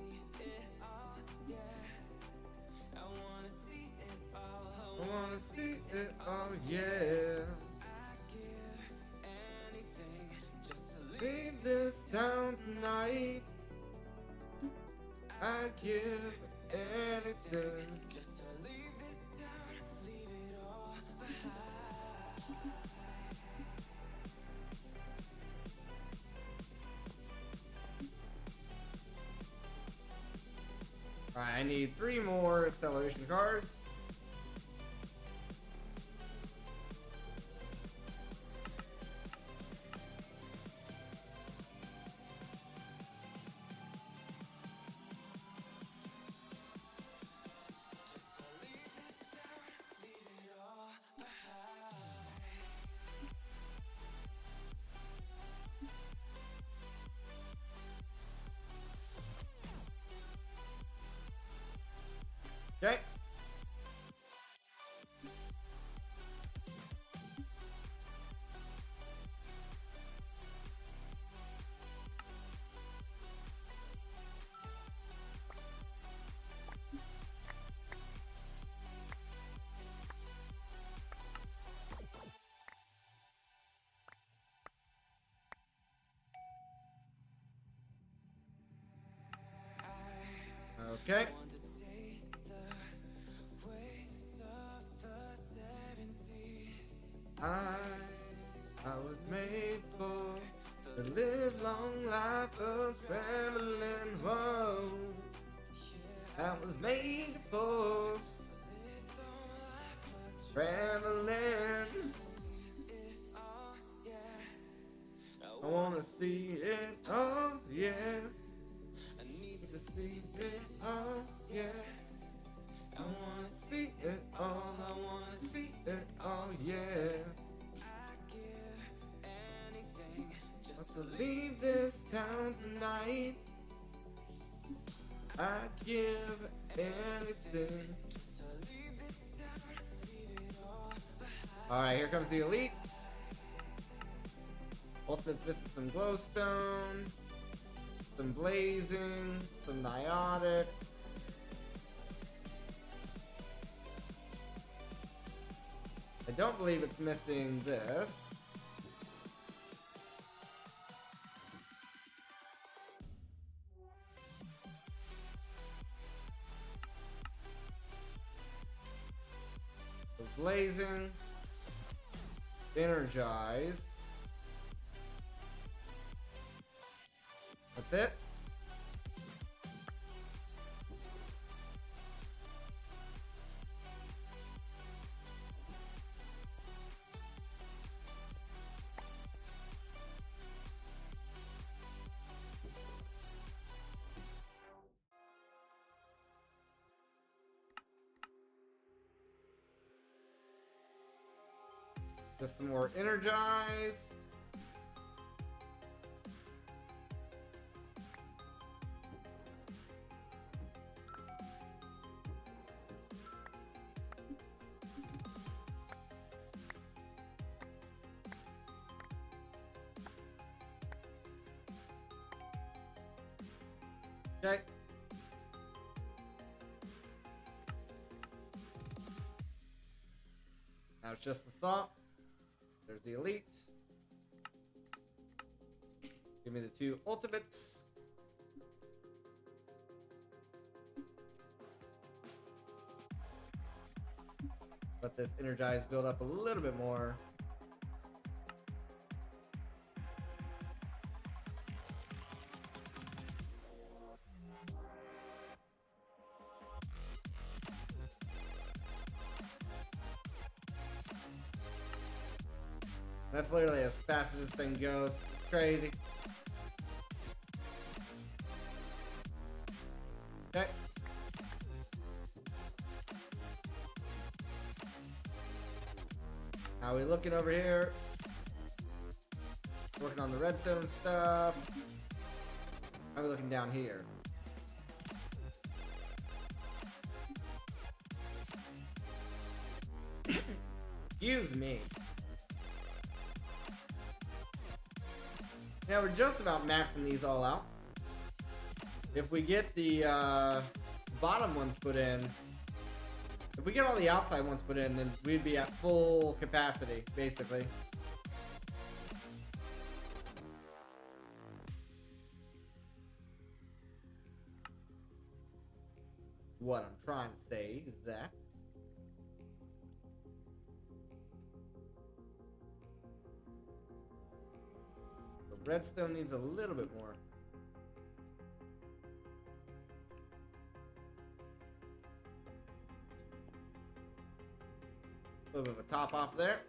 I wanna see it all. I wanna see it all, yeah. I give anything just to Leave this town tonight. I'd give anything. just to leave this town, leave it all behind. Alright, I need 3 more acceleration cards. Okay. I was made for the live long life of traveling. Whoa. I was made for traveling. I wanna see it, oh yeah. I need to see it, oh yeah. I wanna see it all, I wanna see it, oh yeah. Just to leave this town tonight. I'd give anything. Alright, here comes the elite. Ultimate's missing some glowstone, some blazing, some niotic. I don't believe it's missing this. So blazing, energize. That's it. Just some more energized. Okay. Now it's just the salt. There's the elite. Give me the 2 ultimates. Let this energize build up a little bit more. That's literally as fast as this thing goes. It's crazy. Okay. How are we looking over here? Working on the redstone stuff. How are we looking down here? Excuse me. Yeah, we're just about maxing these all out. If we get the bottom ones put in, if we get all the outside ones put in, then we'd be at full capacity, basically. What I'm trying to say is that the redstone needs a little bit more. A little bit of a top off there.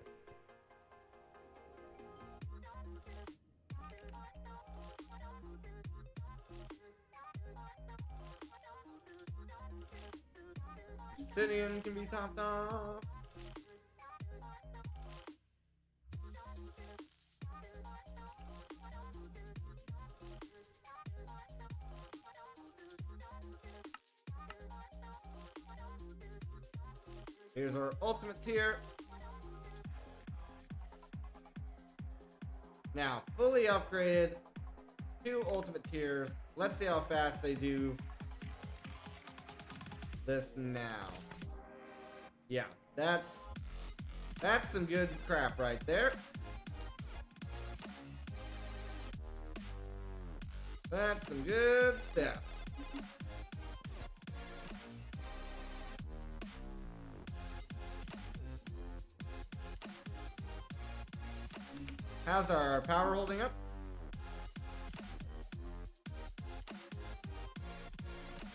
Obsidian can be topped off. Here's our ultimate tier. Now, fully upgraded, 2 ultimate tiers. Let's see how fast they do this now. Yeah, that's some good crap right there. That's some good stuff. How's our power holding up?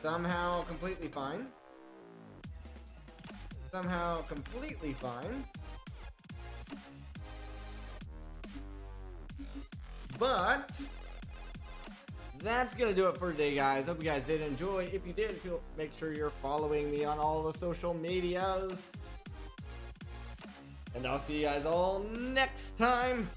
Somehow completely fine. Somehow completely fine. But that's gonna do it for today, guys. Hope you guys did enjoy. If you did, make sure you're following me on all the social medias. And I'll see you guys all next time.